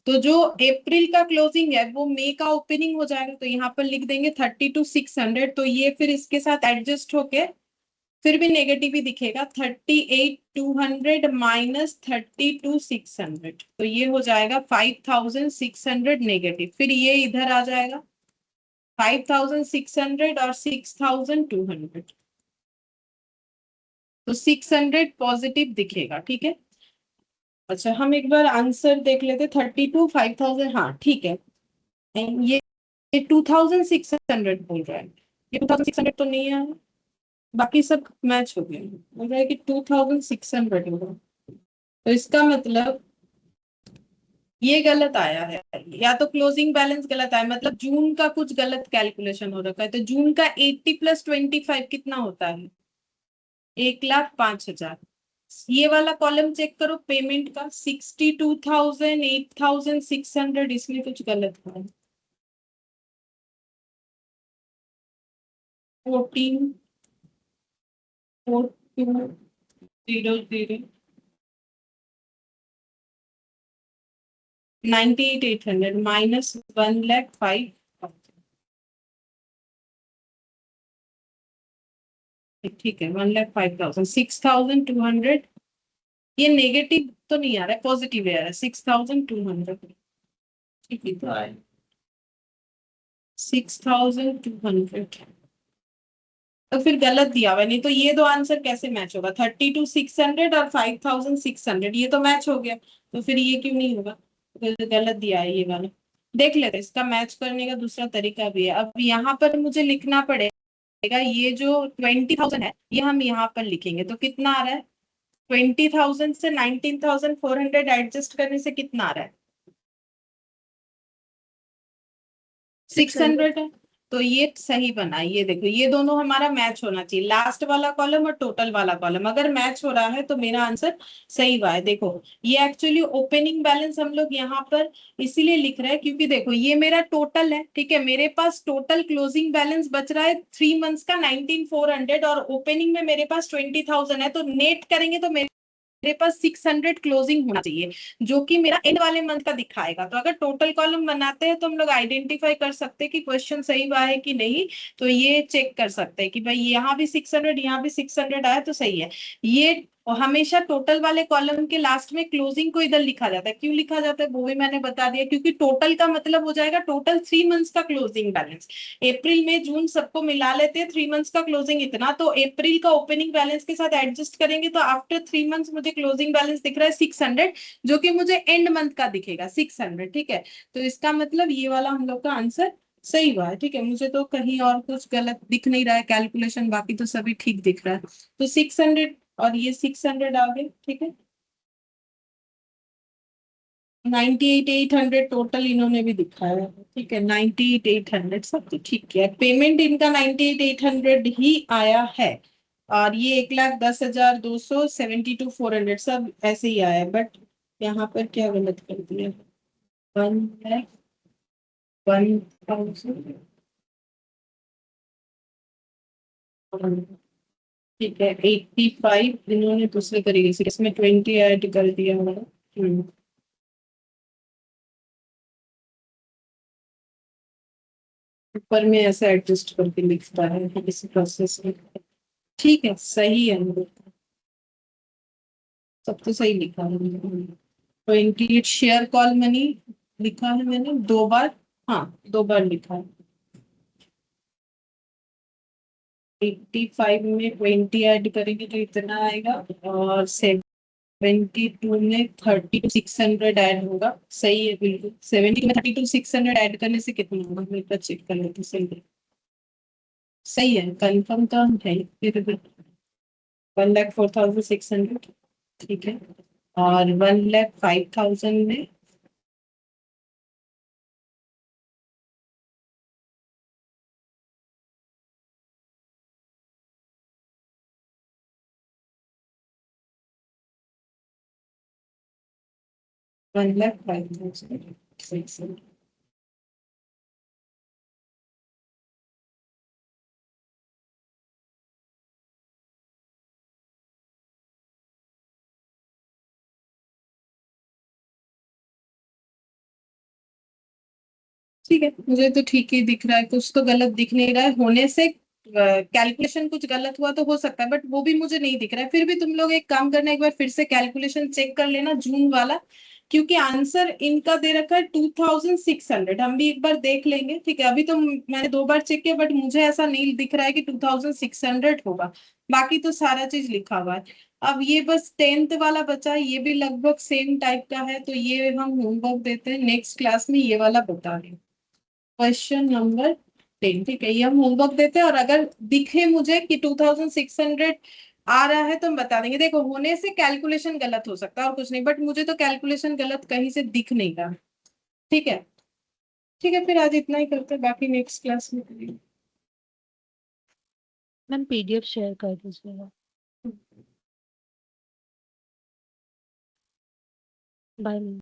तो जो अप्रैल का क्लोजिंग है वो मई का ओपनिंग हो जाएगा, तो यहाँ पर लिख देंगे 32,600, तो ये फिर इसके साथ एडजस्ट होके फिर भी नेगेटिव ही दिखेगा। 38,200 माइनस 32,600, तो ये हो जाएगा 5,600 नेगेटिव, फिर ये इधर आ जाएगा 5,600 और 6,200, तो 600 पॉजिटिव दिखेगा, ठीक है। अच्छा, हम एक बार आंसर देख लेते। 32,5,000, हाँ ठीक है। ये 2,600 बोल रहा है, ये 2,600 तो नहीं है, बाकी सब मैच हो गए, बोल रहा है कि 2,600 होगा, तो इसका मतलब ये गलत आया है, या तो क्लोजिंग बैलेंस गलत आया, मतलब जून का कुछ गलत कैलकुलेशन हो रखा है। तो जून का 80 प्लस 25 कितना होता है? 1,05,000। ये वाला कॉलम चेक करो पेमेंट का, 62,000, 8,600, इसमें कुछ गलत है। 14,42,00, 98,800 माइनस 1,05,000, ठीक है। 1,05,000, 6,200, ये नेगेटिव तो नहीं आ रहा है, पॉजिटिव आ रहा है, 6,200, ठीक है, तो आए 6,200, तो फिर गलत दिया हुआ है, नहीं तो ये दो आंसर कैसे मैच होगा? 32,600 और 5,600, ये तो मैच हो गया, तो फिर ये क्यों नहीं होगा? तो गलत दिया है ये वाला। देख लेते, इसका मैच करने का दूसरा तरीका भी है। अब यहाँ पर मुझे लिखना पड़ेगा, ये जो 20,000 है ये हम यहाँ पर लिखेंगे, तो कितना आ रहा है? 20,000 से 19,400 एडजस्ट करने से कितना आ रहा है? 600 है, तो ये सही बना। ये देखो, ये दोनों हमारा मैच होना चाहिए, लास्ट वाला कॉलम और टोटल वाला कॉलम। अगर मैच हो रहा है तो मेरा आंसर सही हुआ है। देखो, ये एक्चुअली ओपनिंग बैलेंस हम लोग यहाँ पर इसीलिए लिख रहे हैं क्योंकि देखो ये मेरा टोटल है, ठीक है। मेरे पास टोटल क्लोजिंग बैलेंस बच रहा है 3 मंथ्स का 19,400, और ओपनिंग में मेरे पास 20,000 है, तो नेट करेंगे तो मेरे पास 600 क्लोजिंग होना चाहिए, जो कि मेरा एंड वाले मंथ का दिखाएगा। तो अगर टोटल कॉलम बनाते हैं तो हम लोग आइडेंटिफाई कर सकते हैं कि क्वेश्चन सही हुआ है कि नहीं। तो ये चेक कर सकते हैं कि भाई यहाँ भी 600, यहाँ भी 600 आया तो सही है। ये और हमेशा टोटल वाले कॉलम के लास्ट में क्लोजिंग को इधर लिखा जाता है। क्यों लिखा जाता है वो भी मैंने बता दिया, क्योंकि टोटल का मतलब हो जाएगा टोटल 3 मंथ्स का क्लोजिंग बैलेंस। अप्रैल मई जून सबको मिला लेते हैं, 3 मंथ्स का क्लोजिंग इतना, तो अप्रैल का ओपनिंग बैलेंस के साथ एडजस्ट करेंगे तो आफ्टर 3 मंथ्स मुझे क्लोजिंग बैलेंस दिख रहा है 600, जो कि मुझे एंड मंथ का दिखेगा 600। ठीक है, तो इसका मतलब ये वाला हम लोग का आंसर सही हुआ है। ठीक है, मुझे तो कहीं और कुछ गलत दिख नहीं रहा है कैलकुलेशन, बाकी तो सभी ठीक दिख रहा है। तो 600 और ये 600 आ गए। ठीक है, 98,800 टोटल इन्होंने भी दिखाया है। ठीक है, 98,800 सब तो ठीक है, पेमेंट इनका 98,800 ही आया है। और ये 1,10,200, 72,400 सब ऐसे ही आया है, बट यहाँ पर क्या गलत कर दिया, 1 लाख 1,000। ठीक है, 85 इन्होंने दूसरे तरीके से, इसमें 20 ऐड कर दिया होगा। ऊपर में ऐसा एडजस्ट करके लिखता है इस प्रोसेस में। ठीक है, सही है, सब तो सही लिखा है। 28 शेयर कॉल मनी लिखा है मैंने 2 बार। हाँ, 2 बार लिखा है। 85 में 20 ऐड करेंगे तो इतना आएगा, और 72 में 32,600 ऐड होगा। सही है बिल्कुल, 70 में 32,600 ऐड करने से कितना होगा, मैं एक बार चेक कर लेती हूँ। सही है, सही है, कंफर्म तो है फिर। 1,04,600। ठीक है, और 1,05,000 में 1,05,600। ठीक है, मुझे तो ठीक ही दिख रहा है, कुछ तो गलत दिख नहीं रहा है। होने से कैलकुलेशन कुछ गलत हुआ तो हो सकता है, बट वो भी मुझे नहीं दिख रहा है। फिर भी तुम लोग एक काम करना, एक बार फिर से कैलकुलेशन चेक कर लेना जून वाला, क्योंकि आंसर इनका दे रखा है 2,600। हम भी एक बार देख लेंगे। ठीक है, अभी तो मैंने 2 बार चेक किया, बट मुझे ऐसा नहीं दिख रहा है कि 2,600 होगा। बाकी तो सारा चीज लिखा हुआ है। अब ये बस 10th वाला बचा है, ये भी लगभग सेम टाइप का है, तो ये हम होमवर्क देते हैं नेक्स्ट क्लास में, ये वाला बता रहे हैं। Question number 10। ठीक है, ये हम होमवर्क देते हैं, और अगर दिखे मुझे कि 2,600 आ रहा है तो हम बता देंगे। देखो, होने से कैलकुलेशन गलत हो सकता है और कुछ नहीं, बट मुझे तो कैलकुलेशन गलत कहीं से दिख नहीं रहा। ठीक है, ठीक है, फिर आज इतना ही करते हैं, बाकी नेक्स्ट क्लास में करेंगे। मैम पीडीएफ शेयर कर दीजिएगा। Bye ma'am.